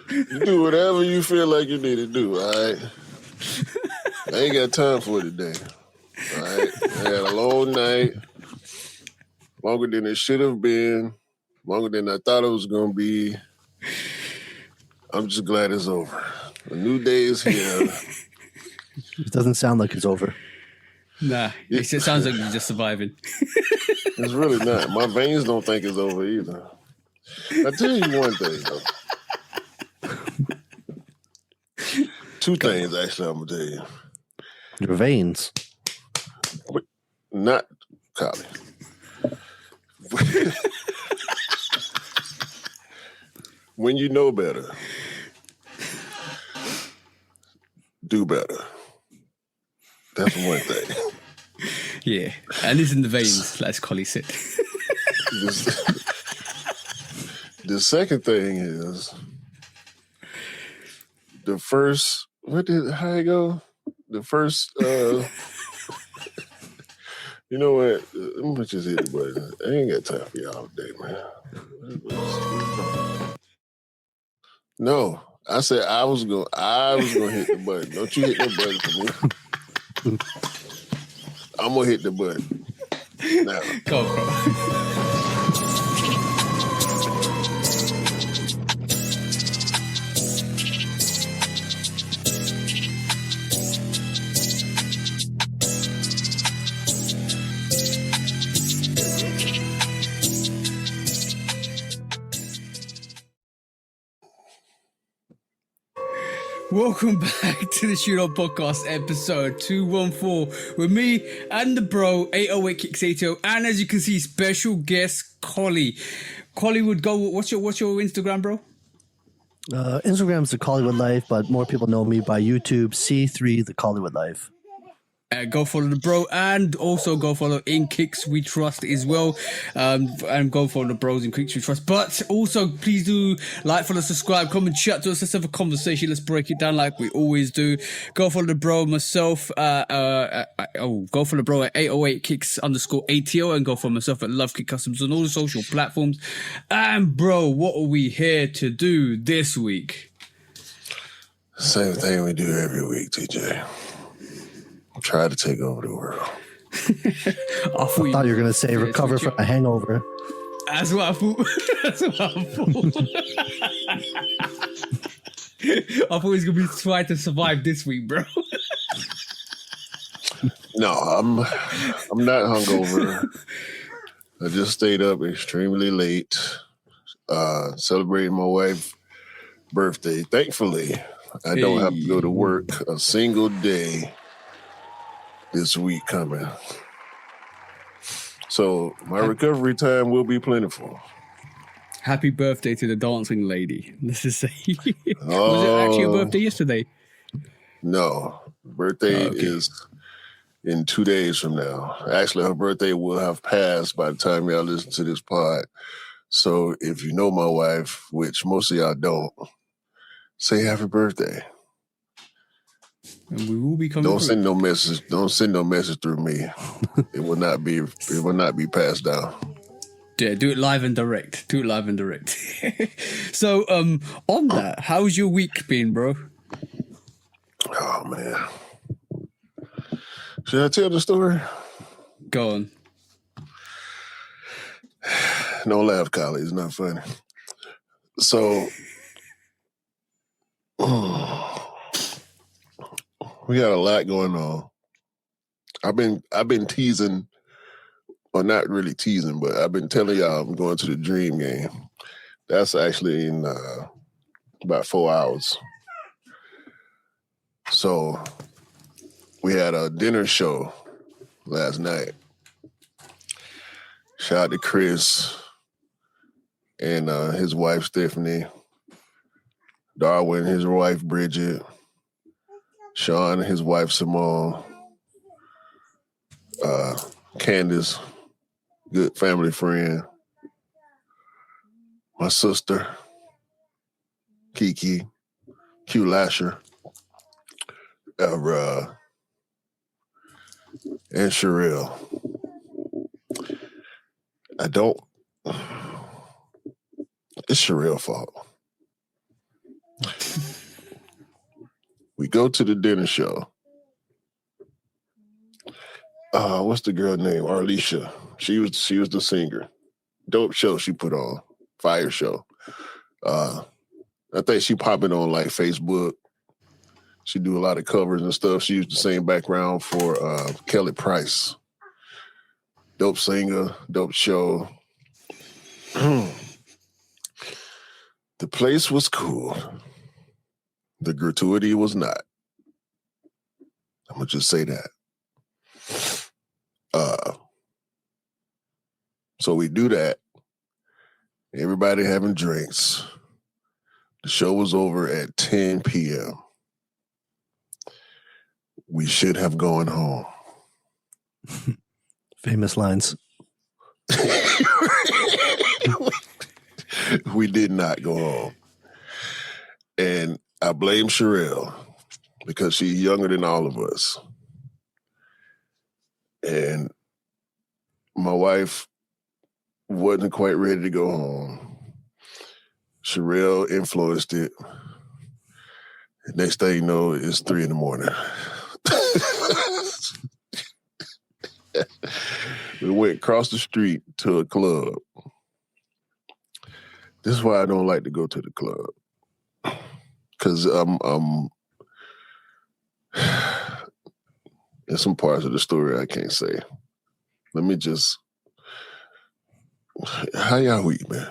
You do whatever you feel like you need to do, all right? I ain't got time for it today. All right? I had a long night, longer than it should have been, longer than I thought it was going to be. I'm just glad it's over. A new day is here. It doesn't sound like it's over. Nah, it sounds like you're just surviving. It's really not. My veins don't think it's over either. I tell you one thing, though. Two things, actually, I'm going to tell you. Your veins. Not Collie. When you know better, do better. That's one thing. Yeah, and it's in the veins, as Collie said. The second thing is the first. How it go? The first. You know what? I'm gonna just hit the button. I ain't got time for y'all today, man. No, I said I was gonna hit the button. Don't you hit the button for me? I'm gonna hit the button. Now. Go, bro. Welcome back to the Shoot Up Podcast, episode 214, with me and the bro, 808 Kicks ATL, and as you can see, special guest Collie. Collywood, go. What's your Instagram, bro? Instagram's the Collywood Life, but more people know me by YouTube, C3 the Collywood Life. Go follow the bro, and also go follow in Kicks We Trust as well, and go follow the bros in Kicks We Trust. But also, please do like, follow, subscribe, comment, chat to us. Let's have a conversation. Let's break it down like we always do. Go follow the bro, myself. Go follow the bro at 808 Kicks _ATL, and go follow myself at Lovekickscustom on all the social platforms. And bro, what are we here to do this week? Same thing we do every week, TJ. Try to take over the world. I thought you were going to say recover from a hangover. That's what I thought. That's what I thought. I thought he was going to be trying to survive this week, bro. No, I'm not hungover. I just stayed up extremely late, celebrating my wife's birthday. Thankfully, I don't have to go to work a single day this week coming. So my recovery time will be plentiful. Happy birthday to the dancing lady. Let's just say. Was it actually your birthday yesterday? No. Birthday is in 2 days from now. Actually, her birthday will have passed by the time y'all listen to this pod. So if you know my wife, which most of y'all don't, say happy birthday. And we will be coming. Don't send no message. Don't send no message through me. It will not be passed down. Yeah, do it live and direct. So, on that, how's your week been, bro? Oh man, should I tell the story? Go on. Don't laugh, Collie. It's not funny. So. We got a lot going on. I've been teasing, or not really teasing, but I've been telling y'all I'm going to the Dream game. That's actually in about 4 hours. So we had a dinner show last night. Shout out to Chris and his wife Stephanie, Darwin, his wife Bridget, Sean, his wife Simone, Candace, good family friend, my sister, Kiki, Q Lasher, and Sherelle. It's Sherelle's fault. go to the dinner show. What's the girl name? Arlisha. She was the singer. Dope show she put on. Fire show. I think she popping on like Facebook. She do a lot of covers and stuff. She used the same background for Kelly Price. Dope singer, dope show. The place was cool. The gratuity was not. I'm gonna just say that. So we do that. Everybody having drinks. The show was over at 10 p.m. We should have gone home. Famous lines. We did not go home. And I blame Sherelle because she's younger than all of us. And my wife wasn't quite ready to go home. Sherelle influenced it. The next thing you know, it's 3 a.m. We went across the street to a club. This is why I don't like to go to the club. Because there's some parts of the story I can't say. Let me just... How y'all week, man?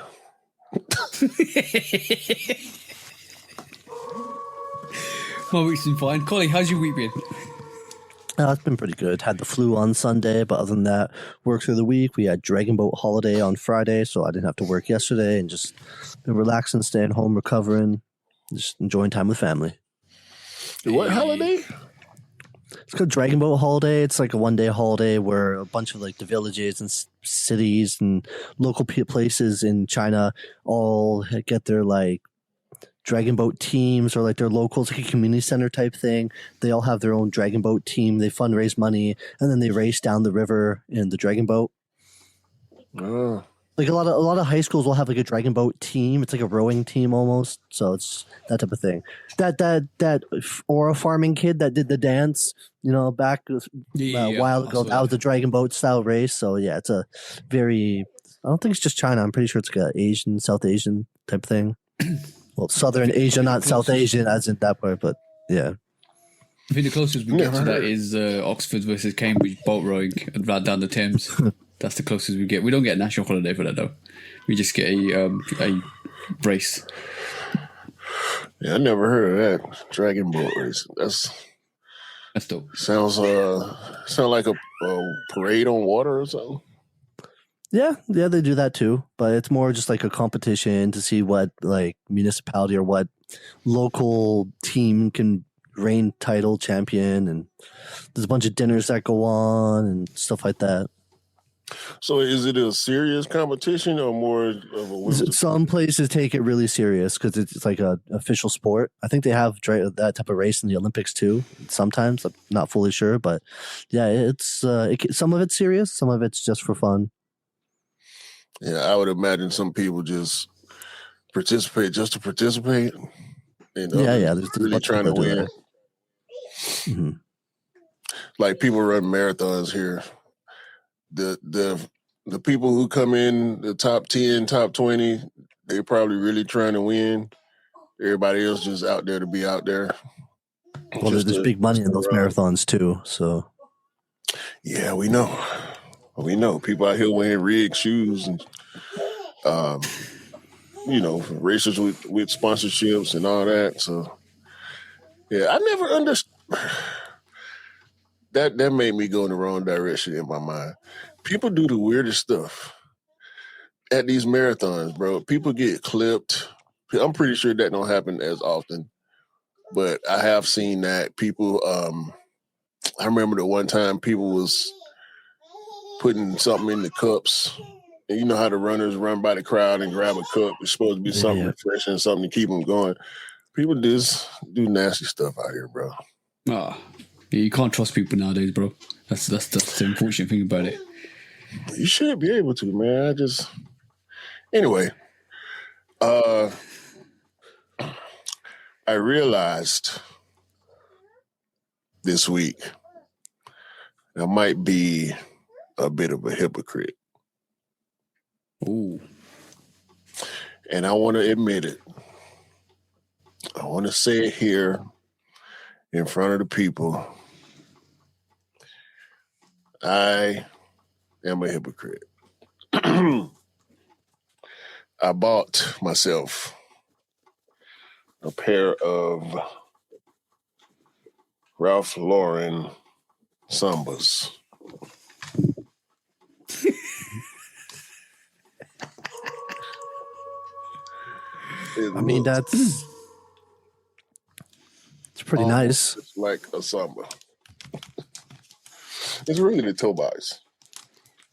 My week's been fine. Collie, how's your week been? It's been pretty good. Had the flu on Sunday, but other than that, worked through the week. We had Dragon Boat holiday on Friday, so I didn't have to work yesterday, and just been relaxing, staying home, recovering, just enjoying time with family. What holiday? It's called Dragon Boat holiday. It's like a one-day holiday where a bunch of like the villages and cities and local places in China all get their like Dragon Boat teams, or like their locals, like a community center type thing. They all have their own Dragon Boat team. They fundraise money, and then they race down the river in the Dragon Boat. Oh. Like a lot of high schools will have like a Dragon Boat team. It's like a rowing team almost. So it's that type of thing. That Aura farming kid that did the dance, back a while ago. That was a Dragon Boat style race. So yeah, it's a very. I don't think it's just China. I'm pretty sure it's like an Asian, South Asian type thing. Well, Southern Asia, not South Asian, as in that part, but yeah. I think the closest we get to that is Oxford versus Cambridge boat rowing and right down the Thames. That's the closest we get. We don't get a national holiday for that though. We just get a race. Yeah, I never heard of that Dragon Boat race. That's dope. Sounds like a parade on water or something. Yeah, they do that too, but it's more just like a competition to see what like municipality or what local team can reign title champion, and there's a bunch of dinners that go on and stuff like that. So is it a serious competition or more of a... Some places take it really serious because it's like an official sport. I think they have that type of race in the Olympics too. Sometimes, I'm not fully sure, but yeah, it's some of it's serious, some of it's just for fun. Yeah, I would imagine some people just participate just to participate. There's really trying to win. Mm-hmm. Like people run marathons here. The people who come in the top 10, top 20, they're probably really trying to win. Everybody else just out there to be out there. Well, there's big money in those marathons too. So yeah, we know. People out here wearing rigged shoes and, racers with sponsorships and all that. So, yeah, I never understood. That made me go in the wrong direction in my mind. People do the weirdest stuff at these marathons, bro. People get clipped. I'm pretty sure that don't happen as often, but I have seen that people. I remember the one time people was putting something in the cups. And you know how the runners run by the crowd and grab a cup. It's supposed to be something refreshing, something to keep them going. People just do nasty stuff out here, bro. You can't trust people nowadays, bro. That's the unfortunate thing about it. You should be able to, man. Anyway, I realized this week, I might be a bit of a hypocrite. Ooh. And I want to admit it. I want to say it here in front of the people. I am a hypocrite. I bought myself a pair of Ralph Lauren Sambas. I mean, it's pretty nice. It's like a Samba. It's really the toe box.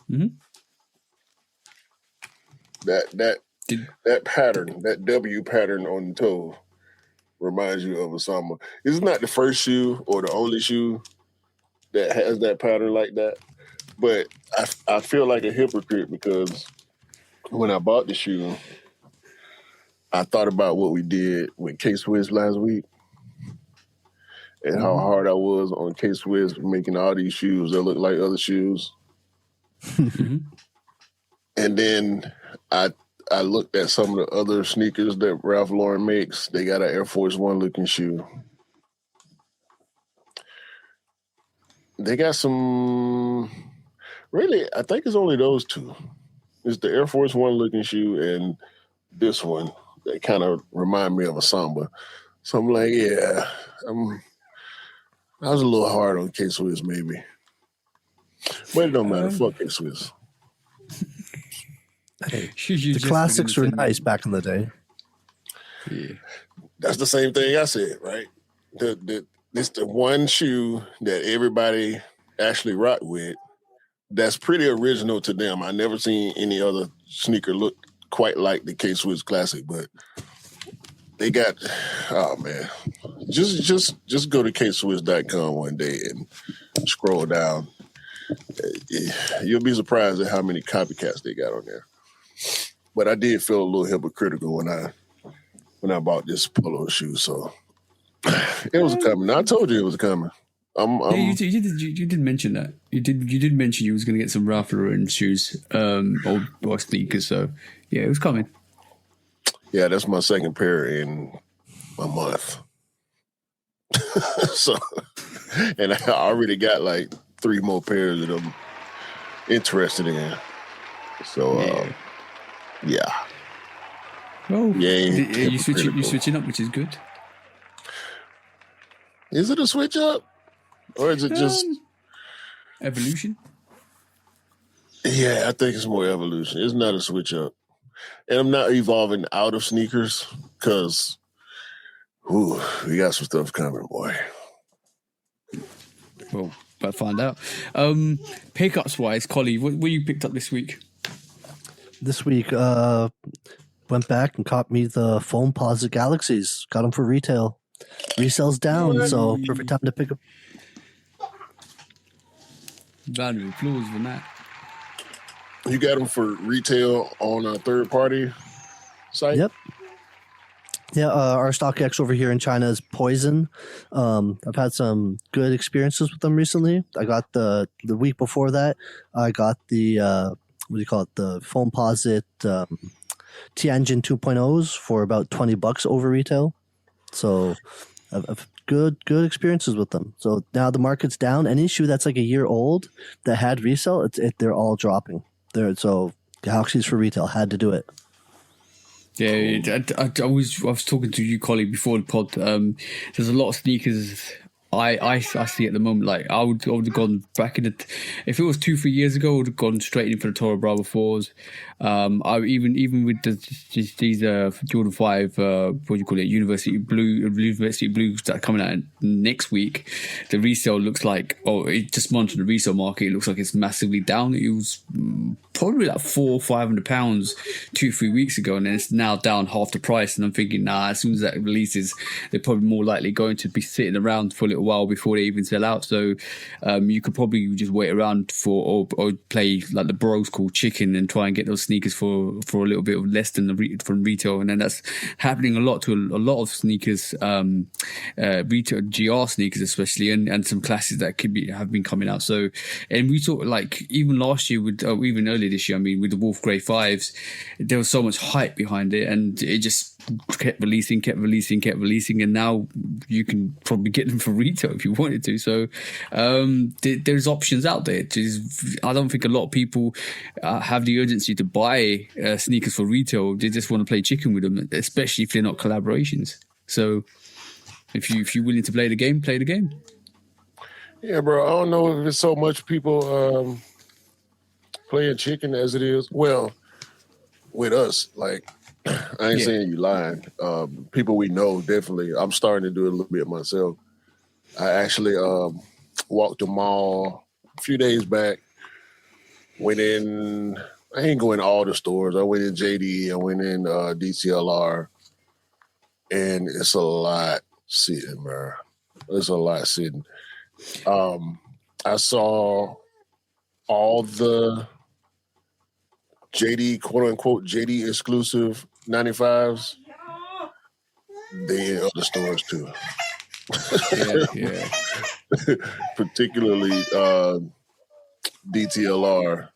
Mm-hmm. That pattern, that W pattern on the toe, reminds you of a Samba. It's not the first shoe or the only shoe that has that pattern like that, but I feel like a hypocrite because when I bought the shoe, I thought about what we did with K-Swiss last week and how hard I was on K-Swiss making all these shoes that look like other shoes. And then I looked at some of the other sneakers that Ralph Lauren makes. They got an Air Force One looking shoe. They got some, really, I think it's only those two. It's the Air Force One looking shoe and this one that kind of remind me of a Samba. So I'm like, yeah, I was a little hard on K-Swiss maybe. But it don't matter. Fuck K-Swiss. Hey, the classics were nice back in the day. Yeah. That's the same thing I said, right? It's the one shoe that everybody actually rock with that's pretty original to them. I never seen any other sneaker look quite like the K-Swiss Classic, but they got, oh man, just go to kswiss.com one day and scroll down. You'll be surprised at how many copycats they got on there. But I did feel a little hypocritical when I bought this polo shoe, so it was coming. I told you it was coming. You did mention that. You did mention you was going to get some Ralph Lauren shoes or sneakers. So yeah, it was coming. Yeah, that's my second pair in a month. So, and I already got like 3 more pairs that I'm interested in. So yeah. Oh, yeah. You switching up, which is good. Is it a switch up? Or is it just evolution? Yeah, I think it's more evolution. It's not a switch up. And I'm not evolving out of sneakers because we got some stuff coming, boy. Well, better find out. Pickups wise, Collie, what you picked up this week? This week, went back and caught me the foam posit Galaxies. Got them for retail. Resell's down, so perfect time to pick up. Round of applause for that. You got them for retail on a third-party site? Yep. Yeah, our StockX over here in China is Poison. I've had some good experiences with them recently. I got the week before that, I got the, the foam posit Tianjin 2.0s for about $20 over retail. So I've good experiences with them. So now the market's down. Any shoe that's like a year old that had resale, they're all dropping. So Galaxies for retail had to do it. Yeah, I was talking to you, Collie, before the pod. There's a lot of sneakers I see at the moment. Like I would have gone back in if it was 2-3 years ago, I would have gone straight in for the Toro Bravo 4s. I even with these Jordan 5, University Blues that are coming out next week. The resale looks like, it just monitored the resale market. It looks like it's massively down. It was probably like £400-500 2-3 weeks ago, and then it's now down half the price. And I'm thinking, as soon as that releases, they're probably more likely going to be sitting around for a little while before they even sell out. So you could probably just wait around for or play like the bros called chicken and try and get those sneakers for a little bit of less than from retail. And then that's happening a lot to a lot of sneakers, retail GR sneakers especially, and some classes that have been coming out. So, and we saw like even last year even earlier this year, I mean, with the Wolf Grey 5s, there was so much hype behind it, and it just kept releasing, and now you can probably get them for retail if you wanted to. So there's options out there. I don't think a lot of people have the urgency to buy sneakers for retail. They just want to play chicken with them, especially if they're not collaborations. So if you're willing to play the game, play the game. Yeah, bro. I don't know if it's so much people playing chicken as it is. Well, with us, like, I ain't saying you lying. People we know, definitely. I'm starting to do it a little bit myself. I actually walked the mall a few days back. Went in, I ain't going to all the stores. I went in JD, I went in DCLR, and it's a lot sitting, bro. It's a lot sitting. I saw all the JD, quote unquote, JD exclusive 95s. They in other stores too. Yeah. Particularly DTLR.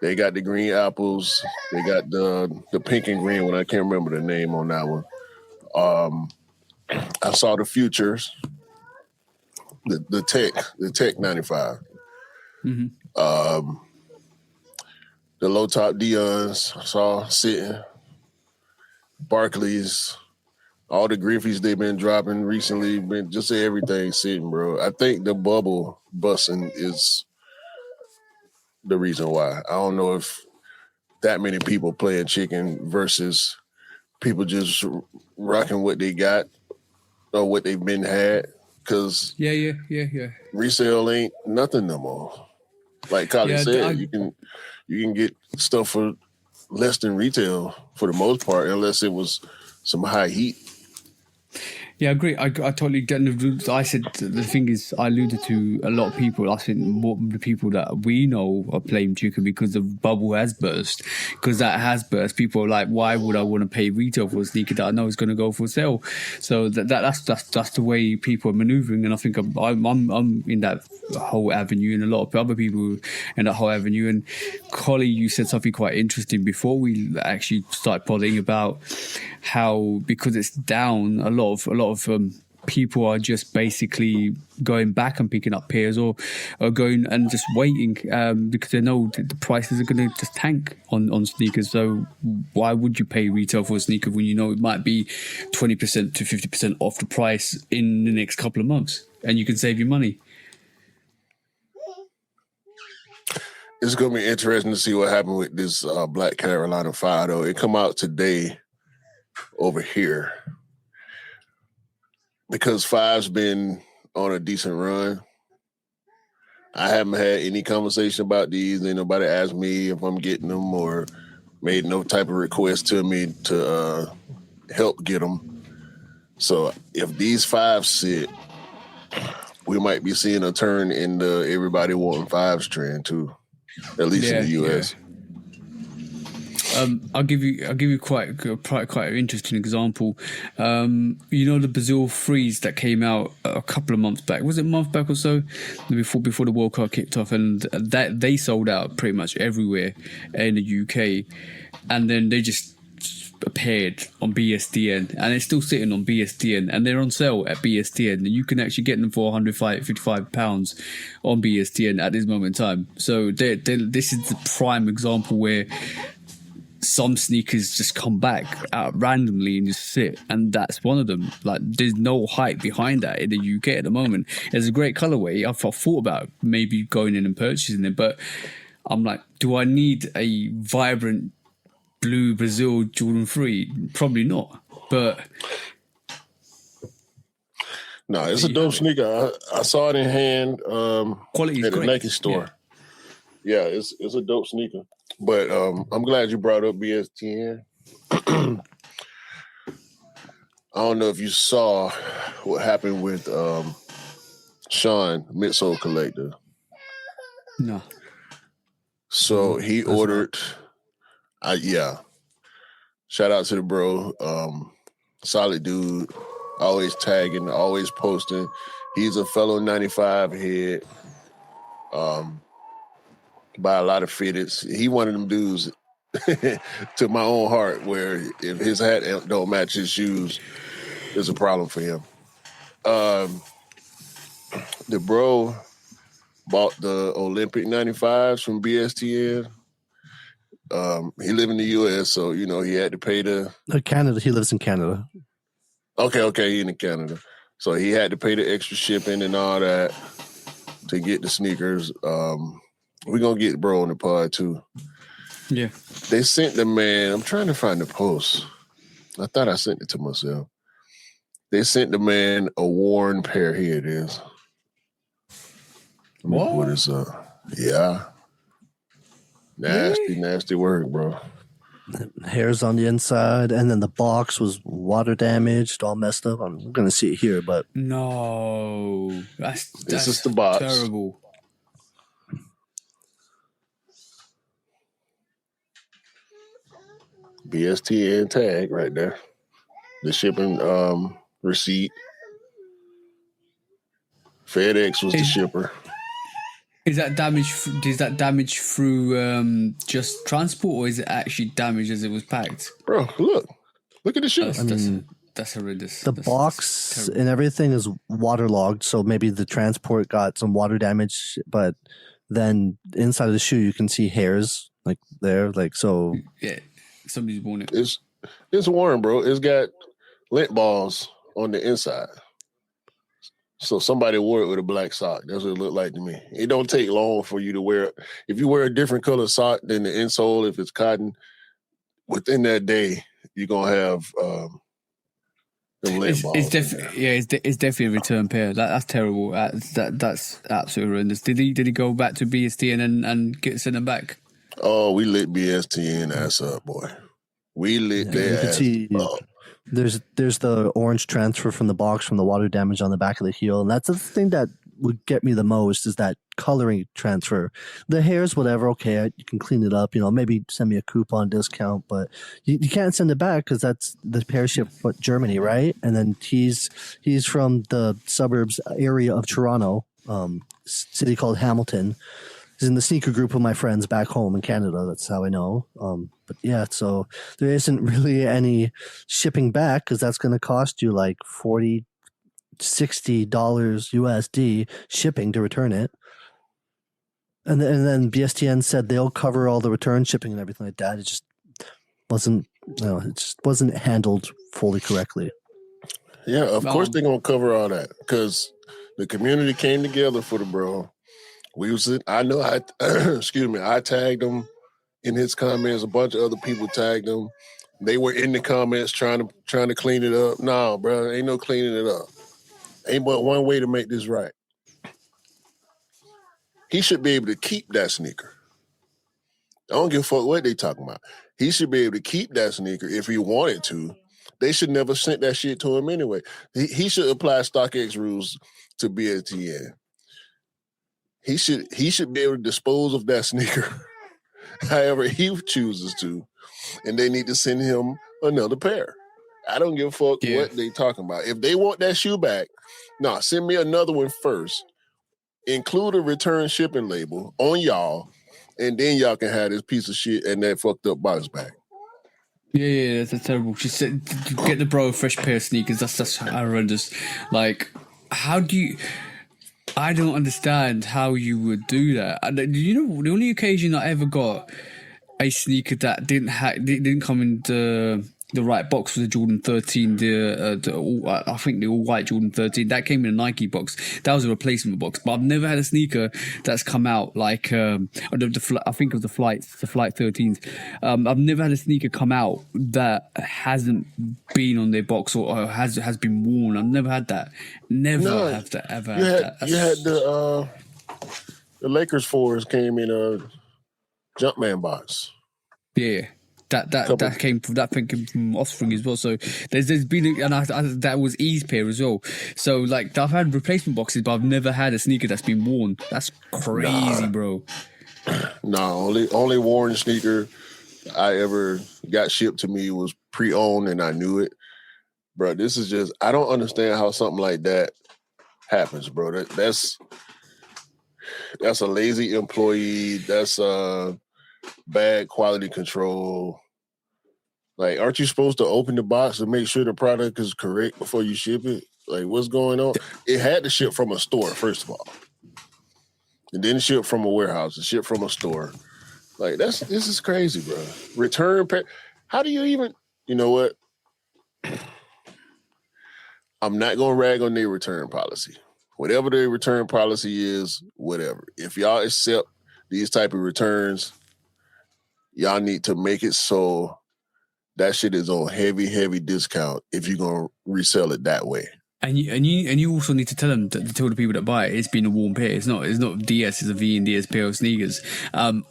They got the green apples. They got the pink and green one. I can't remember the name on that one. I saw the futures. The tech 95. Mm-hmm. The low top Dion's I saw sitting. Barclays, all the Griffies they've been dropping recently, been just everything sitting, bro. I think the bubble busting is the reason why. I don't know if that many people playing chicken versus people just rocking what they got or what they've been had. Cause yeah. Resale ain't nothing no more. Like Collie said, you can get stuff for less than retail for the most part, unless it was some high heat. Yeah, I agree. I totally get it. I said the thing is, I alluded to a lot of people. I think more the people that we know are playing chicken because the bubble has burst. Because that has burst, people are like, why would I want to pay retail for a sneaker that I know is going to go for sale? So that's the way people are maneuvering, and I think I'm in that whole avenue, and a lot of other people in that whole avenue. And Collie, you said something quite interesting before we actually started podding about how because it's down, a lot of people are just basically going back and picking up pairs or going and just waiting because they know the prices are going to just tank on sneakers. So why would you pay retail for a sneaker when you know it might be 20% to 50% off the price in the next couple of months and you can save your money? It's going to be interesting to see what happened with this Black Carolina 5, though. It come out today over here. Because 5's been on a decent run, I haven't had any conversation about these. Ain't nobody asked me if I'm getting them or made no type of request to me to help get them. So if these 5s sit, we might be seeing a turn in the everybody wanting 5s trend too, at least in the US. Yeah. I'll give you quite an interesting example. You know the Brazil freeze that came out a couple of months back. Was it a month back or so before the World Cup kicked off? And that they sold out pretty much everywhere in the UK, and then they just appeared on BSDN, and they're still sitting on BSDN, and they're on sale at BSDN, and you can actually get them for £155 on BSDN at this moment in time. So this is the prime example where some sneakers just come back out randomly and just sit, and that's one of them. Like, there's no hype behind that in the UK at the moment. It's a great colorway. I've thought about maybe going in and purchasing it, but I'm like, do I need a vibrant blue Brazil Jordan 3? Probably not, but no, it's a dope sneaker. I saw it in hand quality at the great. Nike store. Yeah, it's a dope sneaker. But I'm glad you brought up BSTN. I don't know if you saw what happened with Sean, midsole collector. No. So he ordered. Shout out to the bro. Solid dude. Always tagging, always posting. He's a fellow 95 head. Buy a lot of fitteds. He one of them dudes to my own heart where if his hat don't match his shoes, there's a problem for him. The bro bought the Olympic 95s from BSTN. He lived in the U.S., so, you know, he had to pay the... Canada. He lives in Canada. Okay, he in Canada. So he had to pay the extra shipping and all that to get the sneakers. We're going to get bro on the pod, too. Yeah. They sent the man... I'm trying to find the post. I thought I sent it to myself. They sent the man a worn pair. Here it is. Let me pull this up. Yeah. Nasty work, bro. Hairs on the inside, and then the box was water damaged, all messed up. I'm going to see it here, but... No. That's is the box. Terrible. BSTN tag right there. The shipping receipt. FedEx was the shipper. Is that damage through just transport, or is it actually damaged as it was packed? Bro, look at the shoe. That's horrendous. The box and everything is waterlogged, so maybe the transport got some water damage, but then inside of the shoe you can see hairs like there, like so. Yeah, somebody's worn it. It's worn, bro. It's got lint balls on the inside. So somebody wore it with a black sock. That's what it looked like to me. It don't take long for you to wear it. If you wear a different color sock than the insole, if it's cotton, within that day, you're going to have the lint balls. It's definitely a return pair. That's terrible. That's absolutely horrendous. Did he go back to BSTN and send them back? Oh, we lit BSTN ass up, boy. We lit their ass up. There's the orange transfer from the box from the water damage on the back of the heel, and that's the thing that would get me the most is that coloring transfer. The hairs, whatever, okay, you can clean it up, you know, maybe send me a coupon discount, but you can't send it back because that's the pair shipped Germany, right? And then he's from the suburbs area of Toronto, city called Hamilton. He's in the sneaker group with my friends back home in Canada. That's how I know. But yeah, so there isn't really any shipping back because that's going to cost you like $40, $60 USD shipping to return it. And then BSTN said they'll cover all the return shipping and everything like that. It just wasn't handled fully correctly. Yeah, of course they're going to cover all that because the community came together for the bro. I tagged him in his comments. A bunch of other people tagged him. They were in the comments trying to clean it up. No, bro, ain't no cleaning it up. Ain't but one way to make this right. He should be able to keep that sneaker. I don't give a fuck what they talking about. He should be able to keep that sneaker if he wanted to. They should never sent that shit to him anyway. He should apply StockX rules to BSTN. He should be able to dispose of that sneaker however he chooses to, and they need to send him another pair. I don't give a fuck what they talking about. If they want that shoe back, send me another one first. Include a return shipping label on y'all, and then y'all can have this piece of shit and that fucked up box back. Yeah, that's terrible. She said, get the bro a fresh pair of sneakers. That's horrendous. Like, how do you... I don't understand how you would do that. You know, the only occasion I ever got a sneaker that didn't come in the right box was the Jordan 13. I think the all white Jordan 13 that came in a Nike box. That was a replacement box. But I've never had a sneaker that's come out like I think of the Flight 13s. I've never had a sneaker come out that hasn't been on their box or has been worn. I've never had that. Ever had that. You had the Lakers 4s came in Jumpman box. Yeah. That came from Offspring as well. So there's been that was Ease pair as well. So like I've had replacement boxes, but I've never had a sneaker that's been worn. That's crazy, bro. No, only worn sneaker I ever got shipped to me was pre-owned, and I knew it, bro. This is just I don't understand how something like that happens, bro. That's a lazy employee. That's bad quality control. Like, aren't you supposed to open the box and make sure the product is correct before you ship it? Like, what's going on? It had to ship from a store, first of all. It didn't ship from a warehouse. It shipped from a store. Like, this is crazy, bro. Return pay. How do you even, you know what? I'm not going to rag on their return policy. Whatever their return policy is, whatever. If y'all accept these type of returns, y'all need to make it so that shit is on heavy discount if you're going to resell it that way. And you also need to tell the people that buy it, it's been a worn pair. It's not DS, it's a V and DS pair of sneakers.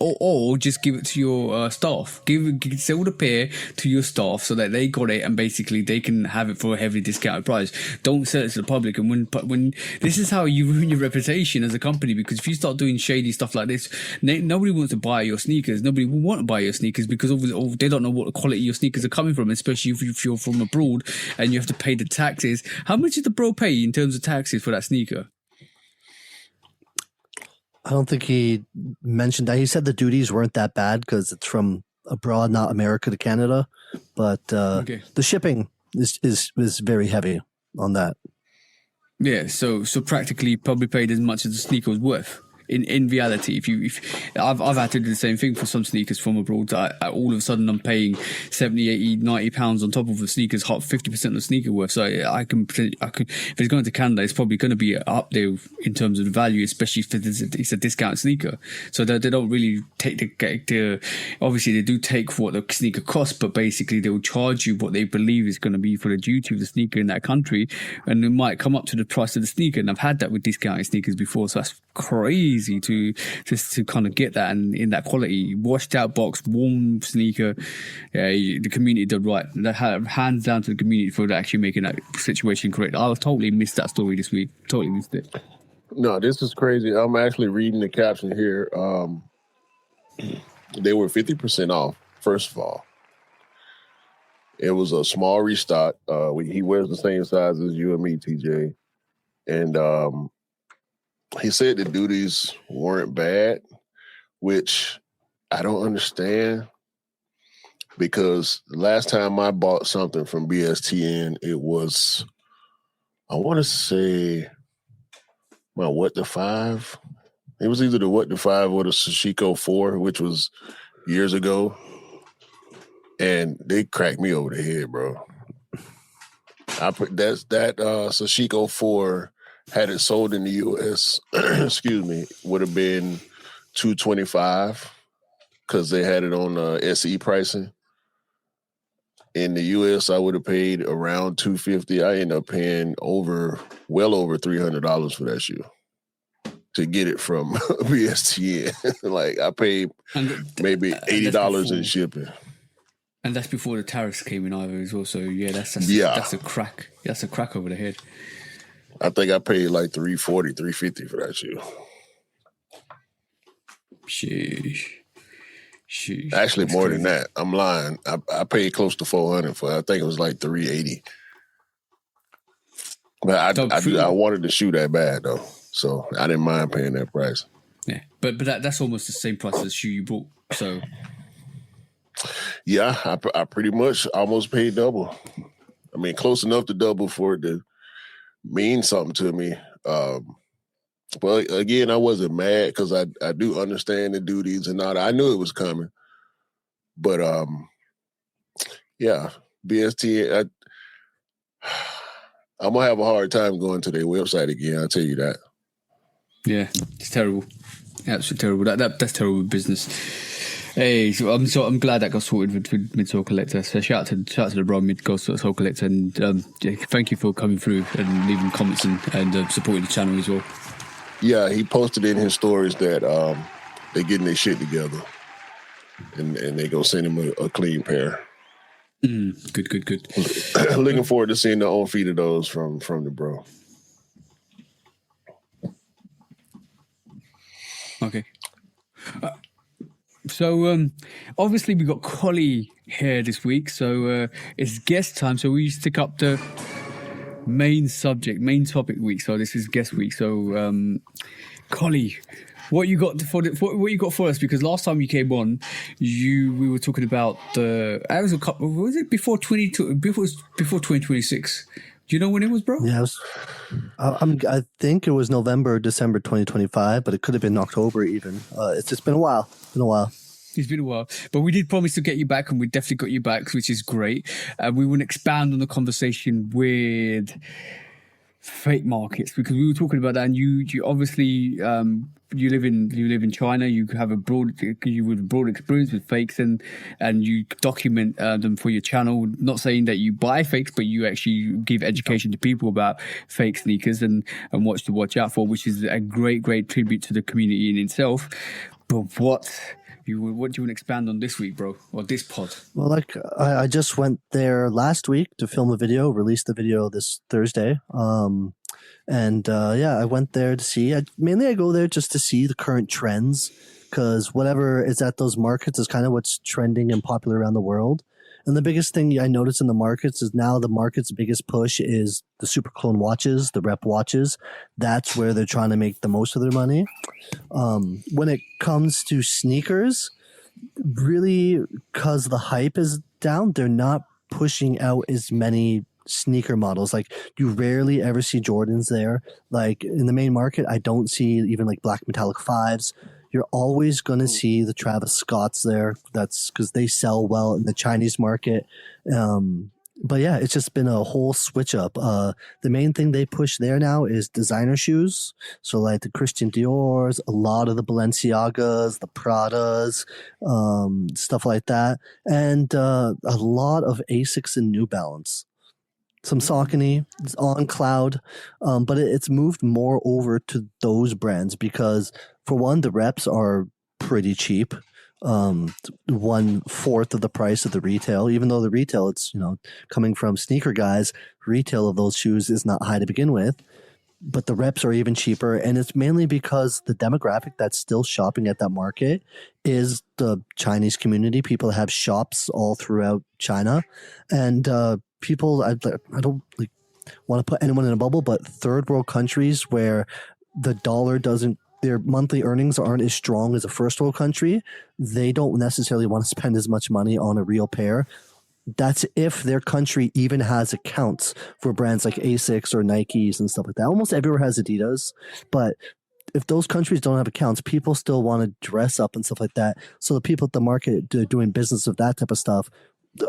Or just give it to your staff. Sell the pair to your staff so that they got it and basically they can have it for a heavily discounted price. Don't sell it to the public. And when this is how you ruin your reputation as a company, because if you start doing shady stuff like this, nobody wants to buy your sneakers. Nobody will want to buy your sneakers because they don't know what quality your sneakers are coming from, especially if you're from abroad and you have to pay the taxes. How much did the bro pay in terms of taxes for that sneaker? I don't think he mentioned that. He said the duties weren't that bad because it's from abroad, not America to Canada. But the shipping is very heavy on that. Yeah, so practically probably paid as much as the sneaker was worth. In reality, if I've had to do the same thing for some sneakers from abroad. I all of a sudden I'm paying 70, 80, 90 pounds on top of the sneakers, 50% of the sneaker worth. So I can if it's going to Canada, it's probably going to be up there in terms of the value, especially if it's a discount sneaker. So they don't really take the obviously they do take what the sneaker costs, but basically they will charge you what they believe is going to be for the duty of the sneaker in that country, and it might come up to the price of the sneaker. And I've had that with discounted sneakers before, so that's crazy to kind of get that, and in that quality, washed out box, warm sneaker. The community did right. Hands down to the community for actually making that situation correct. I totally missed that story this week. Totally missed it. No, this is crazy. I'm actually reading the caption here. They were 50% off, first of all. It was a small restock. He wears the same size as you and me, TJ. And he said the duties weren't bad, which I don't understand, because the last time I bought something from BSTN, it was, I want to say, my What the 5? It was either the What the 5 or the Sashiko 4, which was years ago. And they cracked me over the head, bro. That Sashiko 4, had it sold in the U.S., excuse me, would have been $225 because they had it on SE pricing. In the U.S., I would have paid around $250. I ended up paying well over $300 for that shoe to get it from BSTN. Like, I paid maybe $80 in shipping. And that's before the tariffs came in either as well. So yeah, that's a crack. That's a crack over the head. I think I paid like $340, $350 for that shoe. Sheesh. Actually, that's more crazy. Than that. I'm lying. I paid close to $400 for it. I think it was like $380. But I wanted the shoe that bad though, so I didn't mind paying that price. Yeah, but that's almost the same price as the shoe you bought. So yeah, I pretty much almost paid double. I mean, close enough to double for it to mean something to me. But again, I wasn't mad because I do understand the duties and all that. I knew it was coming. But yeah, BST, I'm going to have a hard time going to their website again, I'll tell you that. Yeah, it's terrible. Absolutely terrible. That's terrible business. Hey, so I'm glad that got sorted with Mid-Soul Collector. So shout out to the bro Mid-Soul Collector, and thank you for coming through and leaving comments and supporting the channel as well. Yeah, he posted in his stories that they're getting their shit together. and they go send him a clean pair. Good. Looking forward to seeing the on feet of those from the bro. Okay. So obviously we got Collie here this week, so it's guest time. So we stick up the main topic week. So this is guest week. So Collie, what you got for us? Because last time you came on, we were talking about was it before 2026? Do you know when it was, bro? Yeah, I think it was November, December 2025, but it could have been October even. It's just been a while. It's been a while, but we did promise to get you back, and we definitely got you back, which is great. We want to expand on the conversation with fake markets, because we were talking about that, and you obviously you live in China. You have a broad experience with fakes, and you document them for your channel. Not saying that you buy fakes, but you actually give education to people about fake sneakers and what to watch out for, which is a great tribute to the community in itself. But what do you want to expand on this week, bro, or this pod? Well, like I just went there last week to film a video, released the video this Thursday. I went there to see. I go there just to see the current trends, because whatever is at those markets is kind of what's trending and popular around the world. And the biggest thing I noticed in the markets is now the market's biggest push is the super clone watches, the rep watches. That's where they're trying to make the most of their money. When it comes to sneakers, really, because the hype is down, they're not pushing out as many sneaker models. Like, you rarely ever see Jordans there. Like, in the main market, I don't see even like black metallic 5s. You're always going to see the Travis Scotts there. That's because they sell well in the Chinese market. But yeah, it's just been a whole switch up. The main thing they push there now is designer shoes. So like the Christian Dior's, a lot of the Balenciagas, the Pradas, stuff like that. And a lot of Asics and New Balance. Some Saucony, On Cloud, but it's moved more over to those brands because, for one, the reps are pretty cheap, 1/4 of the price of the retail. Even though the retail, it's coming from sneaker guys, retail of those shoes is not high to begin with, but the reps are even cheaper, and it's mainly because the demographic that's still shopping at that market is the Chinese community. People have shops all throughout China, and people, I don't want to put anyone in a bubble, but third world countries where the dollar their monthly earnings aren't as strong as a first world country, they don't necessarily want to spend as much money on a real pair. That's if their country even has accounts for brands like Asics or Nikes and stuff like that. Almost everywhere has Adidas, but if those countries don't have accounts, people still want to dress up and stuff like that. So the people at the market doing business of that type of stuff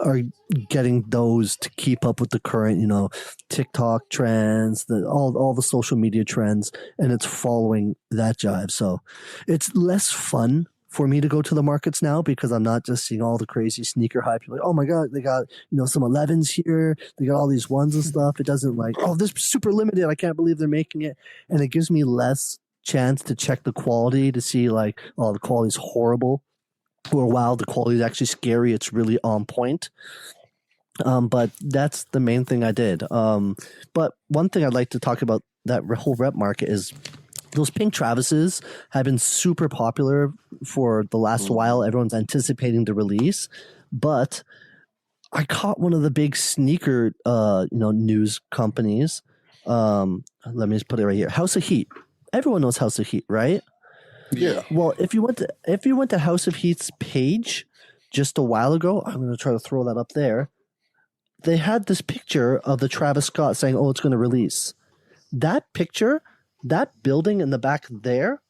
are getting those to keep up with the current, TikTok trends, all the social media trends, and it's following that jive. So it's less fun for me to go to the markets now because I'm not just seeing all the crazy sneaker hype. You're like, oh my God, they got, some 11s here. They got all these ones and stuff. It doesn't this is super limited. I can't believe they're making it. And it gives me less chance to check the quality to see the quality's horrible. Or wow, the quality is actually scary. It's really on point. But that's the main thing I did. But one thing I'd like to talk about that whole rep market is those pink Travises have been super popular for the last while. Everyone's anticipating the release. But I caught one of the big sneaker news companies. Let me just put it right here. House of Heat. Everyone knows House of Heat, right? Yeah. Well, if you went to House of Heat's page just a while ago, I'm going to try to throw that up there. They had this picture of the Travis Scott saying, "Oh, it's going to release." That picture, that building in the back there,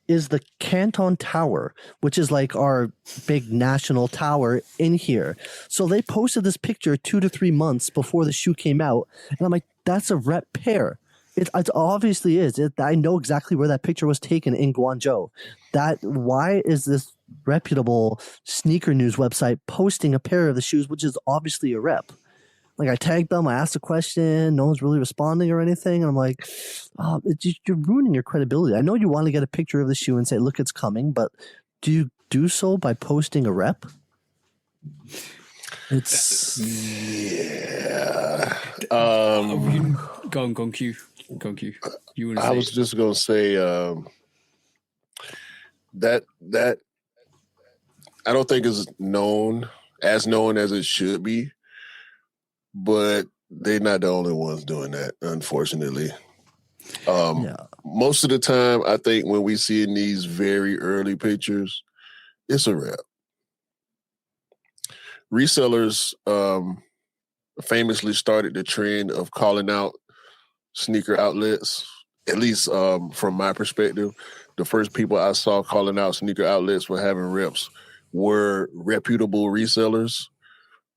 is the Canton Tower, which is like our big national tower in here. So they posted this picture 2 to 3 months before the shoe came out, and I'm like, that's a rep pair. It obviously is. I know exactly where that picture was taken in Guangzhou. Why is this reputable sneaker news website posting a pair of the shoes, which is obviously a rep? Like, I tagged them, I asked a question, no one's really responding or anything, and I'm like, you're ruining your credibility. I know you want to get a picture of the shoe and say, look, it's coming, but do do so by posting a rep. It's Go on, Q. You want to I say? was just gonna say that I don't think is known as it should be, but they're not the only ones doing that, unfortunately. Most of the time, I think when we see in these very early pictures, it's a rep. Resellers famously started the trend of calling out sneaker outlets, at least from my perspective. The first people I saw calling out sneaker outlets for having reps were reputable resellers,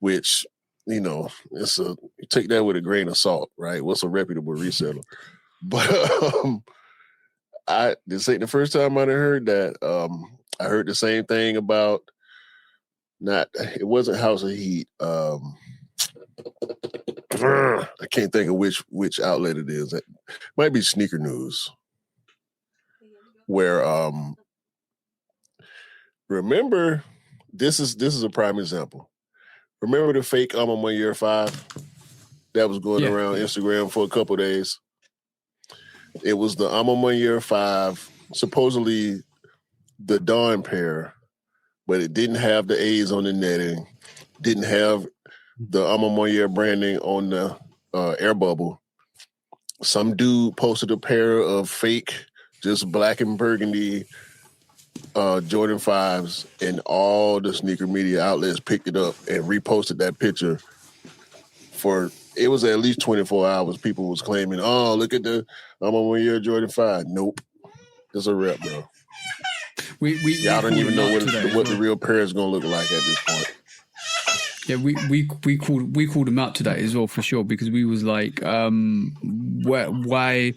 which, you know, you take that with a grain of salt, right? What's a reputable reseller? But this ain't the first time I heard that. I heard the same thing about it wasn't House of Heat. I can't think of which outlet it is. It might be Sneaker News, where remember, this is a prime example. Remember the fake 1 Year 5 that was going around Instagram for a couple of days? It was the 1 Year 5, supposedly the Dawn pair, but it didn't have the A's on the netting, didn't have the 1 Year branding on the air bubble. Some dude posted a pair of fake, just black and burgundy Jordan 5s, and all the sneaker media outlets picked it up and reposted that picture. It was at least 24 hours. People was claiming, "Oh, look at the 1 Year Jordan 5." Nope, it's a rep, bro. Y'all don't even know what the real pair is gonna look like at this point. Yeah, we called him out today as well, for sure, because we was like, why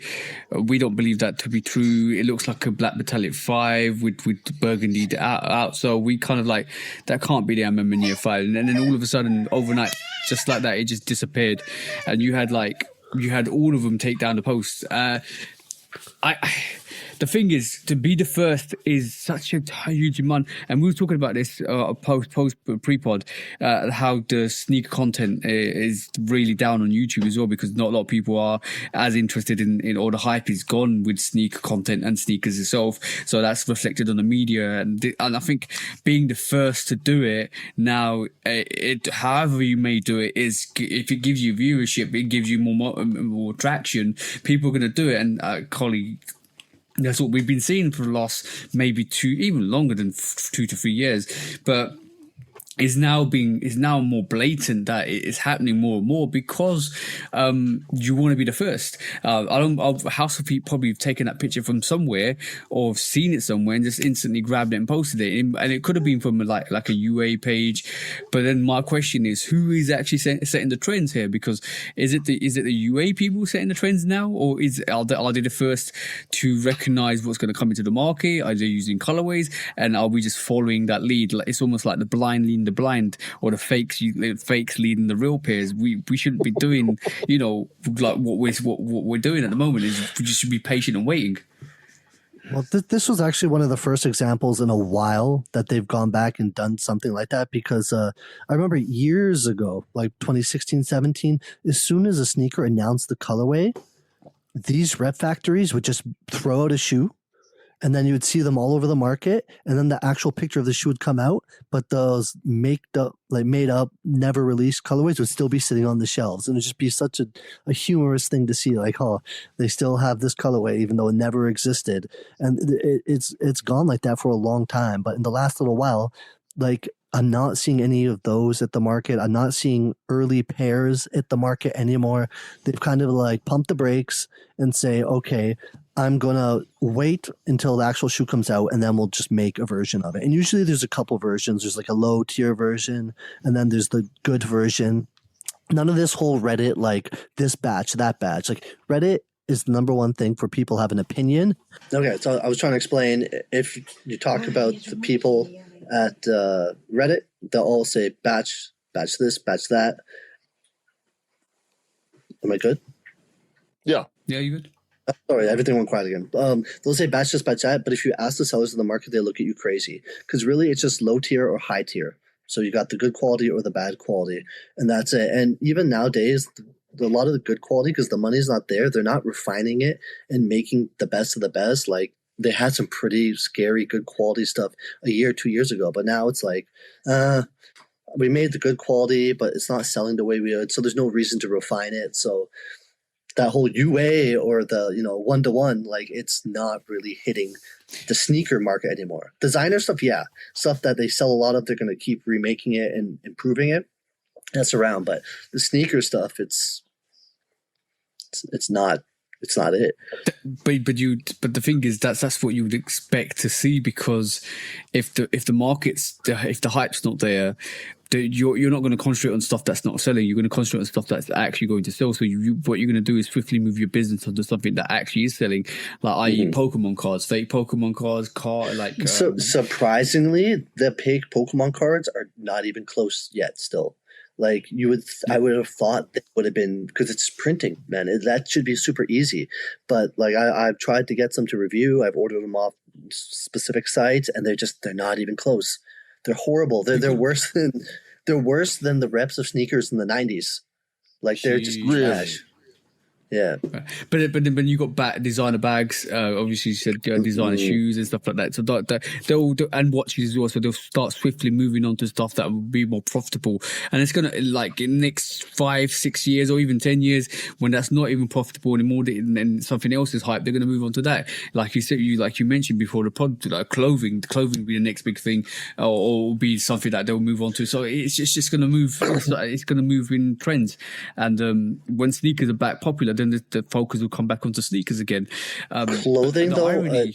we don't believe that to be true. It looks like a black metallic 5 with burgundy out. So we kind of like, that can't be the Year 5. And then all of a sudden, overnight, just like that, it just disappeared. And you had all of them take down the posts. The thing is, to be the first is such a huge amount. And we were talking about this pre-pod, how the sneaker content is really down on YouTube as well, because not a lot of people are as interested in all the hype is gone with sneaker content and sneakers itself. So that's reflected on the media. And I think being the first to do it now, however you may do it, is if it gives you viewership, it gives you more traction, people are going to do it. And Collie, that's what we've been seeing for the last maybe even longer than 2 to 3 years. But is now more blatant that it is happening more and more because you want to be the first. House of Heat probably have taken that picture from somewhere or seen it somewhere and just instantly grabbed it and posted it. And it could have been from like a UA page. But then my question is, who is actually setting the trends here? Because is it the UA people setting the trends now, or are they the first to recognize what's going to come into the market? Are they using colorways, and are we just following that lead? Like, it's almost like the blind leading the blind, or the fakes leading the real pairs. We shouldn't be doing, like what we're doing at the moment. Is we just should be patient and waiting. Well, this was actually one of the first examples in a while that they've gone back and done something like that, because I remember years ago, like 2016, 17, as soon as a sneaker announced the colorway, these rep factories would just throw out a shoe, and then you would see them all over the market, and then the actual picture of the shoe would come out, but those made up, never released colorways would still be sitting on the shelves. And it would just be such a humorous thing to see, like, oh, they still have this colorway even though it never existed. And it's gone like that for a long time. But in the last little while, like, I'm not seeing any of those at the market. I'm not seeing early pairs at the market anymore. They've kind of like pumped the brakes and say, okay, I'm going to wait until the actual shoe comes out, and then we'll just make a version of it. And usually there's a couple versions. There's like a low tier version, and then there's the good version. None of this whole Reddit, like this batch, that batch. Like, Reddit is the number one thing for people have an opinion. Okay, so I was trying to explain, if you talk about the people at Reddit, they'll all say batch this, batch that. Am I good? Yeah. Yeah, you good? Sorry, everything went quiet again. They'll say batch this, batch that, but if you ask the sellers in the market, they look at you crazy because really it's just low tier or high tier. So you got the good quality or the bad quality, and that's it. And even nowadays, a lot of the good quality, because the money's not there, they're not refining it and making the best of the best. Like they had some pretty scary good quality stuff a year, 2 years ago, but now it's like, we made the good quality, but it's not selling the way we would, so there's no reason to refine it. So that whole UA or the 1-to-1, like it's not really hitting the sneaker market anymore. Designer stuff, yeah, stuff that they sell a lot of, they're going to keep remaking it and improving it. That's around, but the sneaker stuff, it's not it. But the thing is that's what you would expect to see, because if the market's if the hype's not there, you're not going to concentrate on stuff that's not selling. You're going to concentrate on stuff that's actually going to sell. So what you're going to do is swiftly move your business onto something that actually is selling, like i.e. Pokemon cards, fake Pokemon cards, So surprisingly, the fake Pokemon cards are not even close yet. Still, like I would have thought that would have been, because it's printing, man. That should be super easy. But like I've tried to get some to review. I've ordered them off specific sites, and they're not even close. They're horrible. They're worse than the reps of sneakers in the 90s. Like they're just trash. Yeah, but then you got designer bags. Obviously, you said designer shoes and stuff like that. So they'll and watches as well. So they'll start swiftly moving on to stuff that will be more profitable. And it's gonna, like, in the next 5-6 years or even 10 years, when that's not even profitable anymore, and something else is hype, they're gonna move on to that. Like you said, like you mentioned before, the pod, like clothing will be the next big thing, or be something that they'll move on to. So it's just gonna move. It's gonna move in trends. And when sneakers are back popular, then the focus will come back onto sneakers again. Clothing, though.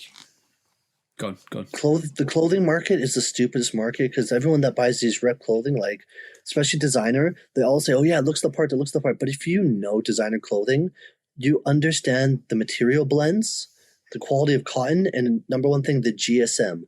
Go on. The clothing market is the stupidest market, because everyone that buys these rep clothing, like especially designer, they all say, "Oh yeah, it looks the part. It looks the part." But if you know designer clothing, you understand the material blends, the quality of cotton, and number one thing, the GSM.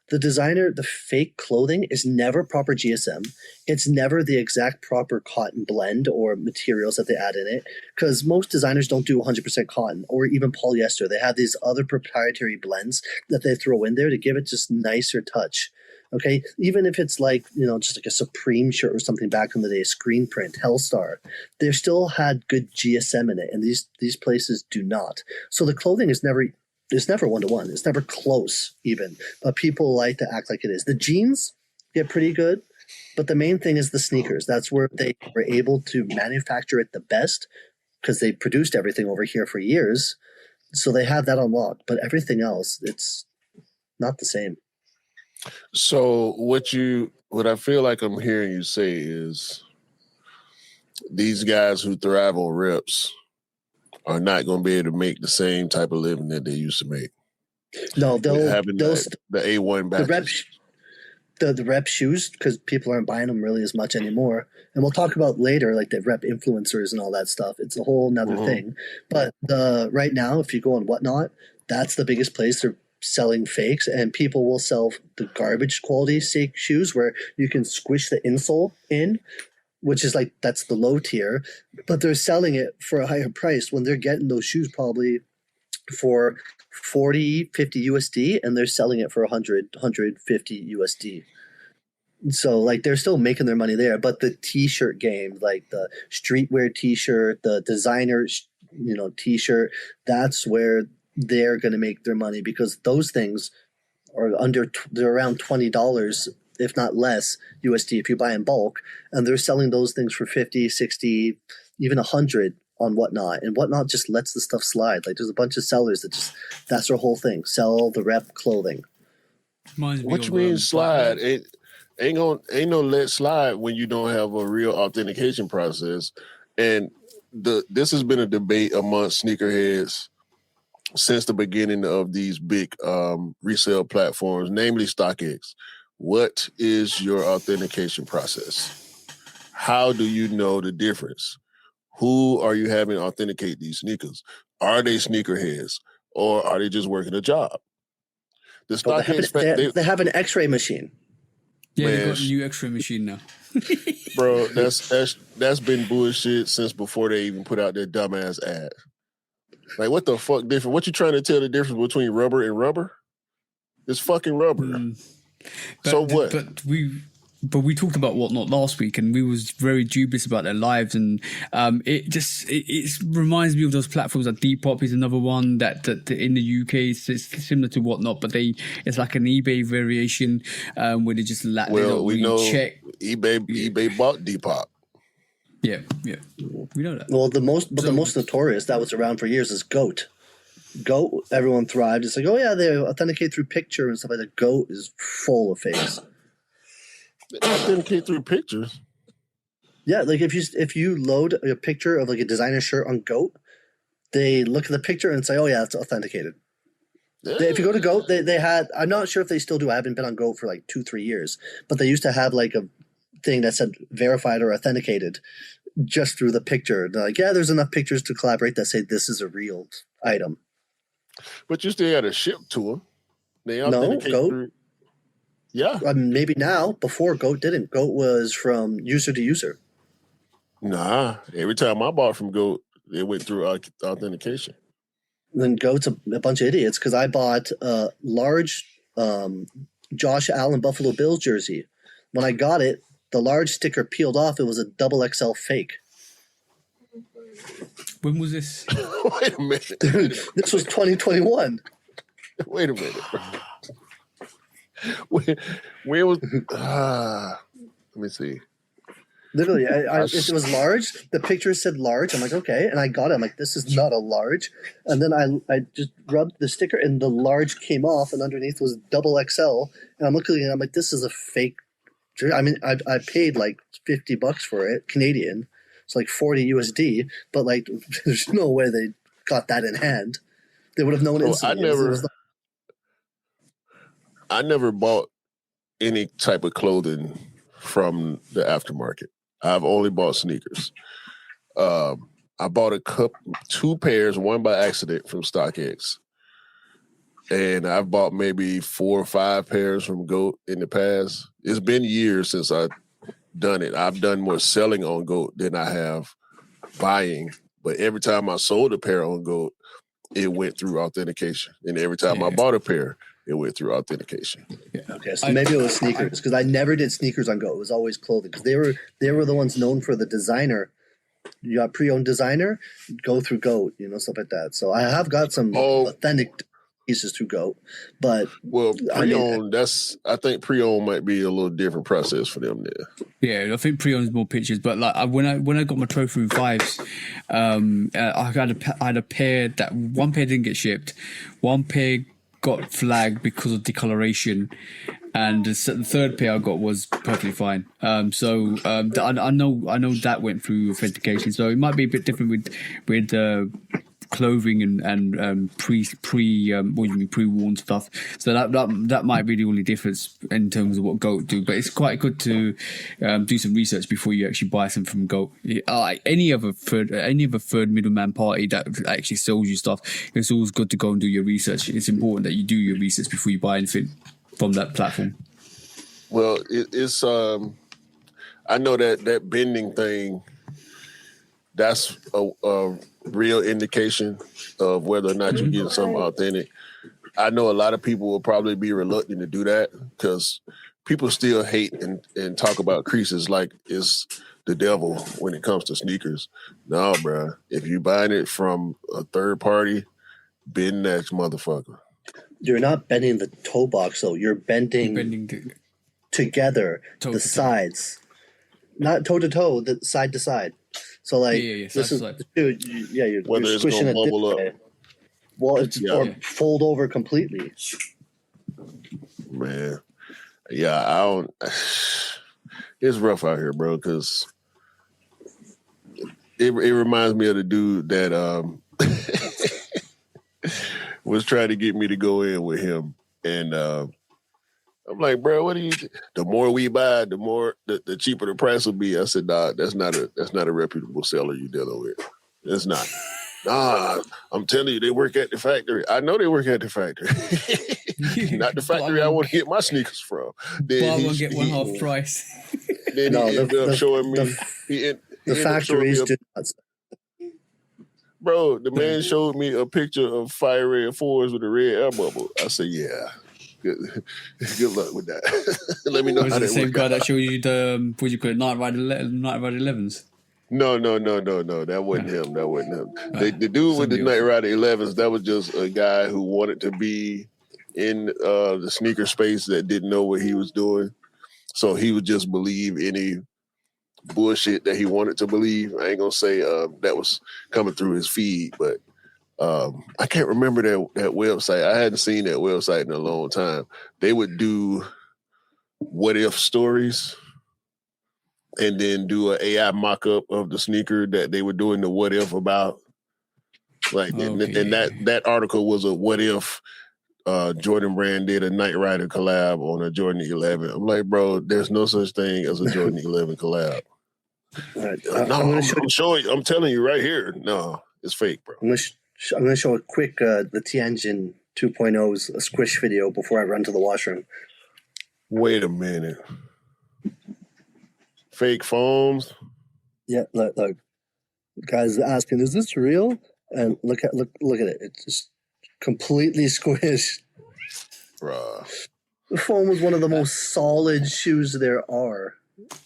The fake clothing is never proper GSM. It's never the exact proper cotton blend or materials that they add in it, because most designers don't do 100% cotton or even polyester. They have these other proprietary blends that they throw in there to give it just nicer touch. Okay, even if it's like, just like a Supreme shirt or something back in the day, screen print, Hellstar, they still had good GSM in it, and these places do not. So the clothing is never 1-to-1. It's never close even. But people like to act like it is. The jeans get pretty good, but the main thing is the sneakers. That's where they were able to manufacture it the best, because they produced everything over here for years. So they have that unlocked. But everything else, it's not the same. So what I feel like I'm hearing you say is these guys who thrive on reps are not going to be able to make the same type of living that they used to make. No, they'll the A1 batches. The rep shoes, because people aren't buying them really as much anymore. And we'll talk about later, like the rep influencers and all that stuff. It's a whole nother thing. But right now, if you go on Whatnot, that's the biggest place they're selling fakes, and people will sell the garbage quality fake shoes where you can squish the insole in, which is like, that's the low tier, but they're selling it for a higher price when they're getting those shoes probably for 40, 50 USD, and they're selling it for 100, 150 USD. So like they're still making their money there, but the t-shirt game, like the streetwear t-shirt, the designer, t-shirt, that's where they're going to make their money, because those things are they're around $20, if not less, USD if you buy in bulk, and they're selling those things for 50, 60, even 100 on Whatnot, and Whatnot just lets the stuff slide. Like there's a bunch of sellers that that's their whole thing, sell the rep clothing. What you mean slide? It ain't no let slide when you don't have a real authentication process. And this has been a debate amongst sneakerheads since the beginning of these big resale platforms, namely StockX. What is your authentication process? How do you know the difference? Who are you having authenticate these sneakers? Are they sneakerheads, or are they just working a job? The StockX, they have an X-ray machine. Yeah, they got a new X-ray machine now. Bro, that's been bullshit since before they even put out their dumbass ad. Like, what the fuck different? What you trying to tell the difference between rubber and rubber? It's fucking rubber. So what? But we talked about Whatnot last week, and we was very dubious about their lives, and it reminds me of those platforms. Like Depop is another one that in the UK is similar to Whatnot, but it's like an eBay variation where they just we know check. eBay bought Depop. Yeah, we know that. Well, the most notorious that was around for years is Goat. Goat, everyone thrived. It's like, oh yeah, they authenticate through picture and stuff like that. Goat is full of fakes. Authenticate through pictures. Yeah, like if you load a picture of like a designer shirt on Goat, they look at the picture and say, "Oh yeah, it's authenticated." Yeah. If you go to Goat, they had. I'm not sure if they still do. I haven't been on Goat for like 2-3 years, but they used to have like a thing that said verified or authenticated just through the picture. They're like, yeah, there's enough pictures to collaborate that say this is a real item. But you still got to ship to them. They authenticate Goat. Through. Yeah. Maybe now. Before Goat didn't. Goat was from user to user. Nah. Every time I bought from Goat, it went through authentication. Then Goat's a bunch of idiots because I bought a large Josh Allen Buffalo Bills jersey. When I got it, the large sticker peeled off. It was a XXL fake. When was this? Wait a minute. Dude, this was 2021. Wait a minute, bro. Where was let me see. Literally, it was large. The picture said large. I'm like, okay, and I got it. I'm like, this is not a large. And then I just rubbed the sticker, and the large came off, and underneath was XXL. And I'm looking at it, I'm like, this is a fake. I mean, I paid like $50 for it, Canadian. It's like 40 USD. But like, there's no way they got that in hand. They would have known instantly. I never bought any type of clothing from the aftermarket. I've only bought sneakers. I bought 2 pairs, one by accident from StockX. And I've bought maybe 4 or 5 pairs from Goat in the past. It's been years since I've done it. I've done more selling on Goat than I have buying. But every time I sold a pair on Goat, it went through authentication. And every time I bought a pair, it went through authentication. Yeah. Okay, so maybe it was sneakers because I never did sneakers on Go. It was always clothing because they were the ones known for the designer. You got pre-owned designer, go through Goat, stuff like that. So I have got some authentic pieces through Goat, but pre-owned. I think pre-owned might be a little different process for them there. Yeah, I think pre-owned is more pictures, but like when I got my Trophy 5s, I had a pair that one pair didn't get shipped, one pair got flagged because of decoloration, and the third pair I got was perfectly fine. So I know that went through authentication. So it might be a bit different with clothing and pre-worn stuff. So that might be the only difference in terms of what Goat do. But it's quite good to do some research before you actually buy something from Goat. Any other third middleman party that actually sells you stuff, it's always good to go and do your research. It's important that you do your research before you buy anything from that platform. Well, it's I know that bending thing. That's a real indication of whether or not you're getting something authentic. I know a lot of people will probably be reluctant to do that because people still hate and talk about creases like it's the devil when it comes to sneakers. No, bro. If you're buying it from a third party, bend that motherfucker. You're not bending the toe box, though. You're bending together the sides. Not toe to toe, the side to side. So like this is you're squishing it this way. Well, it's or fold over completely. Man, yeah, I don't. It's rough out here, bro. Because it reminds me of the dude that was trying to get me to go in with him, and I'm like, bro, what do you? The more we buy, the more the cheaper the price will be. I said, nah, that's not a reputable seller you're dealing with. It's not. Nah, I'm telling you, they work at the factory. I know they work at the factory. Not the factory I want to get my sneakers from. Then buy one get one half price. Then he ended up showing me. The factories do not. Bro, the man showed me a picture of fire red 4s with a red air bubble. I said, yeah, good luck with that. Let me know Was how it the that same works guy out. that showed you the, what you call it, Night Rider 11s? No. That wasn't him. The dude with the Somebody Night else. Rider 11s, that was just a guy who wanted to be in the sneaker space that didn't know what he was doing. So he would just believe any bullshit that he wanted to believe. I ain't gonna say that was coming through his feed, but I can't remember that website. I hadn't seen that website in a long time. They would do what if stories and then do an AI mock-up of the sneaker that they were doing the what if about. Like, Okay. and that article was a what if Jordan Brand did a Knight Rider collab on a Jordan 11. I'm like, bro, there's no such thing as a Jordan 11 collab. All right, No, I'm showing you. I'm telling you right here. No, it's fake, bro. I'm going to show a quick the T-Engine 2.0's squish video before I run to the washroom. Wait a minute. Fake foams. Yeah, look. Guys asking, is this real? And look at it. It's just completely squished. Bruh. The foam was one of the most solid shoes there are.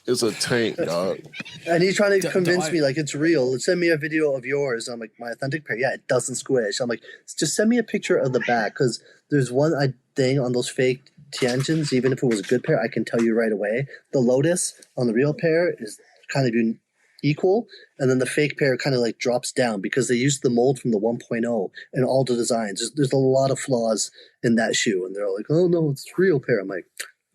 It's a tank, dog. And he's trying to convince me like it's real. Send me a video of yours. I'm like, my authentic pair. Yeah, it doesn't squish. I'm like, just send me a picture of the back, because there's one thing on those fake Tianjins, even if it was a good pair, I can tell you right away. The Lotus on the real pair is kind of equal, and then the fake pair kind of like drops down because they used the mold from the 1.0 and all the designs. There's a lot of flaws in that shoe, and they're all like, oh no, it's a real pair. I'm like,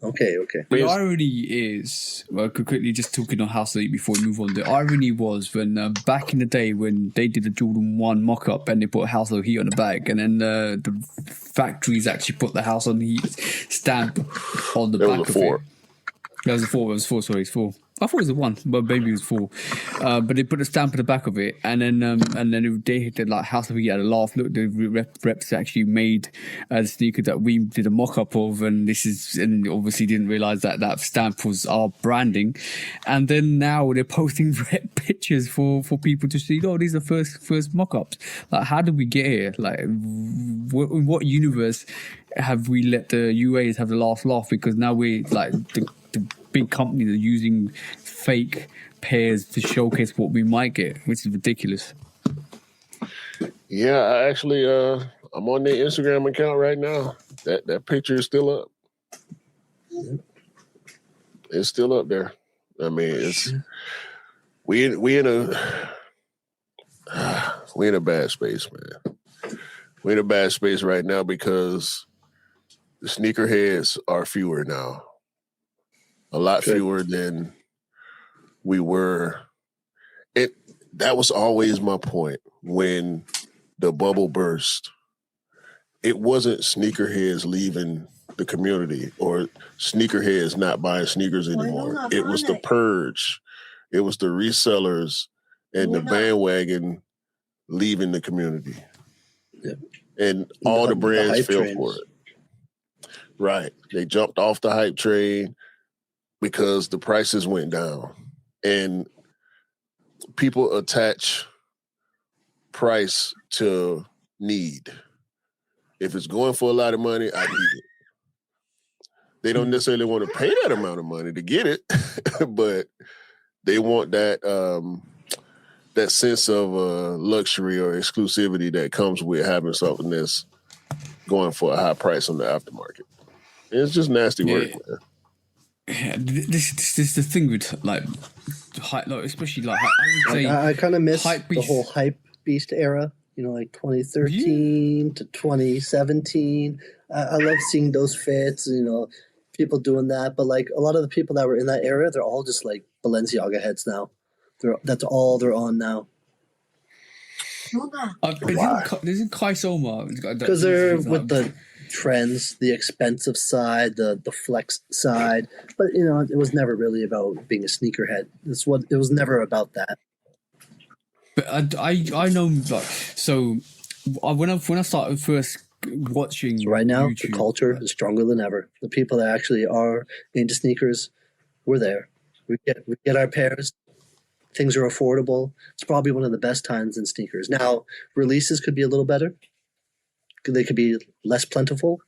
okay. The irony is, well, quickly just talking on House Elite before we move on. The irony was when back in the day when they did the Jordan 1 mock-up and they put House of Heat on the back, and then the factories actually put the House on Heat stamp on the back of it. That was a 4. It was 4. Sorry, it's 4. I thought it was a 1, but maybe it was 4. But they put a stamp on the back of it, and then they hit the like House of Heat had a laugh. Look, the reps actually made the sneaker that we did a mock up of, and obviously didn't realize that stamp was our branding. And then now they're posting rep pictures for people to see. Oh, these are first mock ups. Like, how did we get here? Like, in what universe have we let the UAs have the last laugh? Because now we're like the big companies are using fake pairs to showcase what we might get, which is ridiculous. Yeah, I actually I'm on their Instagram account right now. That picture is still up. It's still up there. I mean, it's we in a bad space, man. We're in a bad space right now because the sneakerheads are fewer now. A lot fewer than we were. That was always my point when the bubble burst. It wasn't sneakerheads leaving the community or sneakerheads not buying sneakers anymore. It was the purge. It was the resellers and the bandwagon leaving the community. Yeah. And all the brands fell for it. Right. They jumped off the hype train because the prices went down. And people attach price to need. If it's going for a lot of money, I need it. They don't necessarily want to pay that amount of money to get it, but they want that that sense of luxury or exclusivity that comes with having something that's going for a high price on the aftermarket. And it's just nasty work, man. Yeah, this is the thing with like especially like I would say I kind of miss the whole hype beast era. You know, like 2013 to 2017. I love seeing those fits. You know, people doing that. But like a lot of the people that were in that era, they're all just like Balenciaga heads now. That's all they're on now. Isn't Quai Soma? Because they're with the trends, the expensive side, the flex side. But you know, it was never really about being a sneakerhead. It was never about that. But I know, like, so when I started first watching, so right now YouTube, the culture is stronger than ever. The people that actually are into sneakers, we're there. We get our pairs. things are affordable. It's probably one of the best times in sneakers. Now, releases could be a little better. They could be less plentiful,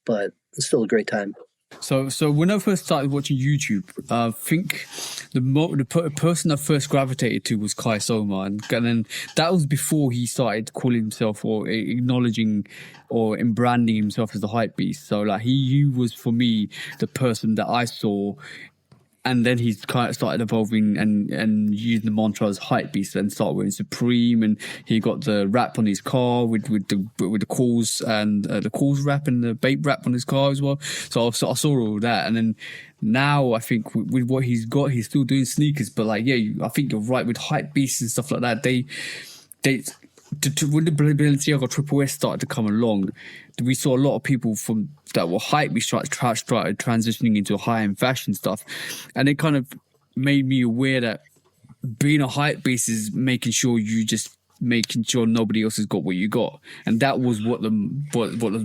but it's still a great time. So when I first started watching YouTube, I think the person I first gravitated to was Kai Soma, and then that was before he started calling himself or acknowledging or branding himself as the hype beast. So like he was for me the person that I saw. And then he's kind of started evolving and using the mantra as hype beast, and started wearing Supreme, and he got the wrap on his car with the calls and the calls wrap and the bait wrap on his car as well. So I saw all that, and then now I think with what he's got, he's still doing sneakers. But like, yeah, I think you're right with hype beasts and stuff like that. When the Balenciaga Triple S started to come along, we saw a lot of people from that were hype. We started transitioning into high-end fashion stuff, and it kind of made me aware that being a hype beast is making sure nobody else has got what you got, and that was what the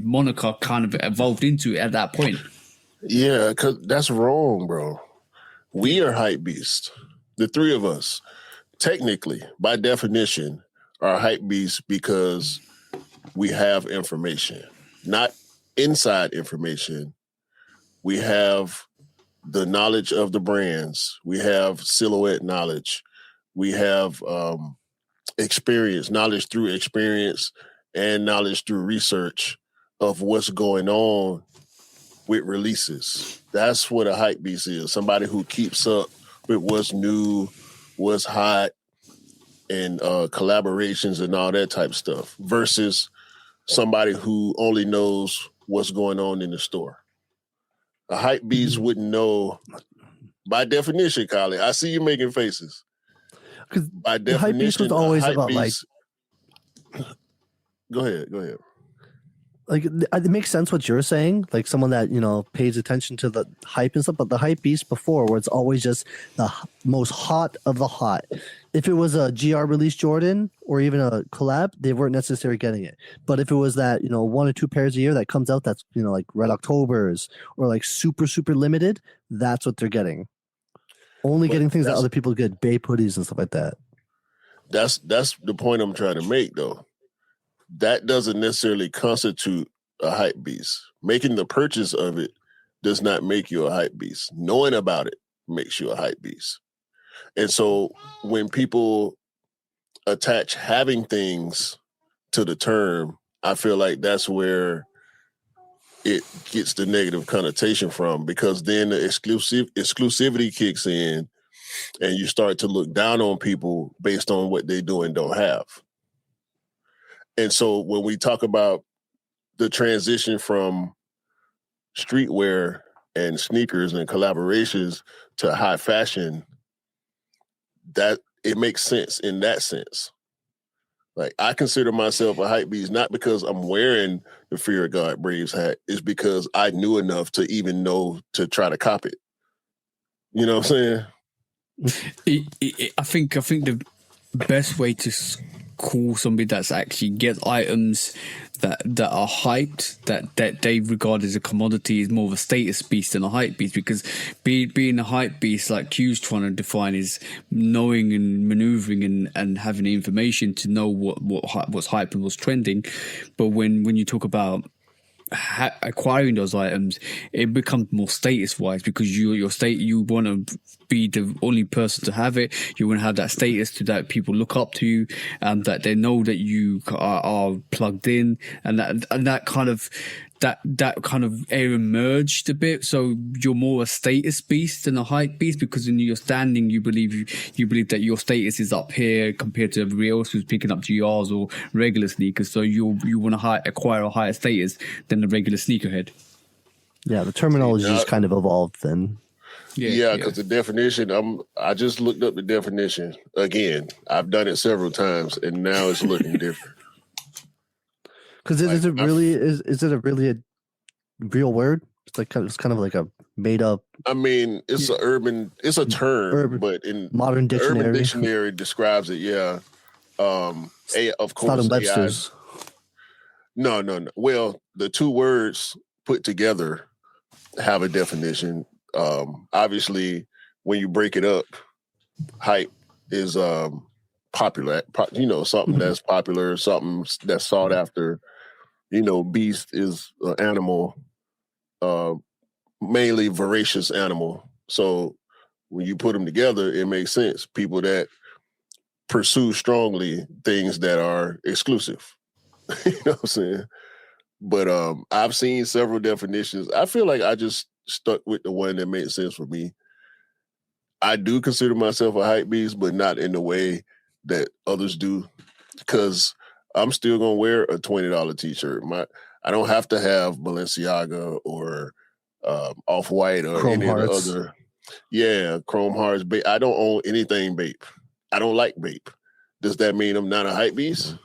moniker kind of evolved into at that point. Yeah, because that's wrong, bro. We are hype beasts. The three of us, technically, by definition, are hype beasts because we have information, not inside information. We have the knowledge of the brands. We have silhouette knowledge. We have experience, knowledge through experience and knowledge through research of what's going on with releases. That's what a hype beast is. Somebody who keeps up with what's new, what's hot, and collaborations and all that type of stuff versus somebody who only knows what's going on in the store. A hype beast wouldn't know, by definition, Collie. I see you making faces. By definition, hype beast was always about beast, Go ahead. Like, it makes sense what you're saying, like someone that, pays attention to the hype and stuff, but the hype beast before, where it's always just the most hot of the hot. If it was a GR release Jordan or even a collab, they weren't necessarily getting it. But if it was that, 1 or 2 pairs a year that comes out, that's, like Red Octobers or like super, super limited, that's what they're getting. Only getting things that other people get, Bape hoodies and stuff like that. That's the point I'm trying to make, though. That doesn't necessarily constitute a hype beast. Making the purchase of it does not make you a hype beast. Knowing about it makes you a hype beast. And so when people attach having things to the term, I feel like that's where it gets the negative connotation from, because then the exclusivity kicks in and you start to look down on people based on what they do and don't have. And so when we talk about the transition from streetwear and sneakers and collaborations to high fashion, that it makes sense in that sense. Like, I consider myself a hype beast, not because I'm wearing the Fear of God Braves hat. It's because I knew enough to even know to try to cop it. You know what I'm saying? I think the best way to call somebody that's actually get items that are hyped, that they regard as a commodity, is more of a status beast than a hype beast. Because being a hype beast, like Q's trying to define, is knowing and maneuvering and having the information to know what's hype and what's trending. But when you talk about acquiring those items, it becomes more status wise, because you want to be the only person to have it. You want to have that status to that people look up to you, and that they know that you are plugged in, and that kind of area merged a bit. So you're more a status beast than a hype beast, because in your standing, you believe that your status is up here compared to everybody else who's picking up GRs or regular sneakers. So you want to acquire a higher status than the regular sneakerhead. Yeah, the terminology is kind of evolved then. Yeah, because the definition, I just looked up the definition again. I've done it several times, and now it's looking different. Because is it a really real word? It's kind of like a made up. I mean, it's a term, but in modern dictionary, Urban Dictionary describes it. Yeah, of course, not in Webster's. No. Well, the two words put together have a definition. Obviously, when you break it up, hype is popular. Something that's popular, something that's sought after. Beast is an animal, mainly voracious animal. So when you put them together, it makes sense. People that pursue strongly things that are exclusive. You know what I'm saying? But I've seen several definitions. I feel like I just stuck with the one that made sense for me. I do consider myself a hype beast, but not in the way that others do, because I'm still gonna wear a $20 t-shirt. I don't have to have Balenciaga or Off-White or Chrome any Hearts. of the other. Yeah, Chrome Hearts. I don't own anything Bape. I don't like Bape. Does that mean I'm not a hype beast?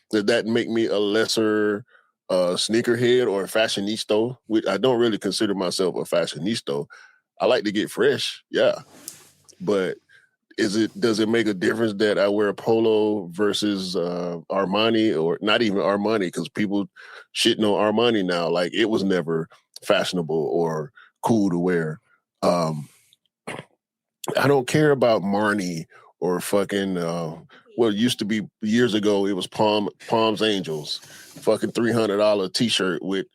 Does that make me a lesser sneakerhead or a fashionista? I don't really consider myself a fashionista. I like to get fresh, yeah. But does it make a difference that I wear a polo versus Armani, or not even Armani, because people shitting on Armani now like it was never fashionable or cool to wear. I don't care about Marnie or fucking what used to be years ago. It was Palms Angels, fucking $300 t-shirt with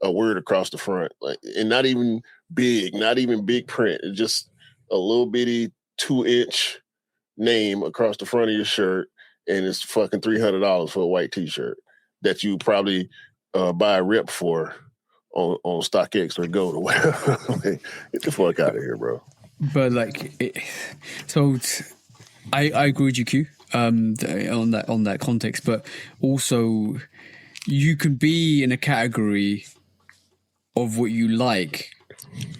a word across the front, like, and not even big print. It's just a little bitty 2-inch name across the front of your shirt, and it's fucking $300 for a white t-shirt that you probably buy a rep for on StockX or Gold or whatever. Like, get the fuck out of here, bro. But I agree with you, Q, on that context. But also, you can be in a category of what you like,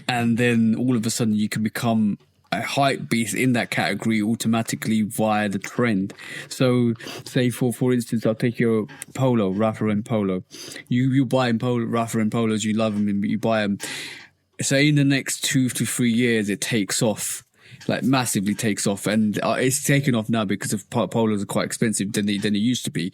and then all of a sudden you can become a hype beast in that category automatically via the trend. So, say for instance, I'll take your polo, Ralph Lauren polo. You buy Ralph Lauren polos, you love them, and you buy them. Say in the next 2 to 3 years, it takes off, like massively takes off, and it's taken off now because of polos are quite expensive than it used to be,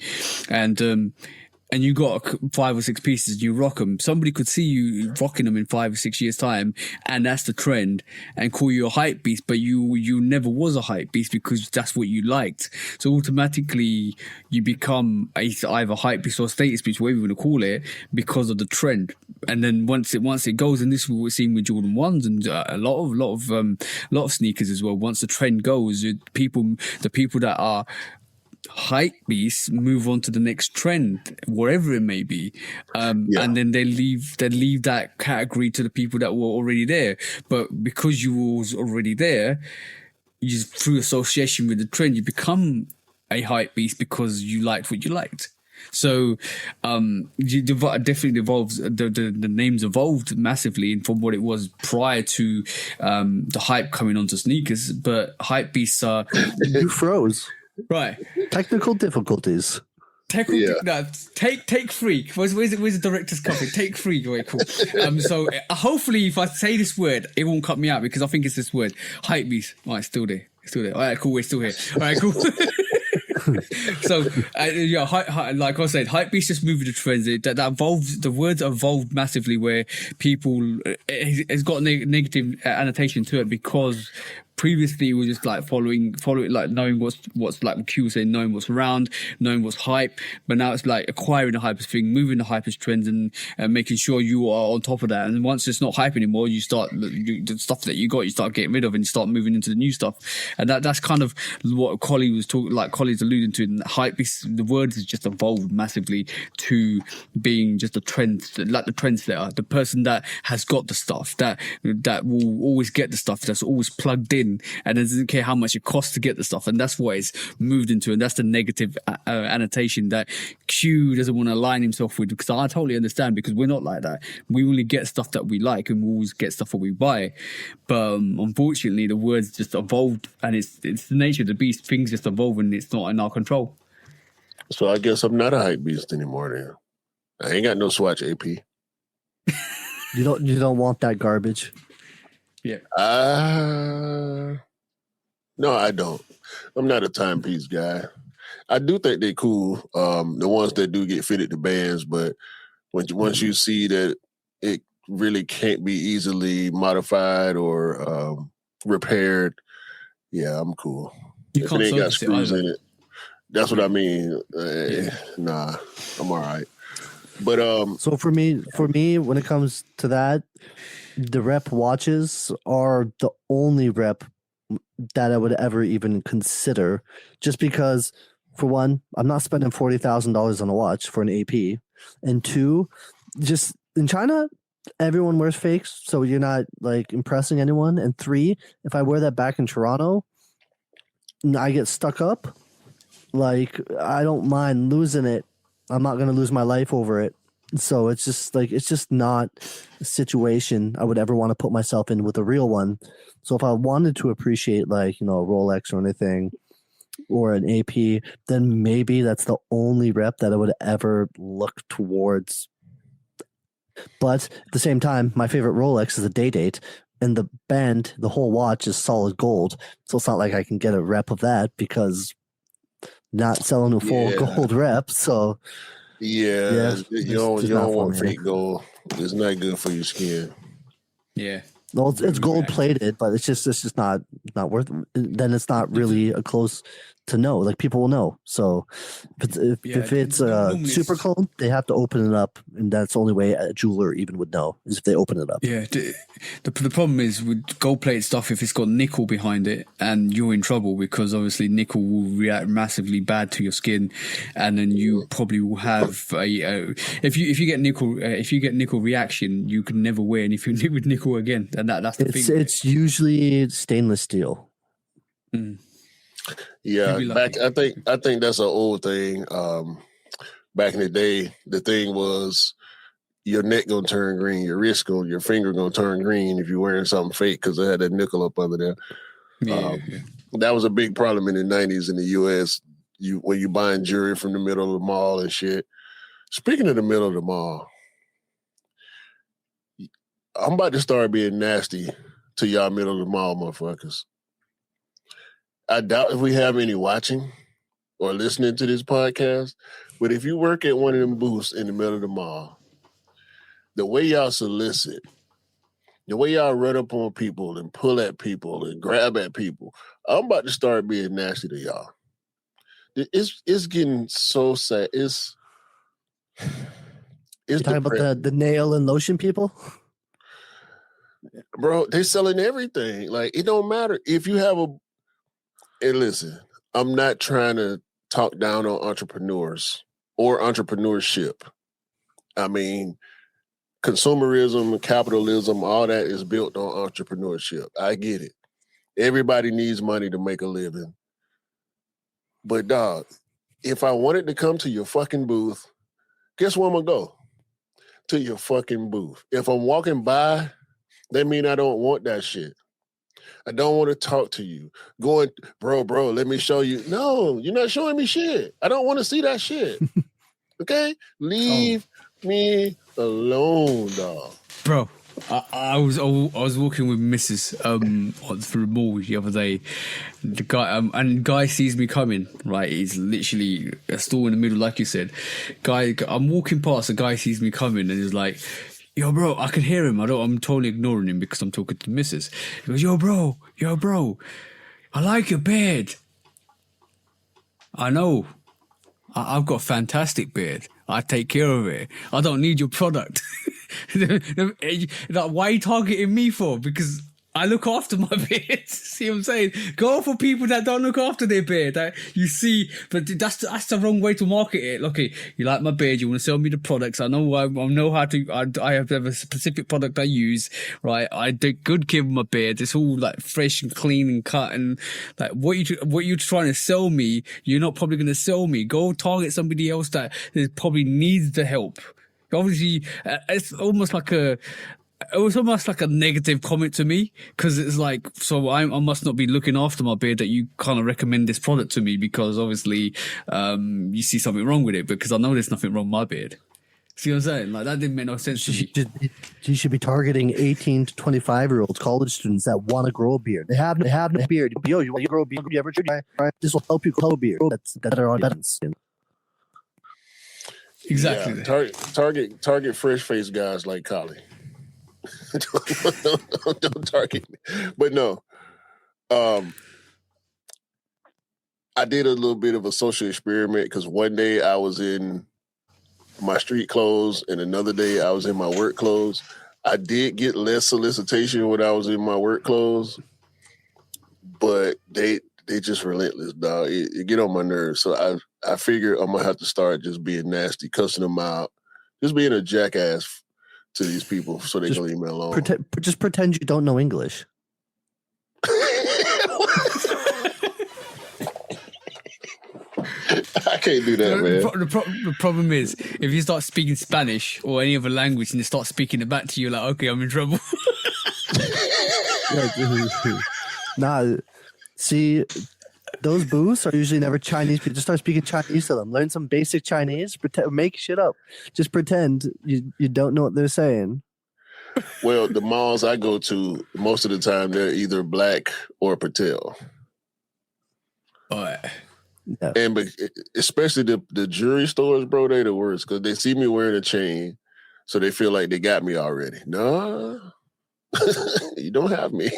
and you got 5 or 6 pieces, you rock them. Somebody could see you rocking them in 5 or 6 years' time, and that's the trend, and call you a hype beast, but you never was a hype beast because that's what you liked. So automatically you become either hype beast or status beast, whatever you want to call it, because of the trend. And then once it goes, and this is what we're seeing with Jordan 1s and a lot of sneakers as well. Once the trend goes, the people that are hype beasts move on to the next trend, wherever it may be, and then they leave that category to the people that were already there. But because you was already there, through association with the trend, you become a hype beast because you liked what you liked. So definitely evolves. The names evolved massively from what it was prior to the hype coming onto sneakers. But hype beasts are you froze. Right. Technical difficulties. Take 3. Where's the director's copy? Take 3. Very cool. So hopefully, if I say this word, it won't cut me out because I think it's this word. Hype beast. All right, still there. All right, cool. We're still here. All right, cool. So like I said, hype beast just moving the trends. That evolves. The words evolved massively, where people it's got a negative annotation to it because previously it was just like following, like knowing what's like Q was saying, knowing what's around, knowing what's hype. But now it's like acquiring the hypest thing, moving the hypest trends, and making sure you are on top of that. And once it's not hype anymore, you start the stuff that you got, you start getting rid of, and you start moving into the new stuff. And that's kind of what Collie was talking, like Collie's alluding to. And hype, the word has just evolved massively to being just a trend, like the trendsetter, the person that has got the stuff, that will always get the stuff, that's always plugged in, and doesn't care how much it costs to get the stuff. And that's what it's moved into, and that's the negative annotation that Q doesn't want to align himself with, because I totally understand, because we're not like that. We only get stuff that we like, and we always get stuff that we buy. But unfortunately the words just evolved, and it's the nature of the beast. Things just evolve, and it's not in our control. So I guess I'm not a hype beast anymore then. I ain't got no Swatch AP. You don't want that garbage. Yeah. No, I don't. I'm not a timepiece guy. I do think they're cool. The ones that do get fitted to bands, but once you see that it really can't be easily modified or repaired, yeah, I'm cool. You If can't it ain't got service it screws either. in it. That's what I mean. Nah, I'm all right. But So for me, when it comes to that, the rep watches are the only rep that I would ever even consider, just because, for one, I'm not spending $40,000 on a watch for an AP, and two, just in China, everyone wears fakes, so you're not like impressing anyone, and three, if I wear that back in Toronto, and I get stuck up, like I don't mind losing it. I'm not gonna lose my life over it. So it's just not a situation I would ever want to put myself in with a real one. So if I wanted to appreciate like, a Rolex or anything or an AP, then maybe that's the only rep that I would ever look towards. But at the same time, my favorite Rolex is a day-date, and the band, the whole watch is solid gold. So it's not like I can get a rep of that because not selling a full gold rep. So yeah, you don't want me. fake gold. It's not good for your skin. Yeah. No, it's gold plated, but it's just not worth it. Then it's not really a close to know. Like people will know. So if it's super cold, they have to open it up, and that's the only way a jeweler even would know is if they open it up. Yeah, the problem is with gold-plated stuff, if it's got nickel behind it, and you're in trouble because obviously nickel will react massively bad to your skin, and then you probably will have if you get nickel reaction, you can never wear anything with nickel again, and that's the thing. It's usually stainless steel. Mm. Yeah, I think that's an old thing. Back in the day, the thing was your neck gonna turn green, your finger gonna turn green if you're wearing something fake because it had that nickel up under there. Yeah. That was a big problem in the 90s in the US. When you buying jewelry from the middle of the mall and shit. Speaking of the middle of the mall, I'm about to start being nasty to y'all middle of the mall motherfuckers. I doubt if we have any watching or listening to this podcast, but if you work at one of them booths in the middle of the mall, the way y'all solicit, the way y'all run up on people and pull at people and grab at people, I'm about to start being nasty to y'all. It's getting so sad. It's You're talking about the nail and lotion people? Bro, they selling everything. Like, it don't matter. If you have and listen, I'm not trying to talk down on entrepreneurs or entrepreneurship. I mean, consumerism, capitalism, all that is built on entrepreneurship. I get it. Everybody needs money to make a living. But dog, if I wanted to come to your fucking booth, guess where I'm gonna go? To your fucking booth. If I'm walking by, that mean I don't want that shit. I don't want to talk to you. Going, bro, let me show you. No, you're not showing me shit. I don't want to see that shit. Okay? Leave me alone, dog. Bro, I was walking with Mrs. Through the mall the other day. The guy sees me coming. Right, he's literally a store in the middle, like you said. I'm walking past. The guy sees me coming, and he's like, "Yo, bro," I can hear him. I'm totally ignoring him because I'm talking to the missus. He goes, yo, bro, I like your beard. I know. I've got a fantastic beard. I take care of it. I don't need your product. Like, why are you targeting me for? Because I look after my beard. See what I'm saying? Go for people that don't look after their beard. You see, but that's the wrong way to market it. Okay, you like my beard, you want to sell me the products. I know how to. I have a specific product I use. Right, I take good care of my beard. It's all like fresh and clean and cut. And like what you trying to sell me, you're not probably going to sell me. Go target somebody else that probably needs the help. Obviously, it's almost like it was almost like a negative comment to me because it's like, so I must not be looking after my beard that you kind of recommend this product to me because obviously you see something wrong with it because I know there's nothing wrong with my beard. See what I'm saying? Like that didn't make no sense to me. You should be targeting 18 to 25-year-olds, college students that want to grow a beard. They have no beard. Yo, you want to grow a beard? You ever try? This will help you grow a beard. That's our evidence. Exactly. Yeah, target fresh faced guys like Collie. don't target me. But no. I did a little bit of a social experiment because one day I was in my street clothes and another day I was in my work clothes. I did get less solicitation when I was in my work clothes, but they just relentless, dog. It get on my nerves. So I figure I'm gonna have to start just being nasty, cussing them out, just being a jackass to these people so they can leave me alone. Just pretend you don't know English. I can't do that, man. The problem is, if you start speaking Spanish or any other language and they start speaking it back to you, like, okay, I'm in trouble. Nah, see, those booths are usually never Chinese people. Just start speaking Chinese to them. Learn some basic Chinese. Make shit up. Just pretend you don't know what they're saying. Well, the malls I go to, most of the time, they're either black or Patel. All right. Yeah. And especially the jewelry stores, bro, they the worst because they see me wearing a chain, so they feel like they got me already. No, you don't have me.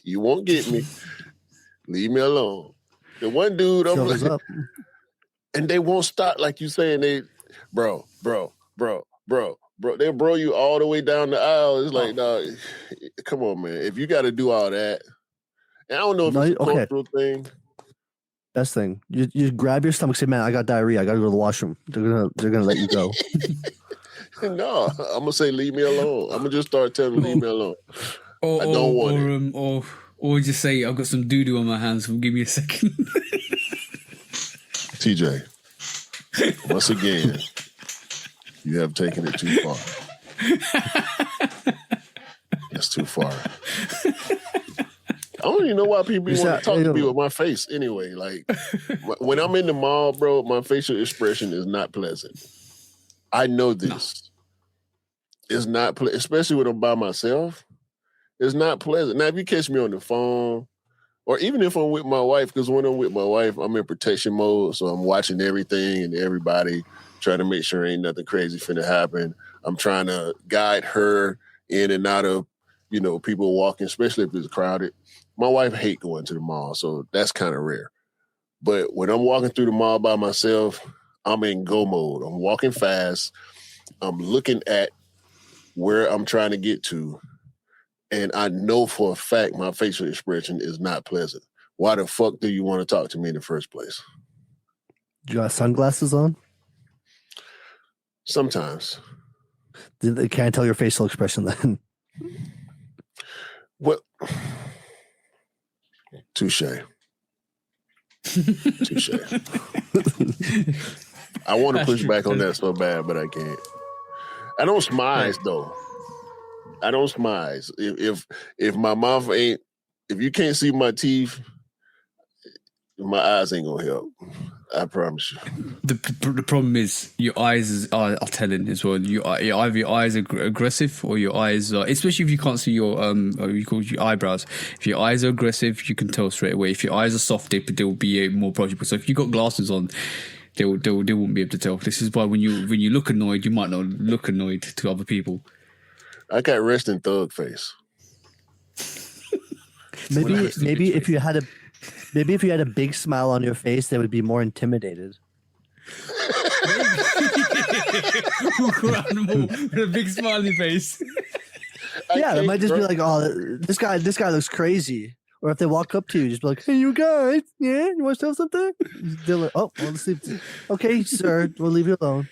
You won't get me. Leave me alone. The one dude, I'm like, and they won't stop, like you saying, bro, they'll bro you all the way down the aisle. It's like, dog, come on, man. If you got to do all that, and I don't know if it's a cultural thing. Best thing, you grab your stomach, say, "Man, I got diarrhea. I got to go to the washroom." They're gonna let you go. No, I'm gonna say, leave me alone. I'm gonna just start telling them, leave me alone. I don't want it. Or just say, I've got some doo-doo on my hands. Give me a second. TJ, once again, you have taken it too far. That's too far. I don't even know why people want to talk to me with my face anyway. Like, when I'm in the mall, bro, my facial expression is not pleasant. I know this. No. It's not pleasant, especially when I'm by myself. It's not pleasant. Now, if you catch me on the phone, or even if I'm with my wife, because when I'm with my wife, I'm in protection mode, so I'm watching everything and everybody, trying to make sure ain't nothing crazy finna happen. I'm trying to guide her in and out of, people walking, especially if it's crowded. My wife hate going to the mall, so that's kind of rare. But when I'm walking through the mall by myself, I'm in go mode. I'm walking fast. I'm looking at where I'm trying to get to. And I know for a fact my facial expression is not pleasant. Why the fuck do you want to talk to me in the first place? You got sunglasses on? Sometimes. They can't tell your facial expression then. What? Touche. I want to push back on that so bad, but I can't. I don't smize though. I don't smize. If my mouth ain't, if you can't see my teeth, my eyes ain't gonna help. I promise you. The problem is your eyes are telling as well. Either your eyes are aggressive or your eyes are, especially if you can't see your you call your eyebrows. If your eyes are aggressive, you can tell straight away. If your eyes are soft, they'll be more approachable. So if you got glasses on, they won't be able to tell. This is why when you look annoyed, you might not look annoyed to other people. I got resting thug face. Maybe if you had a big smile on your face, they would be more intimidated. Walk around the mall with a big smile on your face. Yeah, they might just be like, "Oh, this guy looks crazy." Or if they walk up to you, just be like, "Hey, you guys, yeah, you want to sell something?" They're like, "Oh, well, let's see." Okay, sir, we'll leave you alone.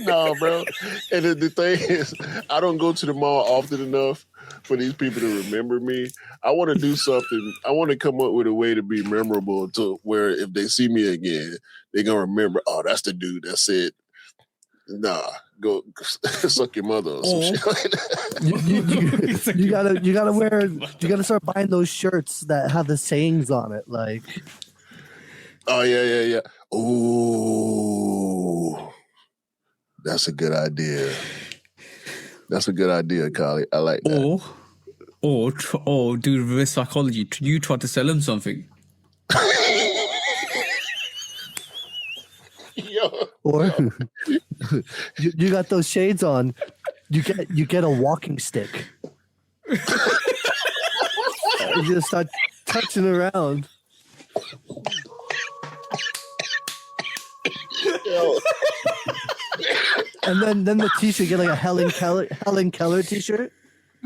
No, bro. And the thing is, I don't go to the mall often enough for these people to remember me. I want to do something. I want to come up with a way to be memorable to where if they see me again, they're going to remember, oh, that's the dude that said, nah, go suck your mother or some shit like that. You gotta start buying those shirts that have the sayings on it. Like, oh, yeah. Ooh. That's a good idea. That's a good idea, Collie. I like that. Or do reverse psychology. You try to sell them something. Or you got those shades on. You get a walking stick. You just start touching around. Yo. And then the t-shirt, get like a Helen Keller t-shirt.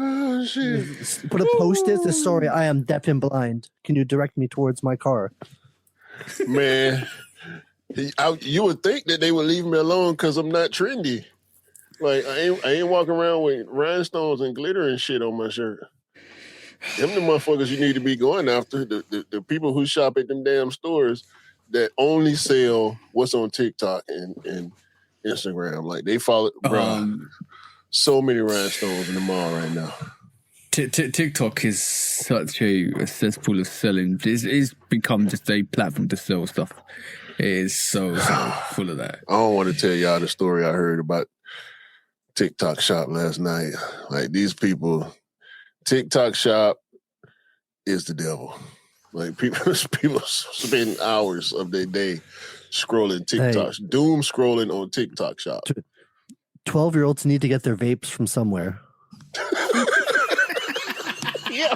Oh shit! Put a post-it. Says, "Sorry, I am deaf and blind. Can you direct me towards my car?" Man, you would think that they would leave me alone because I'm not trendy. Like I ain't walking around with rhinestones and glitter and shit on my shirt. Them the motherfuckers you need to be going after. The people who shop at them damn stores that only sell what's on TikTok and Instagram. Like they follow, bro. So many rhinestones in the mall right now. TikTok is such a cesspool of selling. It's become just a platform to sell stuff. It is so full of that. I don't want to tell y'all the story I heard about TikTok shop last night. Like these people, TikTok shop is the devil. Like people spend hours of their day scrolling TikToks, doom scrolling on TikTok shop. 12-year-olds need to get their vapes from somewhere. Yeah.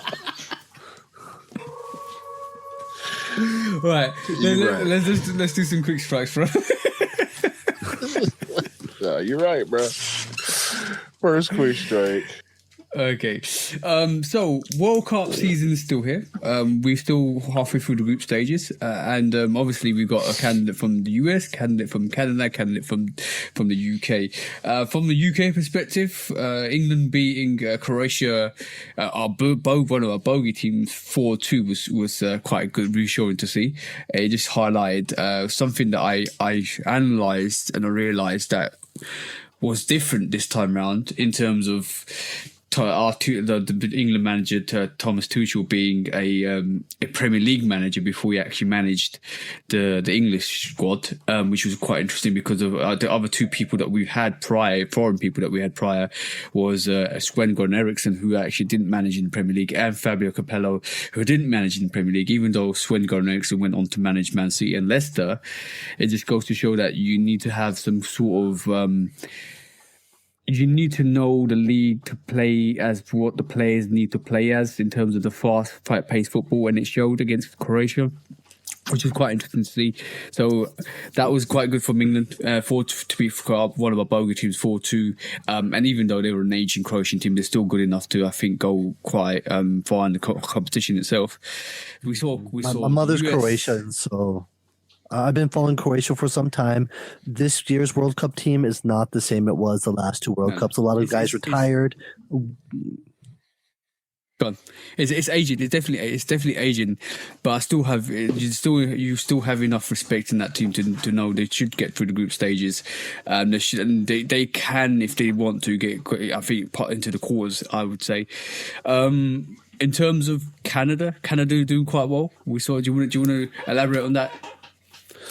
Right. Let's do some quick strikes, bro. You're right, bro. First quick strike. Okay. So World Cup season is still here. We're still halfway through the group stages, and obviously we've got a candidate from the US, candidate from Canada, candidate from the UK. From the UK perspective, England beating Croatia, one of our bogey teams 4-2 was quite good, reassuring to see. It just highlighted something that I analysed and I realised that was different this time round in terms of the England manager Thomas Tuchel being a Premier League manager before he actually managed the English squad, which was quite interesting because of the other two people that we've had prior, foreign people that we had prior, was Sven-Göran Eriksson, who actually didn't manage in the Premier League, and Fabio Capello, who didn't manage in the Premier League, even though Sven-Göran Eriksson went on to manage Man City and Leicester. It just goes to show that you need to have some sort of you need to know the league to play as what the players need to play as in terms of the fast-paced football, and it showed against Croatia, which is quite interesting to see. So that was quite good from England to be one of our bogey teams 4-2. And even though they were an aging Croatian team, they're still good enough to, I think, go quite far in the competition itself. We saw. My mother's Croatian, so I've been following Croatia for some time. This year's World Cup team is not the same it was the last two World Cups. A lot of guys retired. Gone. It's aging. It's definitely aging. But I still have you still have enough respect in that team to know they should get through the group stages. They can, if they want to, get, I think, into the quarters, I would say. In terms of Canada doing quite well. We saw. Do you want to elaborate on that,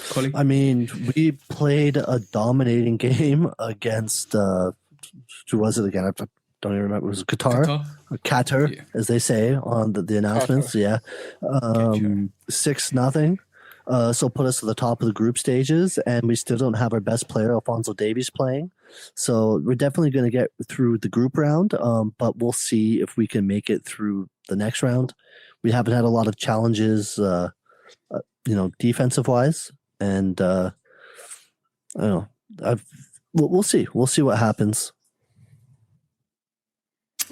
Colly? I mean, we played a dominating game against who was it again? I don't even remember. It was Qatar, yeah, as they say on the announcements. Qatar. Yeah, 6-0. So put us to the top of the group stages, and we still don't have our best player, Alphonso Davies, playing. So we're definitely going to get through the group round, but we'll see if we can make it through the next round. We haven't had a lot of challenges, defensive wise, and I don't know. We'll see. We'll see what happens.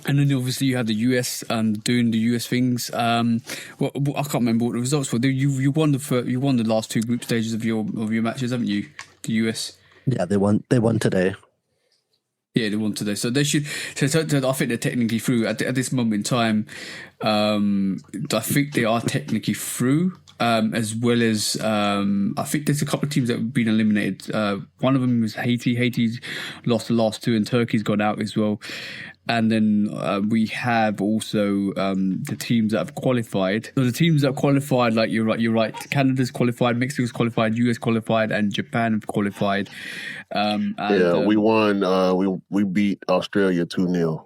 And then obviously you had the US doing the US things. I can't remember what the results were. You won the last two group stages of your matches, haven't you? The US. Yeah, they won today. Yeah, they won today. So they should. So I think they're technically through at this moment in time. I think they are technically through. As well as I think there's a couple of teams that have been eliminated. One of them was Haiti. Haiti's lost the last two, and Turkey's gone out as well. And then we have also the teams that have qualified. So the teams that have qualified, like you're right. Canada's qualified, Mexico's qualified, US qualified, and Japan have qualified. We won. We beat Australia 2-0.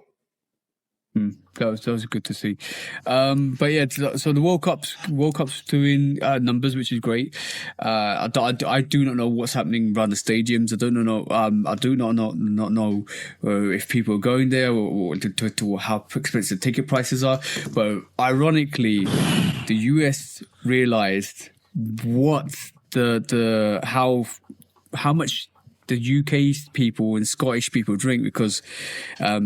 That was good to see. But yeah, so the World Cup's doing numbers, which is great. I do not know what's happening around the stadiums. I don't know. I do not know if people are going there or to how expensive ticket prices are. But ironically, the US realized what how much the UK people and Scottish people drink, because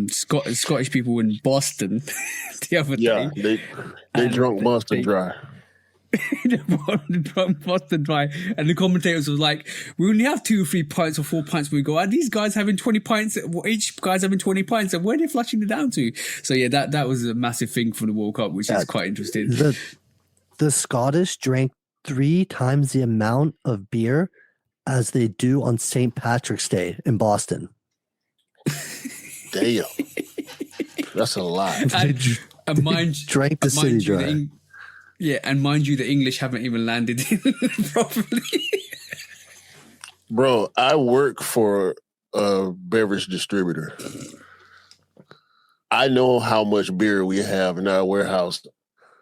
Scottish people in Boston the other day. Yeah, they drunk Boston dry. Boston dry, and the commentators was like, we only have 2 or 3 pints or 4 pints when we go, and these guys having 20 pints, each guy's having 20 pints, and where are they flushing it down to? So yeah, that was a massive thing for the World Cup, which is quite interesting. The Scottish drank 3 times the amount of beer as they do on St. Patrick's Day in Boston. Damn, that's a lot. And mind drank the city dry. And mind you, the English haven't even landed properly. Bro, I work for a beverage distributor. I know how much beer we have in our warehouse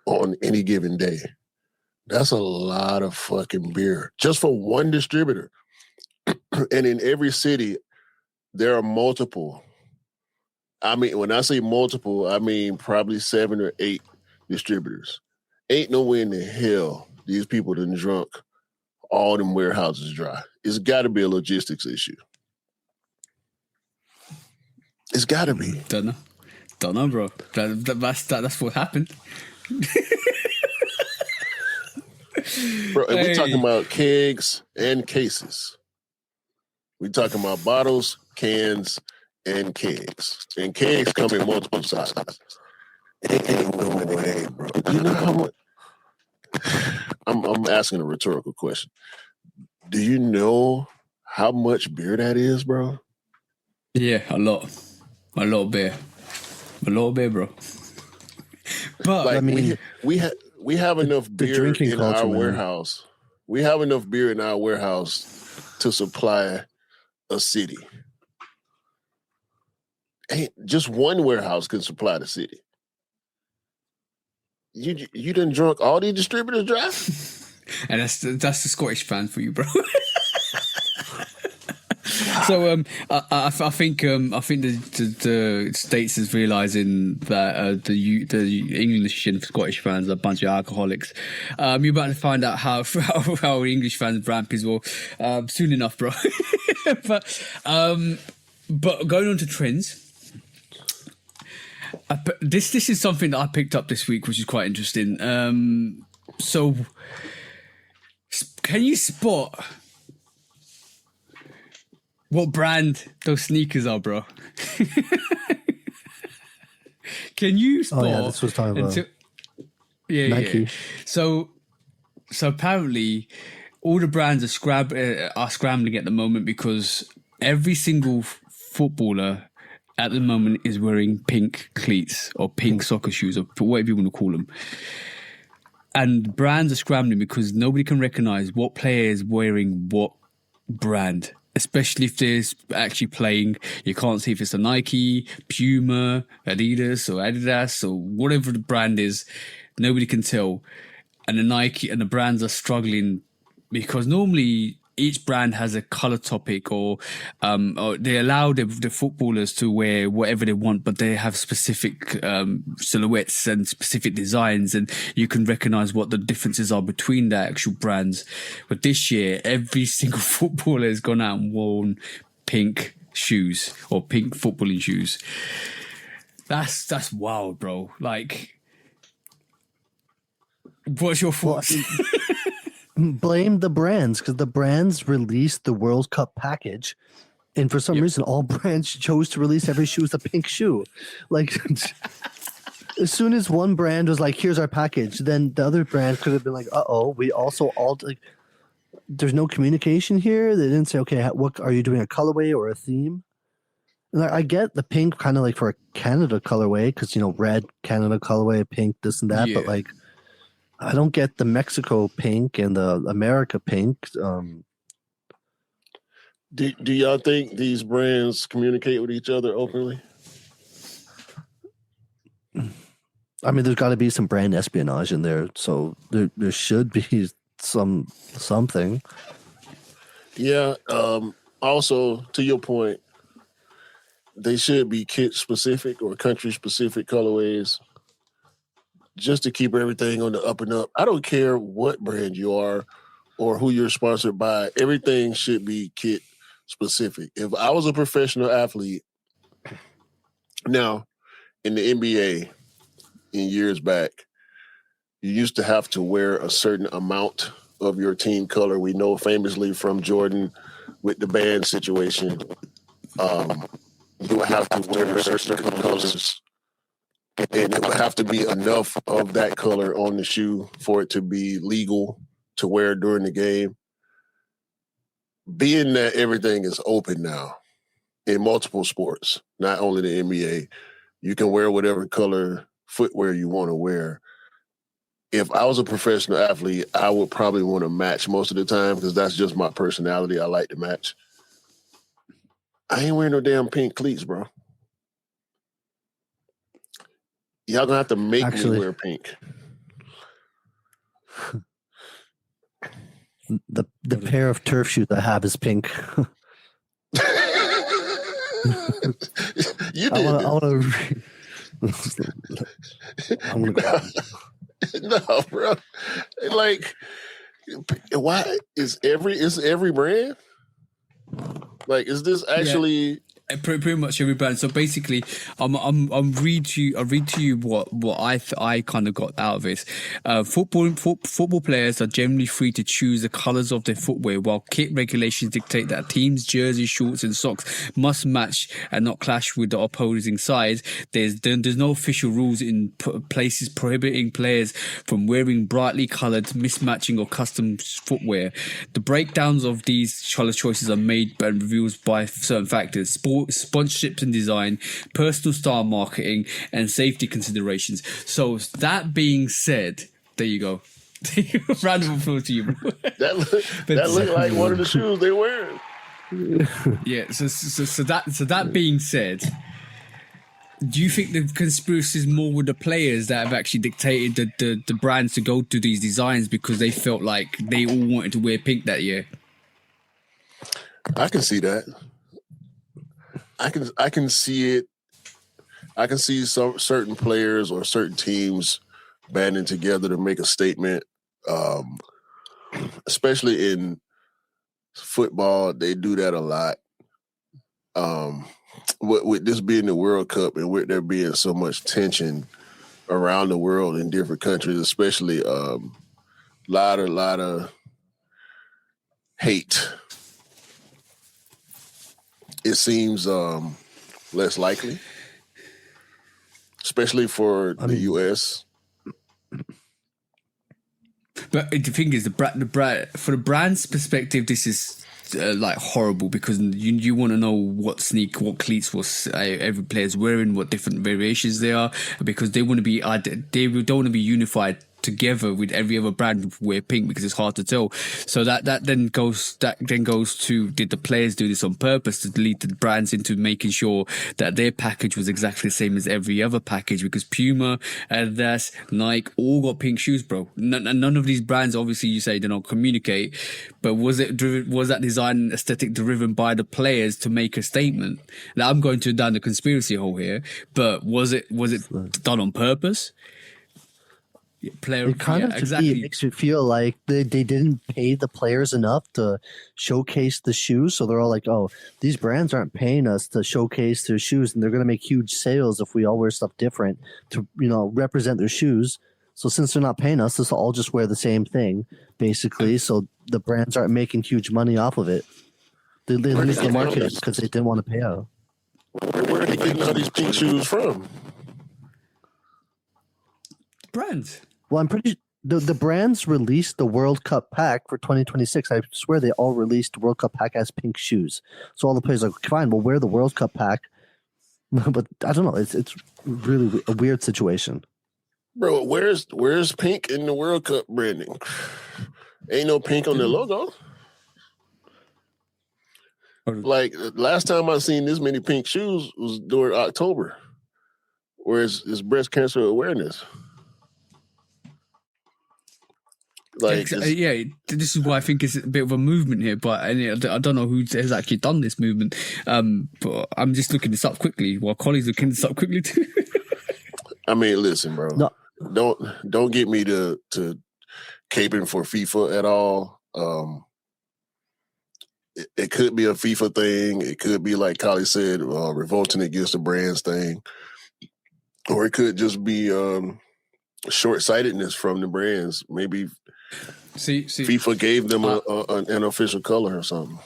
on any given day. That's a lot of fucking beer just for one distributor. And in every city, there are multiple. I mean, when I say multiple, I mean probably 7 or 8 distributors. Ain't no way in the hell these people done drunk all them warehouses dry. It's got to be a logistics issue. It's got to be. Don't know, bro. That's what happened. Bro, and we talking about kegs and cases. We talking about bottles, cans, and kegs. And kegs come in multiple sizes. Ain't no way, bro. You know how much? I'm asking a rhetorical question. Do you know how much beer that is, bro? Yeah, a lot of beer, bro. But like, I mean, we have enough beer in our warehouse. We have enough beer in our warehouse to supply a city. Ain't just one warehouse can supply the city. You done drunk all these distributors dry? And that's the Scottish fan for you, bro. So I think the States is realizing that the English and Scottish fans are a bunch of alcoholics. You're about to find out how English fans ramp as well soon enough, bro. But going on to trends. This is something that I picked up this week, which is quite interesting. So, can you spot what brand those sneakers are, bro? Can you spot? Oh yeah, this was talking about Nike. Yeah. So apparently, all the brands are scrambling at the moment because every single footballer at the moment is wearing pink cleats or pink soccer shoes or whatever you want to call them. And brands are scrambling because nobody can recognize what player is wearing what brand, especially if they're actually playing. You can't see if it's a Nike, Puma, Adidas or Adidas or whatever the brand is. Nobody can tell. And the Nike and the brands are struggling because normally each brand has a color topic or they allow the footballers to wear whatever they want, but they have specific silhouettes and specific designs, and you can recognize what the differences are between the actual brands. But this year, every single footballer has gone out and worn pink shoes or pink footballing shoes. That's wild, bro. Like, what's your thoughts? Blame the brands, because the brands released the World Cup package, and for some reason, all brands chose to release every shoe with a pink shoe. Like, as soon as one brand was like, "Here's our package," then the other brand could have been like, "Uh-oh, we also all like." There's no communication here. They didn't say, "Okay, what are you doing? A colorway or a theme?" And I get the pink kind of like for a Canada colorway because red Canada colorway, pink, this and that, but like. I don't get the Mexico pink and the America pink. Do y'all think these brands communicate with each other openly? I mean, there's got to be some brand espionage in there, so there should be something. Yeah. Also, to your point, they should be kit specific or country specific colorways. Just to keep everything on the up and up. I don't care what brand you are or who you're sponsored by. Everything should be kit specific. If I was a professional athlete, now in the NBA in years back, you used to have to wear a certain amount of your team color. We know famously from Jordan with the band situation, you would have to wear certain colors, and it would have to be enough of that color on the shoe for it to be legal to wear during the game. Being that everything is open now in multiple sports, not only the NBA, you can wear whatever color footwear you want to wear. If I was a professional athlete, I would probably want to match most of the time because that's just my personality. I like to match. I ain't wearing no damn pink cleats, bro. Y'all gonna have to make me wear pink. The pair of turf shoes I have is pink. You did. I'm gonna grab them. No, bro. Like, why is every brand? Like, is this actually? Yeah. Pretty much every brand. So basically, I'll read to you what I kind of got out of this. Football players are generally free to choose the colours of their footwear, while kit regulations dictate that teams' jerseys, shorts, and socks must match and not clash with the opposing side. There's no official rules in places prohibiting players from wearing brightly coloured, mismatching, or custom footwear. The breakdowns of these colour choices are made and reviewed by certain factors: sponsorships and design, personal style marketing, and safety considerations. So that being said, there you go. Round of applause to you, bro. That looked like one of the shoes they wearing. Yeah. So that being said, do you think the conspiracy is more with the players that have actually dictated the brands to go to these designs because they felt like they all wanted to wear pink that year? I can see that. I can see it. I can see some certain players or certain teams banding together to make a statement. Especially in football, they do that a lot. With this being the World Cup and with there being so much tension around the world in different countries, especially lot of hate. It seems less likely, especially for the U.S. But the thing is, for the brand's perspective, this is like horrible because you want to know what cleats every player's wearing, what different variations they are, because they want to be they don't want to be unified together with every other brand wear pink because it's hard to tell. So that then goes to, did the players do this on purpose to lead the brands into making sure that their package was exactly the same as every other package? Because Puma, Adidas, Nike all got pink shoes, bro. None of these brands, obviously you say they don't communicate, but was that design aesthetic driven by the players to make a statement? Now I'm going down the conspiracy hole here, but was it done on purpose? It makes me feel like they didn't pay the players enough to showcase the shoes, so they're all like, oh, these brands aren't paying us to showcase their shoes, and they're going to make huge sales if we all wear stuff different to represent their shoes. So since they're not paying us, let's all just wear the same thing, basically, so the brands aren't making huge money off of it. They lose the market because they didn't want to pay out. Where are they getting all these pink shoes from? Brands. Well, I'm pretty. The brands released the World Cup pack for 2026. I swear they all released the World Cup pack as pink shoes. So all the players are like, fine, we'll wear the World Cup pack. But I don't know. It's really a weird situation. Bro, where's pink in the World Cup branding? Ain't no pink on their logo. Like, last time I seen this many pink shoes was during October, where it's breast cancer awareness. Like, yeah, this is why I think it's a bit of a movement here, but I don't know who has actually done this movement. But I'm just looking this up quickly while Colly's looking this up quickly too. I mean, listen, bro. No. Don't get me to caping for FIFA at all. It could be a FIFA thing. It could be, like Collie said, revolting against the brands thing. Or it could just be short-sightedness from the brands. Maybe FIFA gave them an official color or something.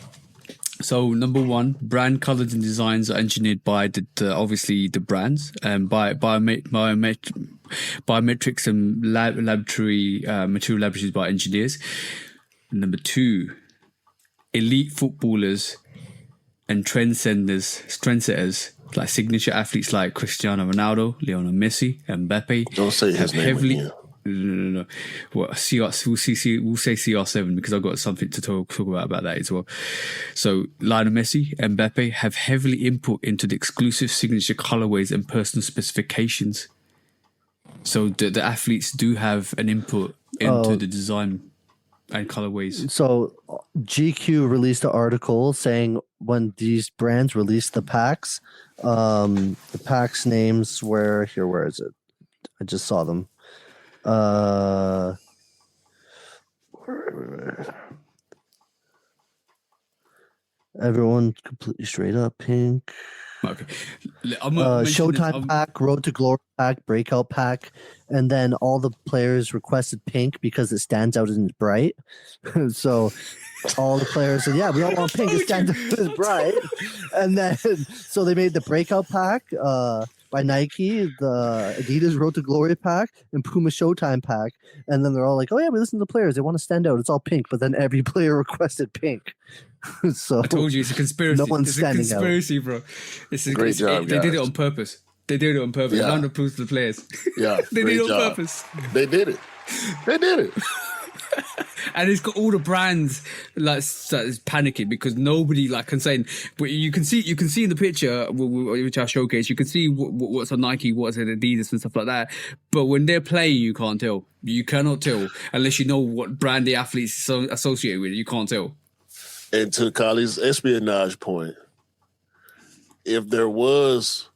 So, number one, brand colors and designs are engineered by obviously the brands and by biometrics and laboratory material laboratories by engineers. Number two, elite footballers and trendsetters like signature athletes like Cristiano Ronaldo, Lionel Messi, and Mbappe. Don't say his name again. No. Well, we'll say CR7 because I've got something to talk about that as well. So Lionel Messi and Mbappe have heavily input into the exclusive signature colorways and personal specifications. So the athletes do have an input into the design and colorways. So GQ released an article saying when these brands released the packs names were here. Where is it? I just saw them. Everyone completely straight up pink. Okay. Showtime pack, Road to Glory pack, Breakout pack, and then all the players requested pink because it stands out and it's bright. So all the players said, "Yeah, we all want pink. It stands out and it's bright." And then so they made the Breakout pack by Nike, the Adidas Road to Glory pack, and Puma Showtime pack. And then they're all like, "Oh yeah, we listen to the players. They want to stand out. It's all pink." But then every player requested pink. So I told you it's a conspiracy. No one's standing out. It's a conspiracy, bro. It's a great job. They did it on purpose. They did it on purpose. Yeah. Round of applause to the players. Yeah, they did it on job. purpose. They did it. And it's got all the brands like panicking because nobody can say. But you can see in the picture which I showcase. You can see what's on Nike, what's on Adidas, and stuff like that. But when they're playing, you can't tell. You cannot tell unless you know what brand the athletes associate with. You can't tell. And to Collie's espionage point, if there was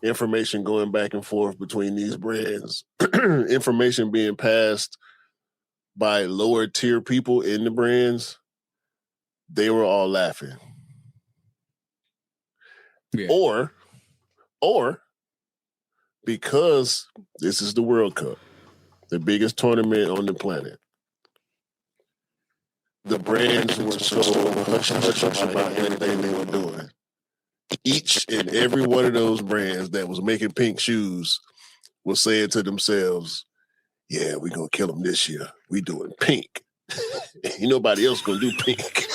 information going back and forth between these brands, information being passed by lower tier people in the brands, they were all laughing. Yeah. Or because this is the World Cup, the biggest tournament on the planet, the brands were so hush-hush about everything they were doing. Each and every one of those brands that was making pink shoes was saying to themselves, "Yeah, we're going to kill them this year. We doing pink." Ain't nobody else going to do pink.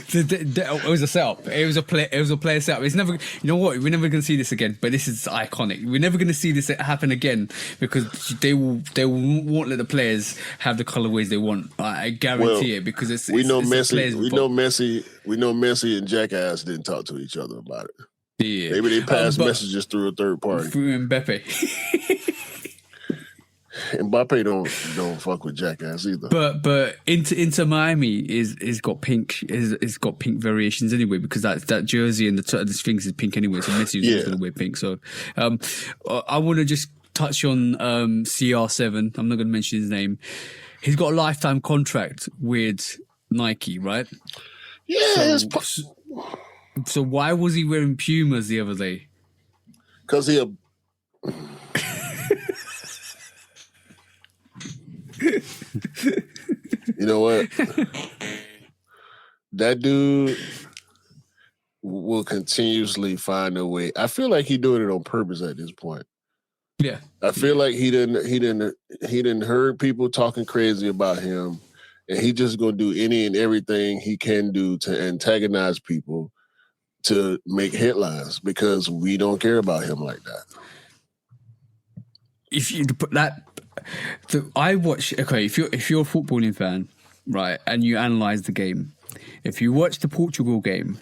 It was a setup. It was a player setup. It's never. You know what? We're never going to see this again. But this is iconic. We're never going to see this happen again because they won't let the players have the colorways they want. I guarantee it because it's Messi. We know Messi and Jackass didn't talk to each other about it. Yeah. Maybe they passed messages through a third party. Through Mbappe. Mbappe don't fuck with Jackass either. But Inter Miami is got pink variations anyway because that jersey and the things is pink anyway. So Messi was going to wear pink. So I want to just touch on CR7. I'm not going to mention his name. He's got a lifetime contract with Nike, right? Yeah. So why was he wearing Pumas the other day? Because you know what? That dude will continuously find a way. I feel like he's doing it on purpose at this point. Yeah. I feel like he didn't heard people talking crazy about him, and he just gonna do any and everything he can do to antagonize people to make headlines because we don't care about him like that. If you put that, I watch. Okay, if you're a footballing fan, right, and you analyze the game, if you watch the Portugal game,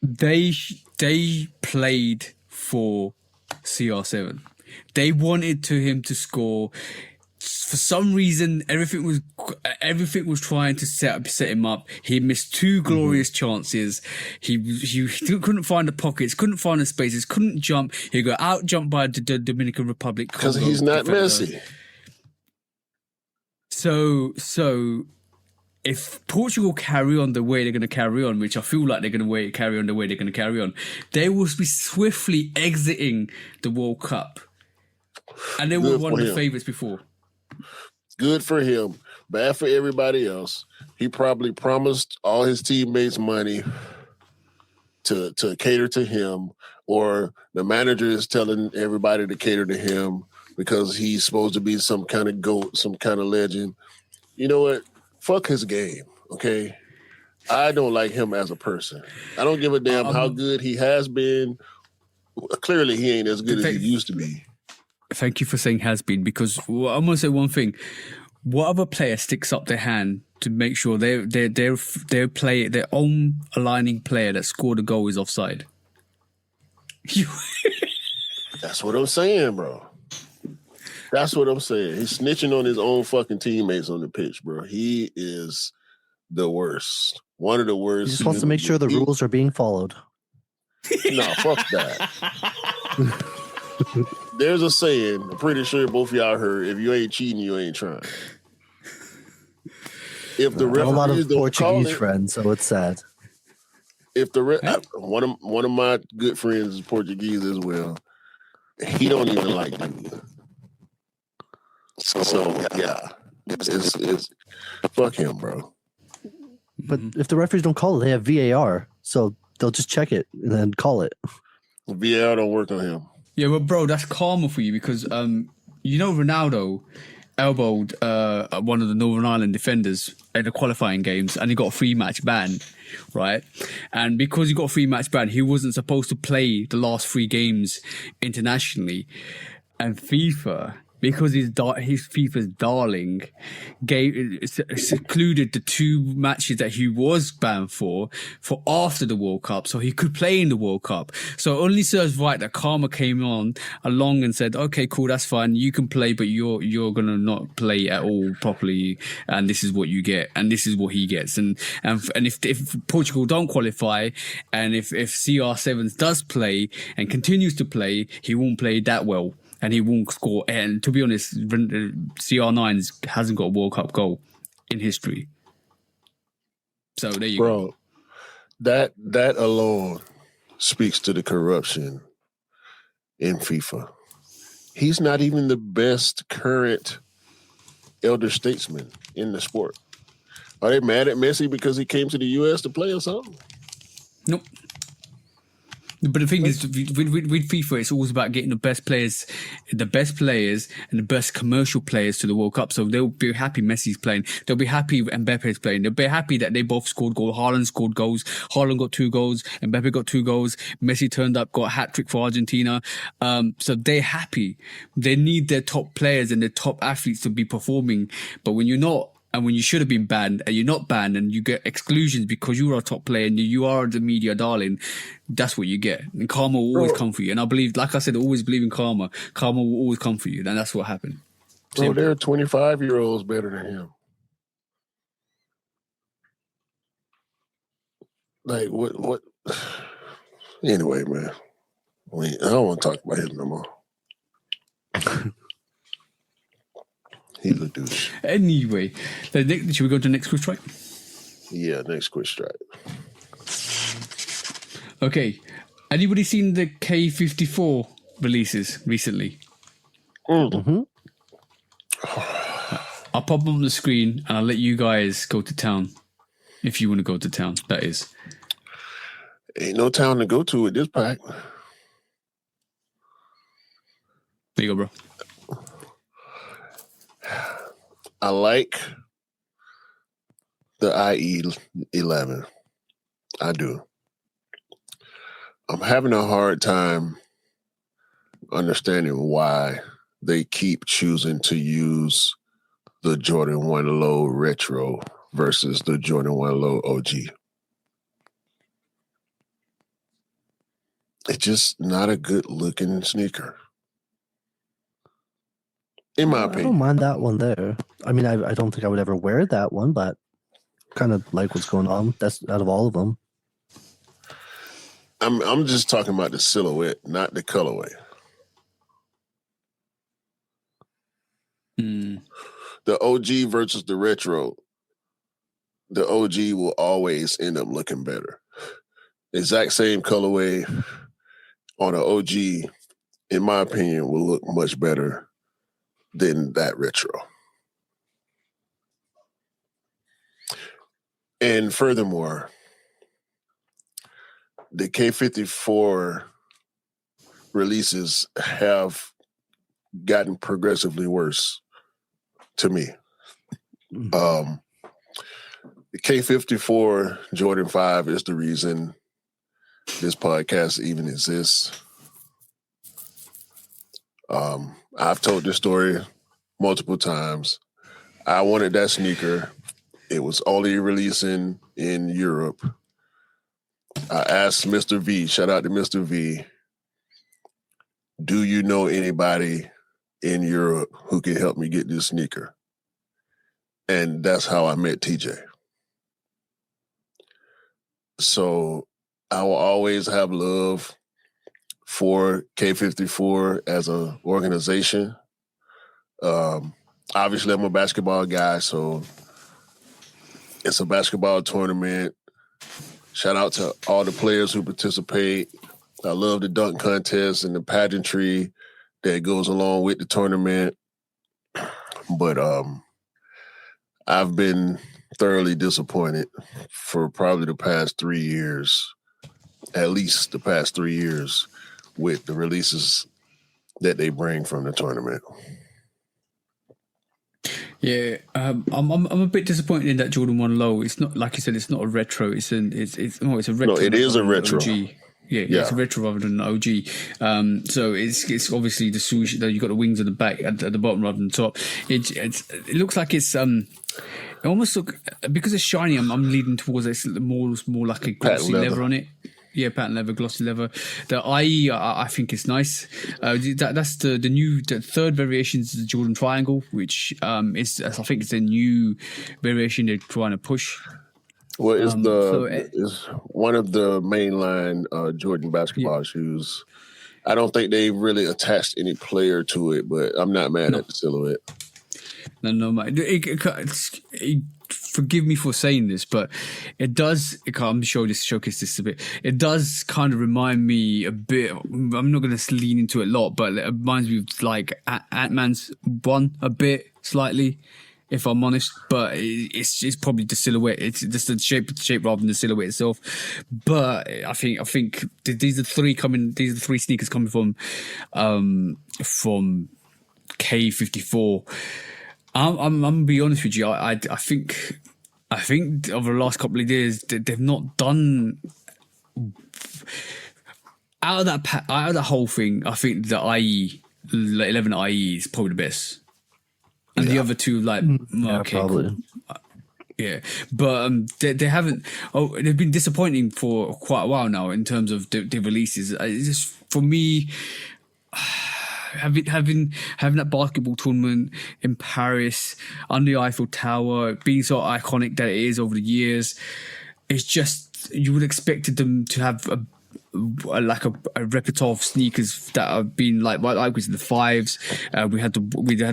they played for CR7. They wanted him to score. For some reason, everything was trying to set him up. He missed two glorious chances. He couldn't find the pockets, couldn't find the spaces, couldn't jump. He got out jumped by the Dominican Republic because he's not Messi. So if Portugal carry on the way they're going to carry on, which I feel like they're going to carry on the way they're going to carry on, they will be swiftly exiting the World Cup. And they were one of the favourites before. Good for him. Bad for everybody else. He probably promised all his teammates money to cater to him, or the manager is telling everybody to cater to him because he's supposed to be some kind of GOAT, some kind of legend. You know what? Fuck his game, okay? I don't like him as a person. I don't give a damn how good he has been. Clearly, he ain't as good as he used to be. Thank you for saying has been, because I'm going to say one thing. What other player sticks up their hand to make sure their own aligning player that scored a goal is offside? That's what I'm saying, bro. That's what I'm saying. He's snitching on his own fucking teammates on the pitch, bro. He is the worst. One of the worst. He just wants to make sure the rules are being followed. No, fuck that. There's a saying, I'm pretty sure both of y'all heard, if you ain't cheating, you ain't trying. If the referees I have a lot of don't Portuguese call it, friends, so it's sad. If the one of my good friends is Portuguese as well, he don't even like me. So yeah, it's fuck him, bro. But if the referees don't call it, they have VAR, so they'll just check it and then call it. VAR don't work on him. Yeah, well, bro, that's karma for you, because Ronaldo elbowed one of the Northern Ireland defenders in the qualifying games, and he got a 3-match ban, right? And because he got a 3-match ban, he wasn't supposed to play the last 3 games internationally. And FIFA, because he's FIFA's darling, secluded the 2 matches that he was banned for after the World Cup, so he could play in the World Cup. So it only serves right that karma came along and said, okay, cool, that's fine, you can play, but you're gonna not play at all properly, and this is what you get, and this is what he gets. And if Portugal don't qualify, and if CR7 does play and continues to play, he won't play that well. And he won't score. And to be honest, CR9 hasn't got a World Cup goal in history. So there you go. Bro, that alone speaks to the corruption in FIFA. He's not even the best current elder statesman in the sport. Are they mad at Messi because he came to the U.S. to play or something? Nope. But the thing is, with FIFA, it's always about getting the best players and the best commercial players to the World Cup. So they'll be happy Messi's playing. They'll be happy Mbappe's playing. They'll be happy that they both scored goals. Haaland scored goals. Haaland got 2 goals. Mbappe got 2 goals. Messi turned up, got a hat-trick for Argentina. So they're happy. They need their top players and their top athletes to be performing. But when you're not, and when you should have been banned and you're not banned and you get exclusions because you are a top player and you are the media darling, that's what you get. And karma will always come for you. And I believe, like I said, I always believe in karma. Karma will always come for you. And that's what happened. Bro, there are 25-year-olds better than him. Like, what? Anyway, man. I don't want to talk about him no more. He's a douche. Anyway, should we go to the next quiz strike? Yeah, next quiz strike. Okay. Anybody seen the K54 releases recently? Mm-hmm. I'll pop them on the screen and I'll let you guys go to town. If you want to go to town, that is. Ain't no town to go to with this pack. There you go, bro. I like the IE11. I do. I'm having a hard time understanding why they keep choosing to use the Jordan 1 Low Retro versus the Jordan 1 Low OG. It's just not a good looking sneaker. In my opinion. I don't mind that one there. I mean, I don't think I would ever wear that one, but kind of like what's going on. That's out of all of them. I'm just talking about the silhouette, not the colorway. the OG versus the retro, the OG will always end up looking better. Exact same colorway on an OG, in my opinion, will look much better than that retro. And furthermore, the K54 releases have gotten progressively worse to me. The K54 Jordan 5 is the reason this podcast even exists. I've told this story multiple times. I wanted that sneaker. It was only releasing in Europe. I asked Mr. V, shout out to Mr. V, do you know anybody in Europe who can help me get this sneaker? And that's how I met TJ. So I will always have love for K54 as an organization. Obviously, I'm a basketball guy, so it's a basketball tournament. Shout out to all the players who participate. I love the dunk contest and the pageantry that goes along with the tournament. But I've been thoroughly disappointed for probably the past 3 years, at least the past 3 years, with the releases that they bring from the tournament. Yeah, I'm a bit disappointed in that Jordan 1 low. It's not, like you said, it's not a retro. It's a retro. No, it is a retro. OG. Yeah, it's a retro rather than an OG. So it's obviously the swoosh that you got the wings at the back at the bottom rather than the top. It looks like it's it almost look, because it's shiny. I'm leading towards it's more like a glossy leather on it. Yeah, patent leather, glossy leather. The IE, I think is nice. That's the third variation is the Jordan Triangle, which is, I think it's a new variation they're trying to push. Well, it's it's one of the mainline Jordan basketball shoes. I don't think they really attached any player to it, but I'm not mad at the silhouette. No, forgive me for saying this, but it does. I'm showcase this a bit. It does kind of remind me a bit. I'm not going to lean into it a lot, but it reminds me of like Ant-Man's one a bit, slightly, if I'm honest. But it's probably the silhouette. It's just the shape rather than the silhouette itself. But I think these are three sneakers coming from K54. I'm gonna be honest with you. I think over the last couple of years they've not done out of that whole thing. I think the 11 IE is probably the best, and the other two probably. Cool. Yeah, but they haven't. Oh, they've been disappointing for quite a while now in terms of the releases. It's just for me. Having that basketball tournament in Paris under the Eiffel Tower, being so iconic that it is over the years, it's just you would expect them to have a repertoire of sneakers that have been like was the fives. We had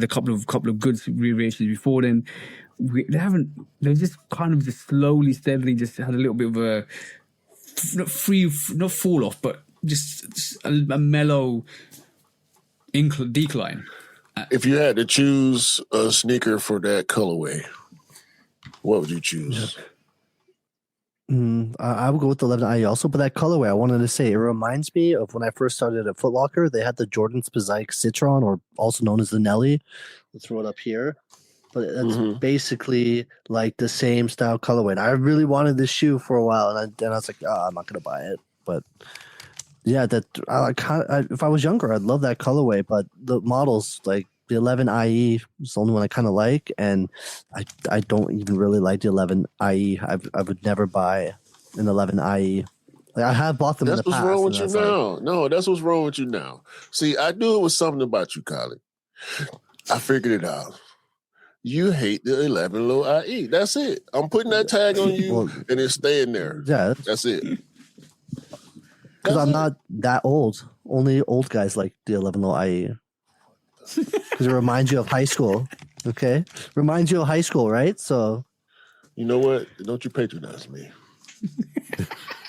a couple of good variations before then. They haven't. They just kind of just slowly, steadily just had a little bit of a not fall off, but just a mellow decline. If you had to choose a sneaker for that colorway, what would you choose? I would go with the 11 IE also, but that colorway, I wanted to say, it reminds me of when I first started at Foot Locker. They had the Jordan Spizike Citron, or also known as the Nelly. We'll throw it up here. But it's basically like the same style colorway. And I really wanted this shoe for a while, and I was like, I'm not going to buy it. But yeah, if I was younger, I'd love that colorway. But the models, like the 11 IE, is the only one I kind of like, and I don't even really like the 11 IE. I would never buy an 11 IE. Like, I have bought them in the past. That's what's wrong with you now. No, that's what's wrong with you now. See, I knew it was something about you, Collie. I figured it out. You hate the 11 low IE. That's it. I'm putting that tag on you, and it's staying there. Yeah, that's it. Because I'm not that old. Only old guys like the 11 low IE. Because it reminds you of high school. Okay. Reminds you of high school, right? So You know what? Don't you patronize me.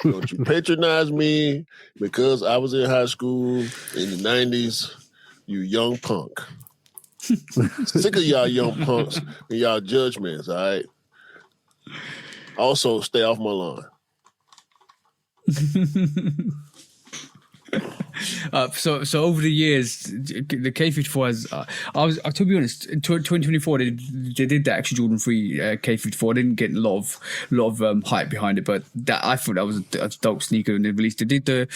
Don't you patronize me because I was in high school in the 90s, you young punk. Sick of y'all young punks and y'all judgments, all right? Also, stay off my lawn. So over the years, the K54 has. To be honest, in 2024 they did the actual Jordan 3 K54. Didn't get a lot of hype behind it, but that I thought that was a dope sneaker when they released. They did the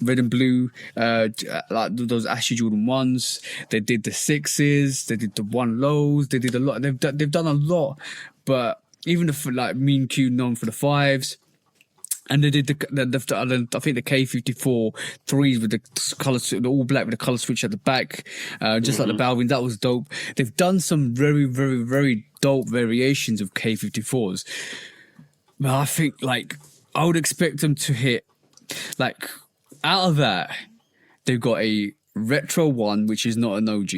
red and blue like those Ashley Jordan 1s. They did the 6s. They did the 1 lows. They did a lot. They've done a lot, but even the like Mean Q known for the 5s. And they did I think the K54 3s with the color, the all black with the color switch at the back, just like the Balvin. That was dope. They've done some very, very, very dope variations of K54s. But I think like I would expect them to hit like out of that. They've got a retro one, which is not an OG.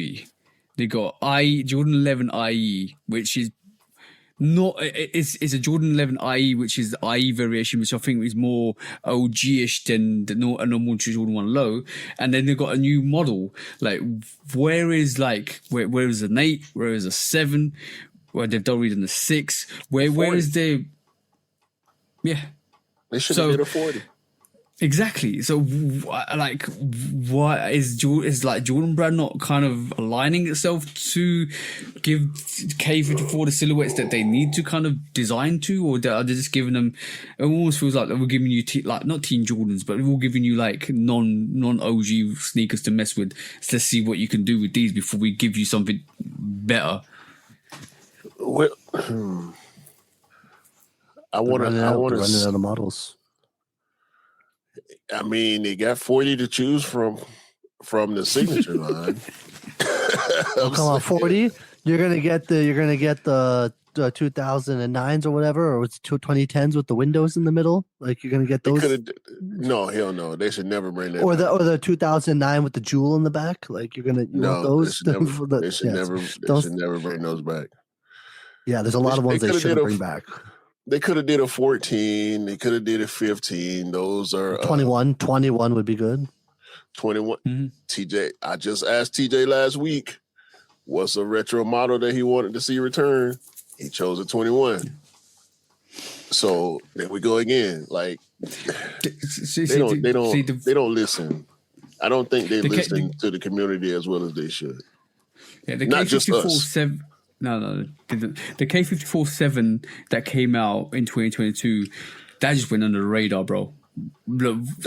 They got Jordan 11 IE, which is not, it's a Jordan 11 IE, which is the IE variation, which I think is more OG-ish than a normal Jordan 1 low. And then they've got a new model. Like, where is an 8? Where is a 7? Where they've done reading the 6? Where is the... Yeah. They should have did a 40. Exactly. So, like, what is Jordan Brand not kind of aligning itself to give K54 the silhouettes that they need to kind of design to, or are they just giving them? It almost feels like we're giving you like not Teen Jordans, but we're giving you like non OG sneakers to mess with. So let's see what you can do with these before we give you something better. Well, I want to run out of models. I mean, they got 40 to choose from the signature line. Oh, come on, 40. You're gonna get the 2009s or whatever, or it's 2010s with the windows in the middle. Like you're gonna get those. No, hell no. They should never bring that. Or the 2009 with the jewel in the back. Like you want those. They should never bring those back. Yeah, there's a lot of ones they should bring back. They could have did a 14. They could have did a 15. Those are 21. 21 would be good. 21. Mm-hmm. TJ, I just asked TJ last week, what's a retro model that he wanted to see return? He chose a 21. So there we go again. Like they don't listen. I don't think they listen to the community as well as they should. Yeah, the not just us. No. The K54-7 that came out in 2022, that just went under the radar, bro.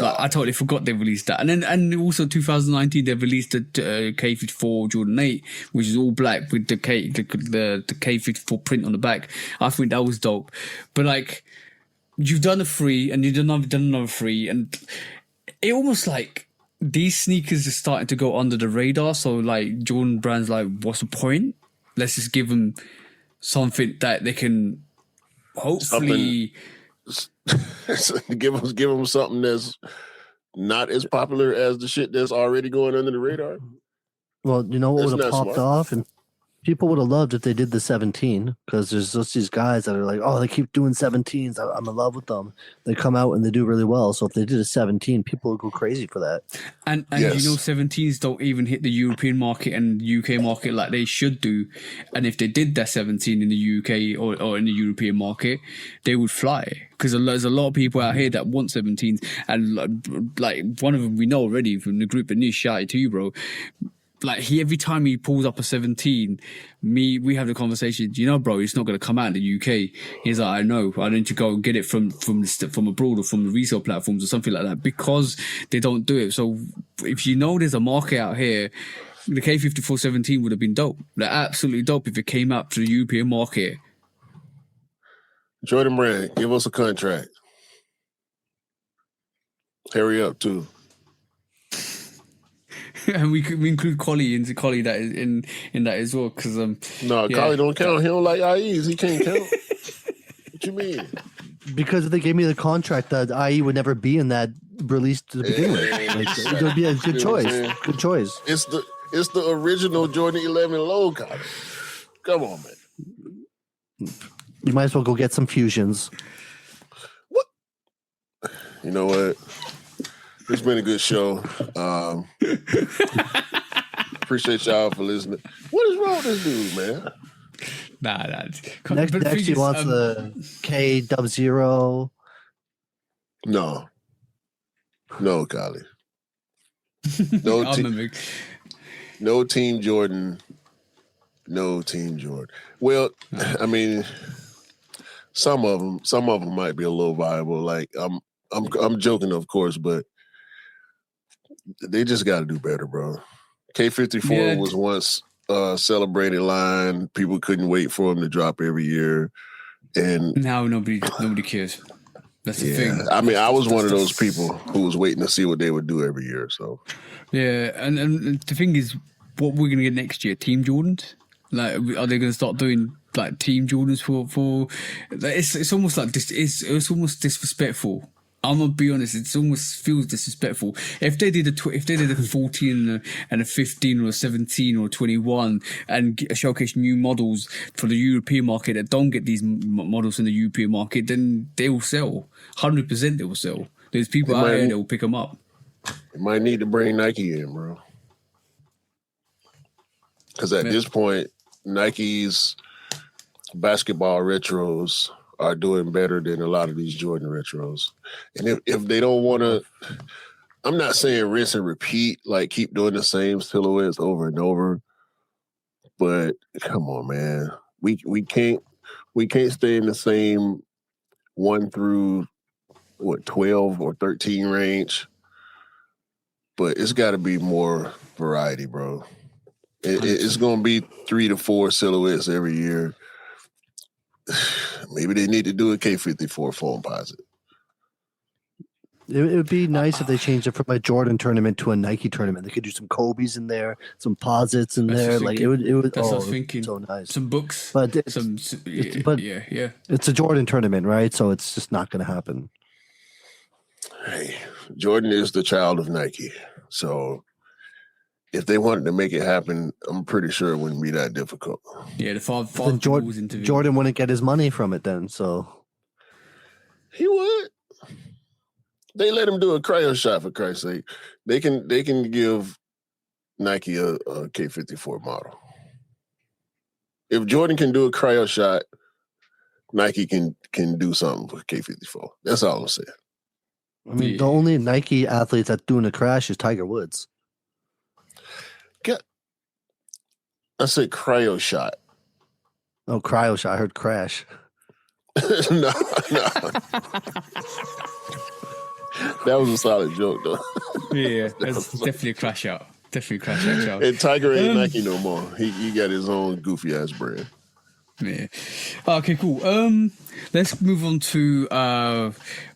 I totally forgot they released that. And also 2019 they released the K54 Jordan 8, which is all black with the K54 print on the back. I think that was dope. But like, you've done a 3 and you've done another 3, and it almost like these sneakers are starting to go under the radar. So like Jordan Brand's like, what's the point? Let's just give them something that they can hopefully give them something that's not as popular as the shit that's already going under the radar. Well, you know what would have popped off, and people would have loved if they did the 17, because there's just these guys that are like, oh, they keep doing 17s. I'm in love with them. They come out and they do really well. So if they did a 17, people would go crazy for that. And yes. 17s don't even hit the European market and UK market like they should do. And if they did that 17 in the UK or in the European market, they would fly. Because there's a lot of people out here that want 17s. And like one of them we know already from the group, Anish, shout out to you, bro. Like every time he pulls up a 17, we have the conversation. You know, bro, it's not going to come out in the UK. He's like, I know. I need to go and get it from abroad or from the resale platforms or something like that, because they don't do it. So if you know there's a market out here, the K54 17 would have been dope. Like absolutely dope if it came out to the European market. Jordan Brand, give us a contract. Hurry up too. And we include Collie that is in that as well, because Collie don't count. He don't like IEs. He can't count. What you mean? Because if they gave me the contract, that IE would never be in that release to begin with. Like, it would be a good choice. Good choice. It's the original Jordan 11 low, Colin. Come on, man. You might as well go get some fusions. What? You know what? It's been a good show. Appreciate y'all for listening. What is wrong with this dude, man? Nah. Next he wants the K00. No, Collie. No Team Jordan. No Team Jordan. Well, I mean, some of them might be a little viable. Like I'm joking, of course, but they just got to do better, bro. K54 was once a celebrated line. People couldn't wait for them to drop every year, and now nobody cares. That's the thing. I mean, I was one of those people who was waiting to see what they would do every year. So yeah, and the thing is, what we're gonna get next year, Team Jordans. Like, are they gonna start doing like Team Jordans for? Like, it's almost like it's almost disrespectful. I'm gonna be honest. It almost feels disrespectful. If they did a 14 and a 15 or a 17 or a 21 and showcase new models for the European market that don't get these models in the European market, then they will sell. 100% they will sell. There's people out there that will pick them up. You might need to bring Nike in, bro. Because at this point, Nike's basketball retros are doing better than a lot of these Jordan retros. And if they don't want to, I'm not saying rinse and repeat, like keep doing the same silhouettes over and over, but come on, man. We can't stay in the same 1 through 12 or 13 range, but it's got to be more variety, bro. It's going to be 3 to 4 silhouettes every year. Maybe they need to do a K54 Foamposite. It would be nice if they changed it from a Jordan tournament to a Nike tournament. They could do some Kobe's in there, some posits in there. Like it would. That's what I was thinking. So nice. Some books, but yeah. It's a Jordan tournament, right? So it's just not going to happen. Hey, Jordan is the child of Nike, so if they wanted to make it happen, I'm pretty sure it wouldn't be that difficult. Yeah, the five Jordan wouldn't get his money from it then, so he would. They let him do a cryo shot, for Christ's sake. They can give Nike a K54 model. If Jordan can do a cryo shot, Nike can do something for K54. That's all I'm saying. I mean, the only Nike athletes that's doing a crash is Tiger Woods. I said cryo shot. Oh, cryo shot. I heard crash. No. That was a solid joke, though. Yeah, that's definitely a crash out. Definitely a crash out, Charles. And Tiger ain't Nike no more. He got his own goofy ass brand. Yeah. Okay, cool. Let's move on to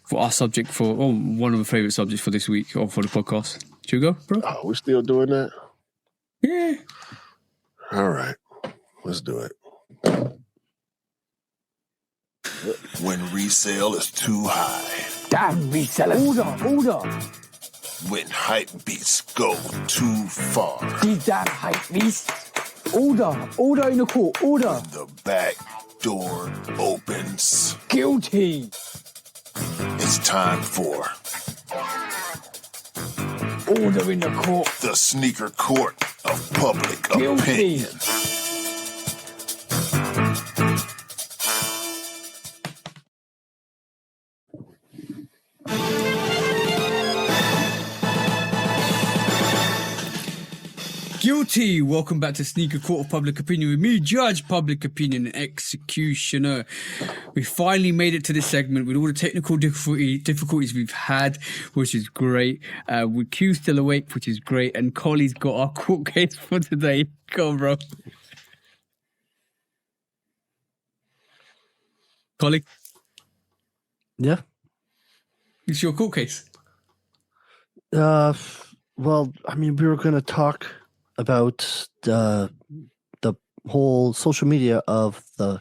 for our subject one of the favorite subjects for this week or for the podcast. Should we go, bro? Oh, we're still doing that? Yeah. All right. Let's do it. When resale is too high. Damn resellers. Order. When hype beats go too far. These damn hype beasts. Order in the court. Order. When the back door opens. Guilty. It's time for Order in the court. the sneaker court of public Guilty. opinion. Guilty. Welcome back to Sneaker Court of Public Opinion with me, Judge Public Opinion and Executioner. We finally made it to this segment with all the technical difficulties we've had, which is great. With Q still awake, which is great, and Collie's got our court case for today. Go on, bro. Collie? Yeah. It's your court case. Well, I mean, we were going to talk about the whole social media of the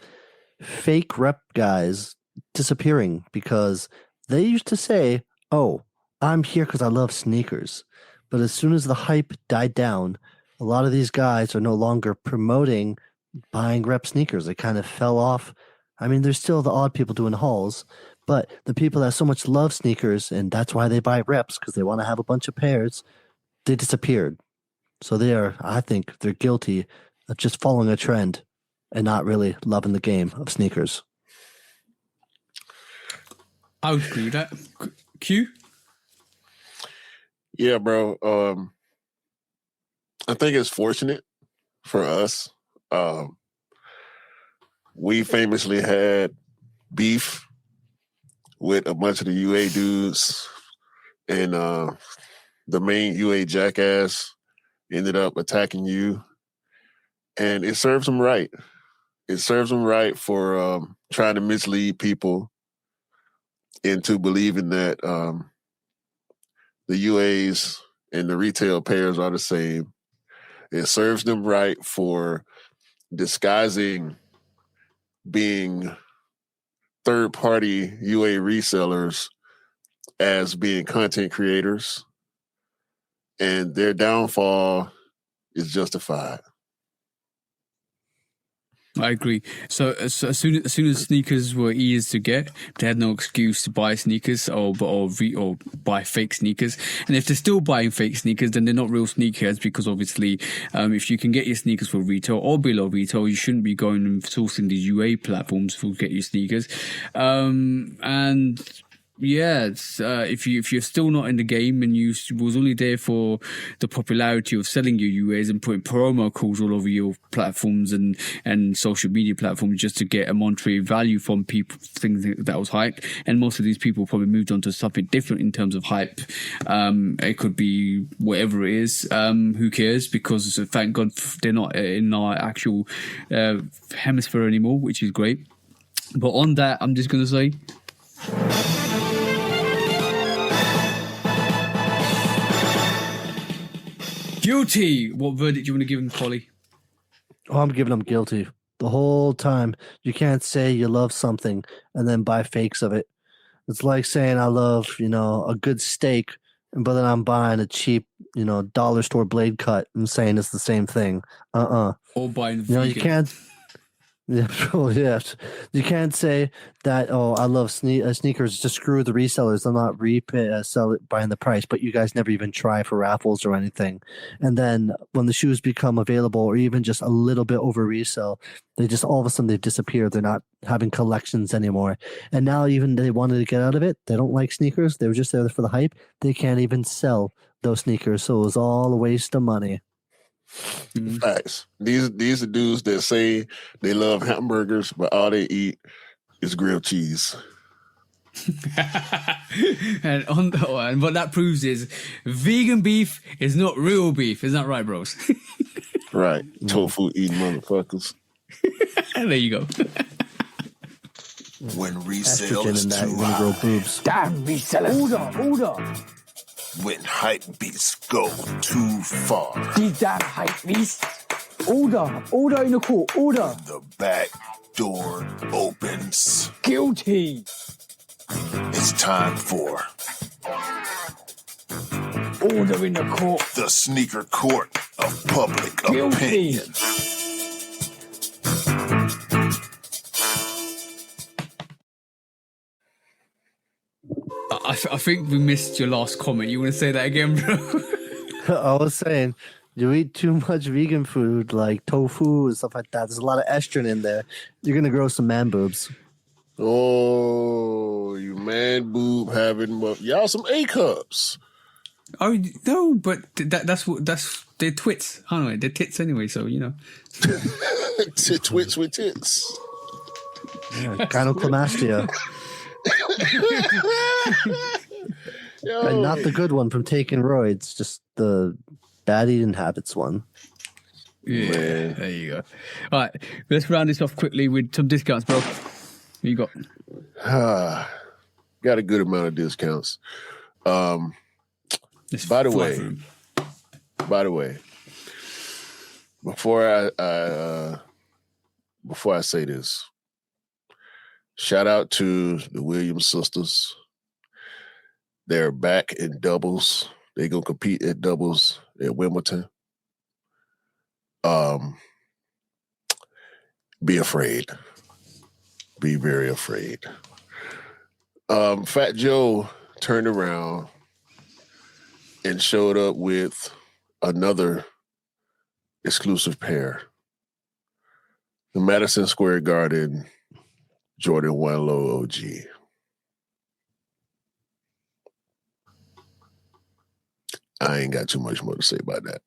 fake rep guys disappearing because they used to say, "Oh, I'm here because I love sneakers," but as soon as the hype died down, a lot of these guys are no longer promoting buying rep sneakers. They kind of fell off. I mean, there's still the odd people doing hauls, but the people that so much love sneakers and that's why they buy reps because they want to have a bunch of pairs, they disappeared. So I think they're guilty of just following a trend and not really loving the game of sneakers. I would agree with that. Q? Yeah, bro. I think it's fortunate for us. We famously had beef with a bunch of the UA dudes, and the main UA jackass ended up attacking you, and it serves him right. It serves him right for trying to mislead people into believing that the UAs and the retail pairs are the same. It serves them right for disguising being third-party UA resellers as being content creators, and their downfall is justified. I agree. So as soon as sneakers were easy to get, they had no excuse to buy sneakers or buy fake sneakers. And if they're still buying fake sneakers, then they're not real sneakerheads because obviously, if you can get your sneakers for retail or below retail, you shouldn't be going and sourcing these UA platforms to get your sneakers. And yeah, if you're still not in the game and you was only there for the popularity of selling your UAs and putting promo codes all over your platforms and social media platforms just to get a monetary value from people, things that was hyped, and most of these people probably moved on to something different in terms of hype. It could be whatever it is. Who cares? Because thank God they're not in our actual hemisphere anymore, which is great. But on that, I'm just gonna say. Guilty. What verdict do you want to give him, Collie? Oh, I'm giving them guilty the whole time. You can't say you love something and then buy fakes of it. It's like saying I love, a good steak, but then I'm buying a cheap, dollar store blade cut and saying it's the same thing. Or buying vegan. You can't. Yeah, yes. You can't say that. Oh, I love sneakers. Just screw the resellers. I'm not sell it buying the price. But you guys never even try for raffles or anything. And then when the shoes become available, or even just a little bit over resale, they just all of a sudden they've disappeared. They're not having collections anymore. And now even they wanted to get out of it. They don't like sneakers. They were just there for the hype. They can't even sell those sneakers. So it was all a waste of money. Facts. These are dudes that say they love hamburgers, but all they eat is grilled cheese. and what that proves is vegan beef is not real beef. Isn't that right, bros? Right. Tofu eating motherfuckers. There you go. When resale Estrogen is in that, too you're gonna grow high, boobs. Damn resellers. Order. when hype beats go too far, These damn hype beasts. Order in the court. Order. the back door opens. Guilty. It's time for Order in the court. the sneaker court of public Guilty. opinion. I think we missed your last comment. You want to say that again, bro? I was saying, you eat too much vegan food like tofu and stuff like that. There's a lot of estrogen in there. You're gonna grow some man boobs. Oh, you man boob having y'all some A cups. Oh no, but that's their twits. I don't know, they're tits anyway. So Twits with tits. Yeah, gynecomastia. Yo. And not the good one from taking roids, just the bad eating habits one. yeah, Man. there you go. All right, let's round this off quickly with some discounts, bro. What you got? Got a good amount of discounts. Let's By the fly way, through 'em. before I say this, shout out to the Williams sisters. They're back in doubles. They're gonna compete at doubles at Wimbledon. be afraid. Be very afraid. Fat Joe turned around and showed up with another exclusive pair. The Madison Square Garden Jordan 1 Low OG. I ain't got too much more to say about that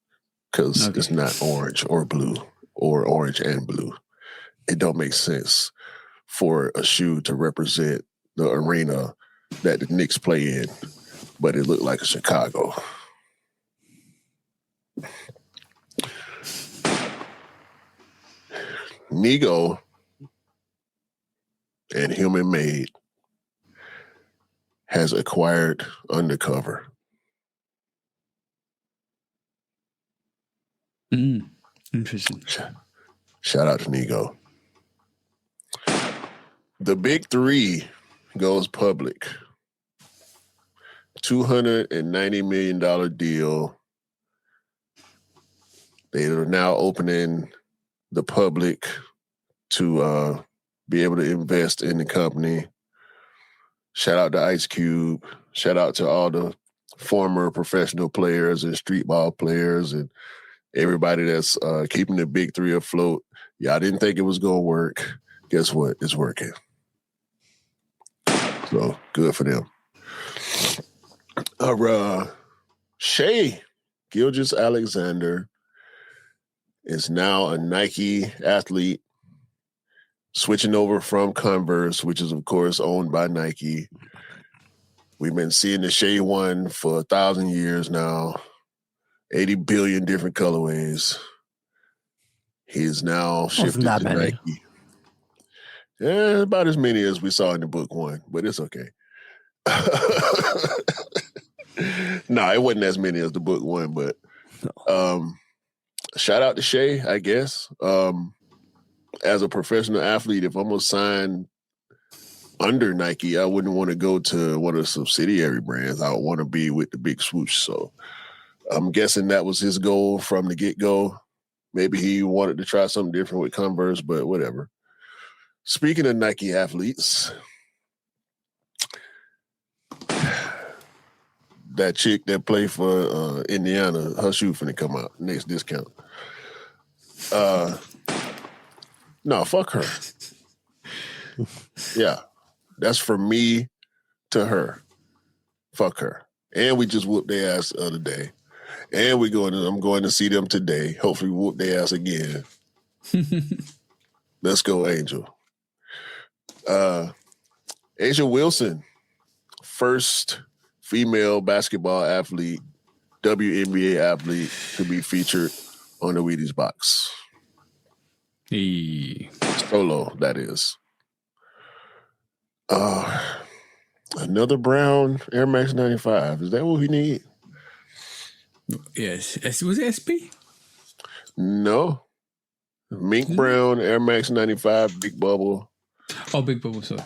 because it's not orange or blue or orange and blue. It don't make sense for a shoe to represent the arena that the Knicks play in, but it looked like a Chicago. Nego and Human Made has acquired Undercover. Interesting. Shout out to Nego. The Big Three goes public. $290 million deal. They are now opening the public to be able to invest in the company. Shout out to Ice Cube. Shout out to all the former professional players and street ball players and everybody that's keeping the Big Three afloat. Y'all didn't think it was going to work. Guess what? It's working. So good for them. Shai Gilgeous-Alexander is now a Nike athlete, switching over from Converse, which is, of course, owned by Nike. We've been seeing the Shai one for 1,000 years now, 80 billion different colorways. He's now shifted to Nike. Yeah, about as many as we saw in the book one, but it's okay. No, it wasn't as many as the book one, but shout out to Shai, I guess. As a professional athlete, if I'm going to sign under Nike, I wouldn't want to go to one of the subsidiary brands. I would want to be with the big swoosh. So I'm guessing that was his goal from the get-go. Maybe he wanted to try something different with Converse, but whatever. Speaking of Nike athletes, that chick that played for Indiana, her shoe finna come out next discount. No, fuck her. Yeah, that's from me to her. Fuck her. And we just whooped their ass the other day. And I'm going to see them today. Hopefully we whoop their ass again. Let's go, Angel. Asia Wilson, first female basketball athlete, WNBA athlete to be featured on the Wheaties box. Solo, that is. Another brown Air Max 95. Is that what we need? Yes. Was it SP? No. Mink brown Air Max 95, Big Bubble. Oh, Big Bubble, sorry.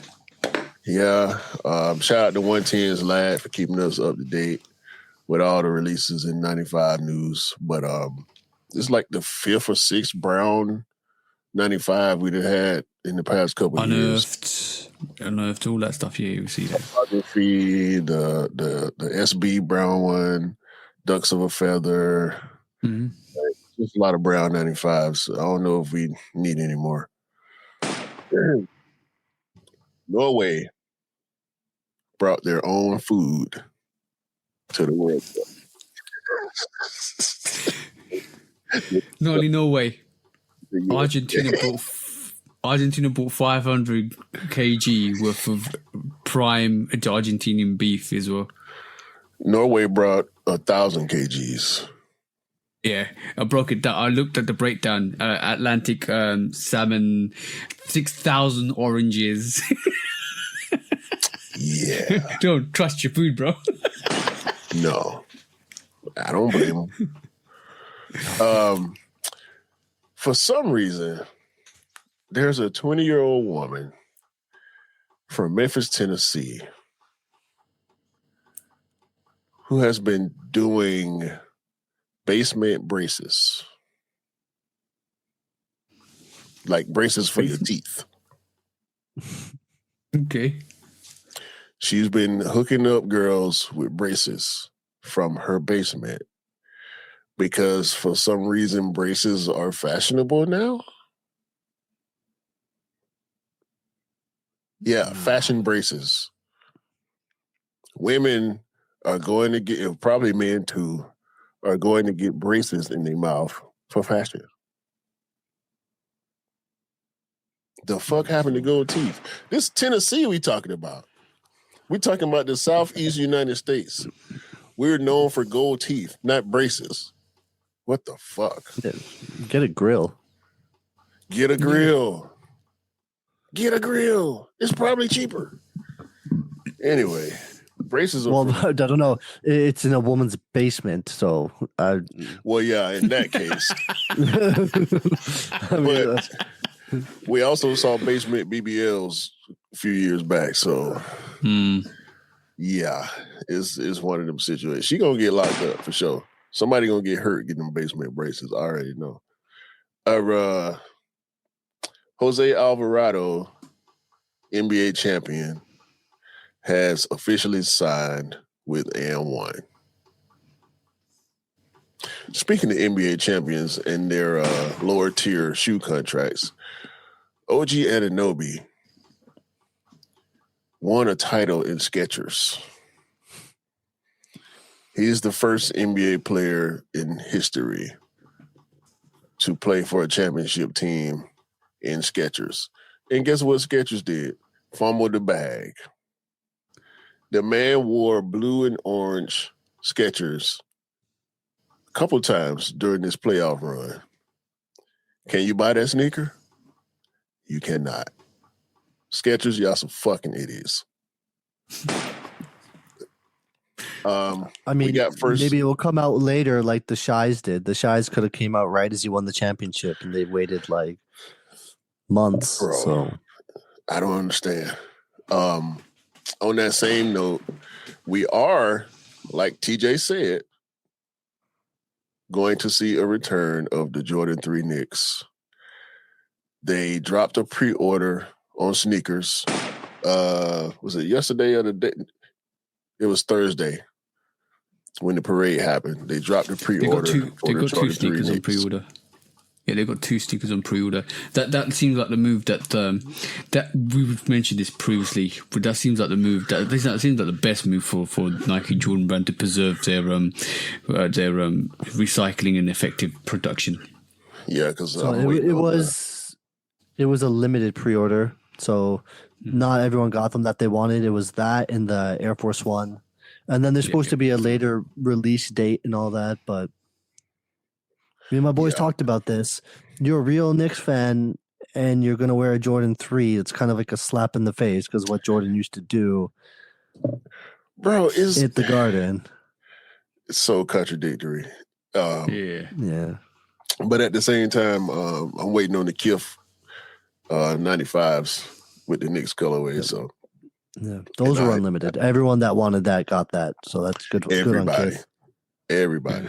Yeah. Shout out to 110's Lad for keeping us up to date with all the releases in 95 news. But it's like the 5th or 6th brown 95 we'd have had in the past couple of years. Unearthed, all that stuff. Yeah, you see that. Photography, the SB brown one, Ducks of a Feather. Mm-hmm. Just a lot of brown 95s. I don't know if we need any more. Norway brought their own food to the World Cup. Not only Norway. Argentina bought 500 kg worth of prime Argentinian beef as well. Norway brought 1,000 kgs. Yeah, I broke it down. I looked at the breakdown. Atlantic salmon, 6,000 oranges. Yeah. Don't trust your food, bro. No. I don't blame them. For some reason, there's a 20-year-old woman from Memphis, Tennessee, who has been doing basement braces. like braces for your teeth. Okay. She's been hooking up girls with braces from her basement because for some reason braces are fashionable now. Yeah, fashion braces. Women are going to get, probably men too, are going to get braces in their mouth for fashion. The fuck happened to gold teeth? This Tennessee we talking about. We talking about the Southeast United States. We're known for gold teeth, not braces. What the fuck? Get a grill. Get a grill. Get a grill. It's probably cheaper. Anyway, braces are. Well, I don't know. It's in a woman's basement, so. Well, yeah, in that case. I mean, but we also saw basement BBLs a few years back, so yeah, it's one of them situations. She gonna get locked up for sure. Somebody gonna get hurt getting them basement braces. I already know. Jose Alvarado, NBA champion, has officially signed with AN1. Speaking of NBA champions and their lower tier shoe contracts, OG Anunoby won a title in Skechers. He's the first NBA player in history to play for a championship team in Skechers. And guess what Skechers did? Fumbled the bag. The man wore blue and orange Skechers a couple times during this playoff run. Can you buy that sneaker? You cannot. Skechers, y'all some fucking idiots. I mean, we got first... maybe it will come out later like the Shies did. The Shies could have came out right as he won the championship, and they waited like months. Bro, so I don't understand. On that same note, we are, like TJ said, going to see a return of the Jordan 3 Knicks. They dropped a pre-order on sneakers. Was it yesterday or the day? It was Thursday when the parade happened. They dropped a pre-order. They got two sneakers on pre-order. Yeah, they got two sneakers on pre-order. That seems like the move that we've mentioned this previously, but that seems like the move that seems like the best move for Nike Jordan Brand to preserve their recycling and effective production. Yeah, because it was a limited pre-order, so not everyone got them that they wanted. It was that and the Air Force One, and then there's supposed to be a later release date and all that, but. Me and my boys talked about this. You're a real Knicks fan, and you're going to wear a Jordan 3. It's kind of like a slap in the face because what Jordan used to do, bro, is hit the Garden. It's so contradictory. Yeah. But at the same time, I'm waiting on the Kif 95s with the Knicks colorway. Yep. So yeah, those were unlimited. Everyone that wanted that got that. So that's good. Everybody. Good on Kif. Everybody.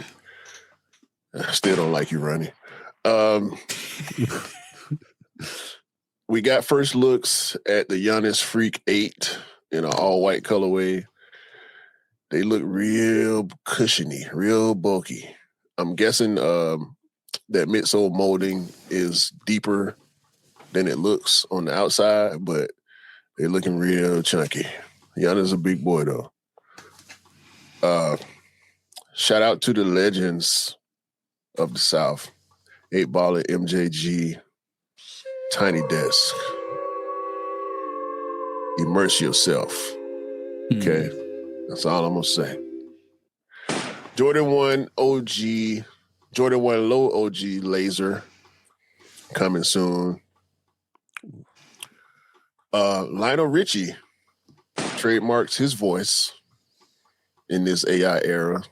I still don't like you, Ronnie. We got first looks at the Giannis Freak 8 in an all-white colorway. They look real cushiony, real bulky. I'm guessing that midsole molding is deeper than it looks on the outside, but they're looking real chunky. Giannis is a big boy, though. Shout out to the legends of the South. 8 Ball at MJG, Tiny Desk. Immerse yourself. Okay? That's all I'm going to say. Jordan 1 OG, Jordan 1 Low OG Laser coming soon. Lionel Richie trademarks his voice in this AI era.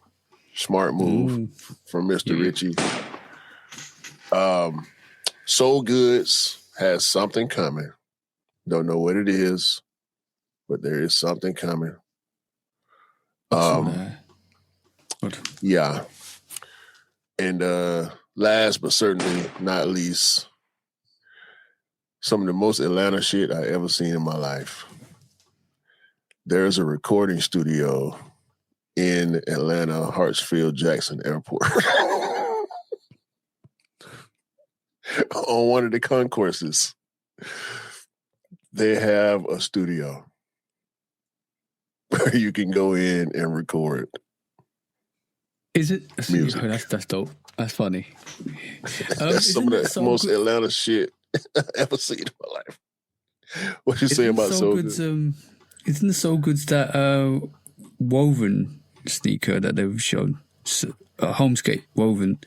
Smart move from Mr. Richie. Soul Goods has something coming. Don't know what it is, but there is something coming. Yeah. And last but certainly not least, some of the most Atlanta shit I ever seen in my life. There's a recording studio in Atlanta, Hartsfield Jackson Airport. On one of the concourses, they have a studio where you can go in and record. Is it? Music. Oh, that's dope. That's funny. That's some of the most Atlanta shit I ever seen in my life. What you say about So Good? Isn't the So Goods that woven sneaker that they've shown? Homeskate woven.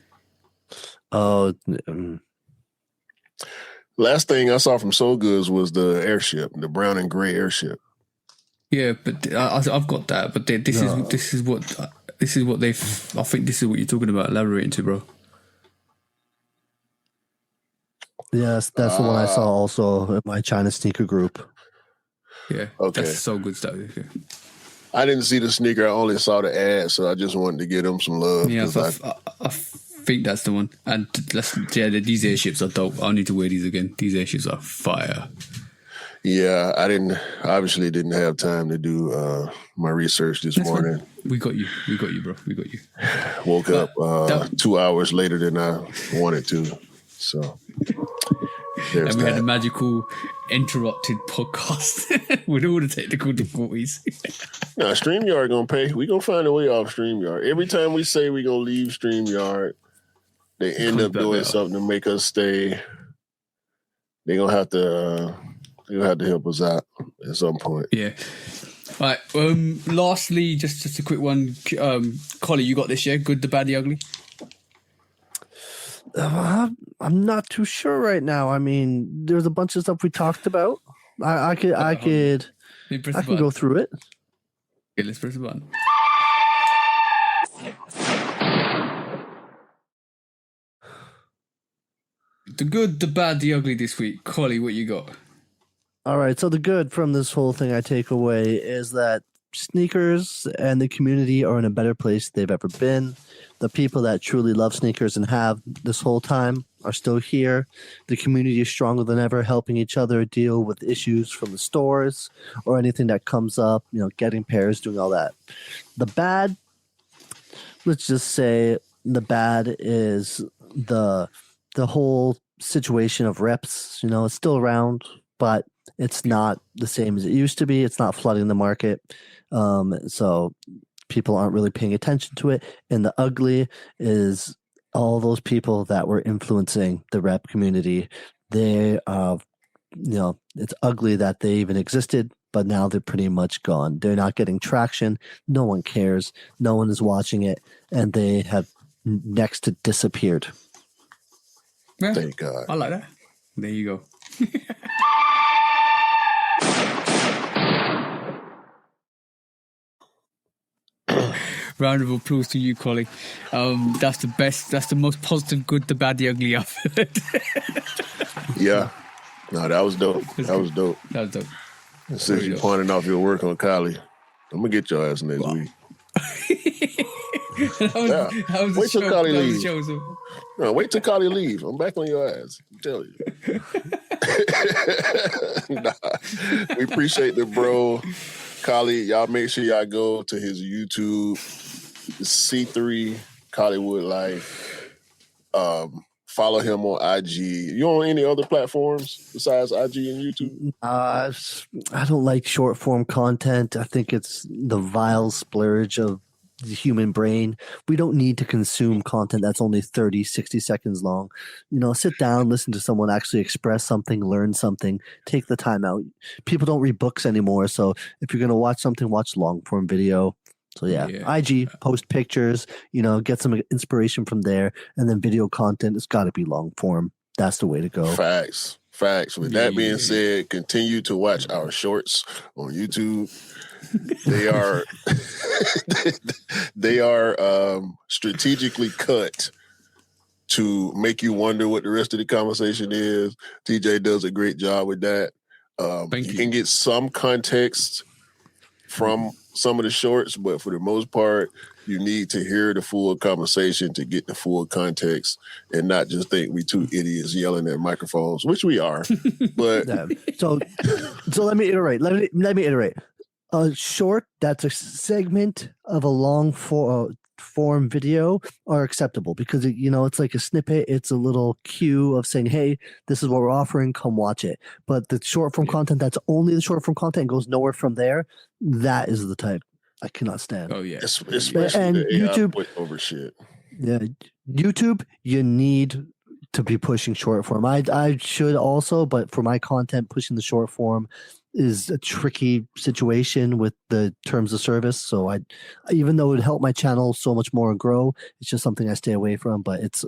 Oh, Last thing I saw from So Goods was the airship, the brown and gray airship. Yeah, but I've got that. But this is what they've. I think this is what you're talking about. Elaborating to, bro. Yes, that's the one I saw also in my China sneaker group. Yeah, okay. That's So Good stuff. Yeah. I didn't see the sneaker. I only saw the ad, so I just wanted to give them some love. Yeah, I think that's the one. And these airships are dope. I need to wear these again. These airships are fire. Yeah, I obviously didn't have time to do my research this morning. Fine. We got you, bro. We got you. Woke up 2 hours later than I wanted to. So and we had a magical interrupted podcast with all the technical difficulties. Nah, StreamYard gonna pay. We gonna find a way off StreamYard. Every time we say we gonna leave StreamYard, they end up doing something to make us stay. They're gonna have to help us out at some point. Yeah. All right. Lastly, just a quick one. Collie, you got this, yeah? Good, the bad, the ugly? I'm not too sure right now. I mean, there's a bunch of stuff we talked about. I can go through it. Okay, let's press the button. The good, the bad, the ugly this week. Collie, what you got? All right. So the good from this whole thing I take away is that sneakers and the community are in a better place they've ever been. The people that truly love sneakers and have this whole time are still here. The community is stronger than ever, helping each other deal with issues from the stores or anything that comes up, getting pairs, doing all that. The bad, let's just say the bad is the whole situation of reps. It's still around, but it's not the same as it used to be. It's not flooding the market. So people aren't really paying attention to it. And the ugly is all those people that were influencing the rep community. They, it's ugly that they even existed, but now they're pretty much gone. They're not getting traction. No one cares. No one is watching it. And they have next to disappeared. Yeah, thank God. I like that. There you go. Round of applause to you, Collie. That's the best. That's the most positive, good, the bad, the ugly I've heard. Yeah. No, that was dope. That was dope. Since you're pointing off your work on Kylie, I'm going to get your ass next week. Wait till Kylie leaves. No, wait till Kylie leave. I'm back on your ass. I'm telling you. We appreciate the bro. Kylie, y'all make sure y'all go to his YouTube, C3 Collywood Life. Follow him on IG. You on any other platforms besides IG and YouTube? I don't like short form content. I think it's the vile splurge of the human brain. We don't need to consume content that's only 30, 60 seconds long. Sit down, listen to someone actually express something, learn something, take the time out. People don't read books anymore. So if you're going to watch something, watch long form video. So yeah, IG, post pictures, get some inspiration from there. And then video content, it's got to be long form. That's the way to go. Facts. With that being said, continue to watch our shorts on YouTube. They are strategically cut to make you wonder what the rest of the conversation is. TJ does a great job with that. You can get some context from some of the shorts, but for the most part, you need to hear the full conversation to get the full context and not just think we two idiots yelling at microphones, which we are. But Yeah. So let me iterate. Let me iterate. A short that's a segment of a long form video are acceptable because it's like a snippet. It's a little cue of saying, "Hey, this is what we're offering. Come watch it." But the short form content that's only the short form content and goes nowhere from there. That is the type I cannot stand. Oh yeah, especially and the AI YouTube over shit. Yeah, YouTube, you need to be pushing short form. I should also, but for my content, pushing the short form is a tricky situation with the terms of service. So even though it would help my channel so much more and grow, it's just something I stay away from. But it's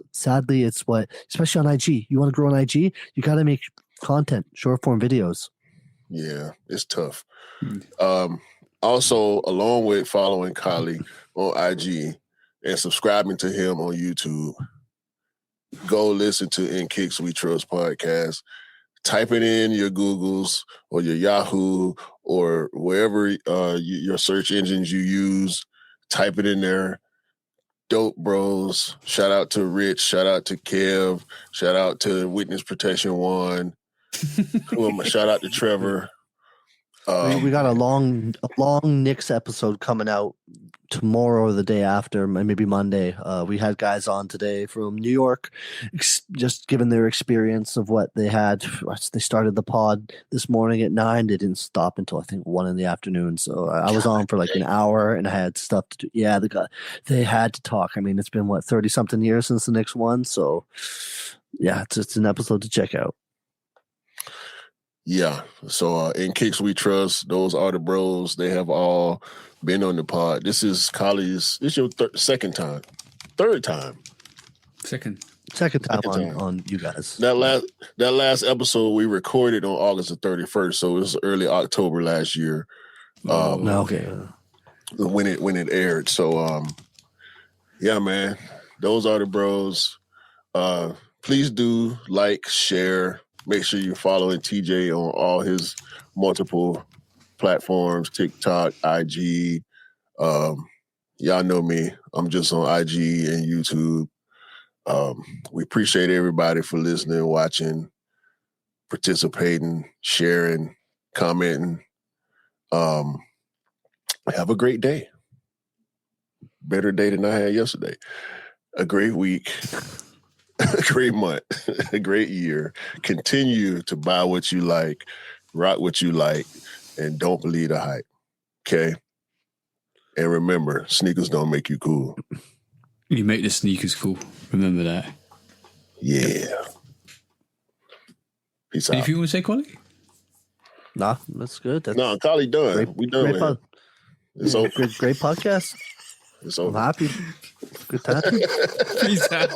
what, especially on IG, you want to grow on IG, you got to make content, short form videos. Yeah, it's tough. Also, along with following Collie on IG and subscribing to him on YouTube, go listen to In Kicks We Trust podcast. Type it in your Googles or your Yahoo or wherever your search engines you use. Type it in there. Dope Bros. Shout out to Rich. Shout out to Kev. Shout out to Witness Protection One. Shout out to Trevor. We got a long Knicks episode coming out tomorrow or the day after, maybe Monday. We had guys on today from New York, just giving their experience of what they had. They started the pod this morning at 9. They didn't stop until I think 1 in the afternoon. So I was on for like an hour and I had stuff to do. Yeah, they had to talk. I mean, it's been 30 something years since the Knicks won. So yeah, it's an episode to check out. Yeah. So In Kicks We Trust, those are the bros. They have all been on the pod. This is Collie's. This is your second time. Third time. Second time on you guys. That last episode we recorded on August the 31st. So it was early October last year. Okay. When it aired. So yeah, man. Those are the bros. Please do like, share. Make sure you're following TJ on all his multiple platforms, TikTok, IG. Y'all know me. I'm just on IG and YouTube. We appreciate everybody for listening, watching, participating, sharing, commenting. Have a great day. Better day than I had yesterday. A great week. A great month, a great year. Continue to buy what you like, rock what you like, and don't believe the hype. Okay? And remember, sneakers don't make you cool. You make the sneakers cool. Remember that. Yeah. Peace out. Anything you want to say, Collie? Nah, that's good. No, Collie done. We done with it. It's over. Great podcast. It's over. I'm happy. Good time. Peace out.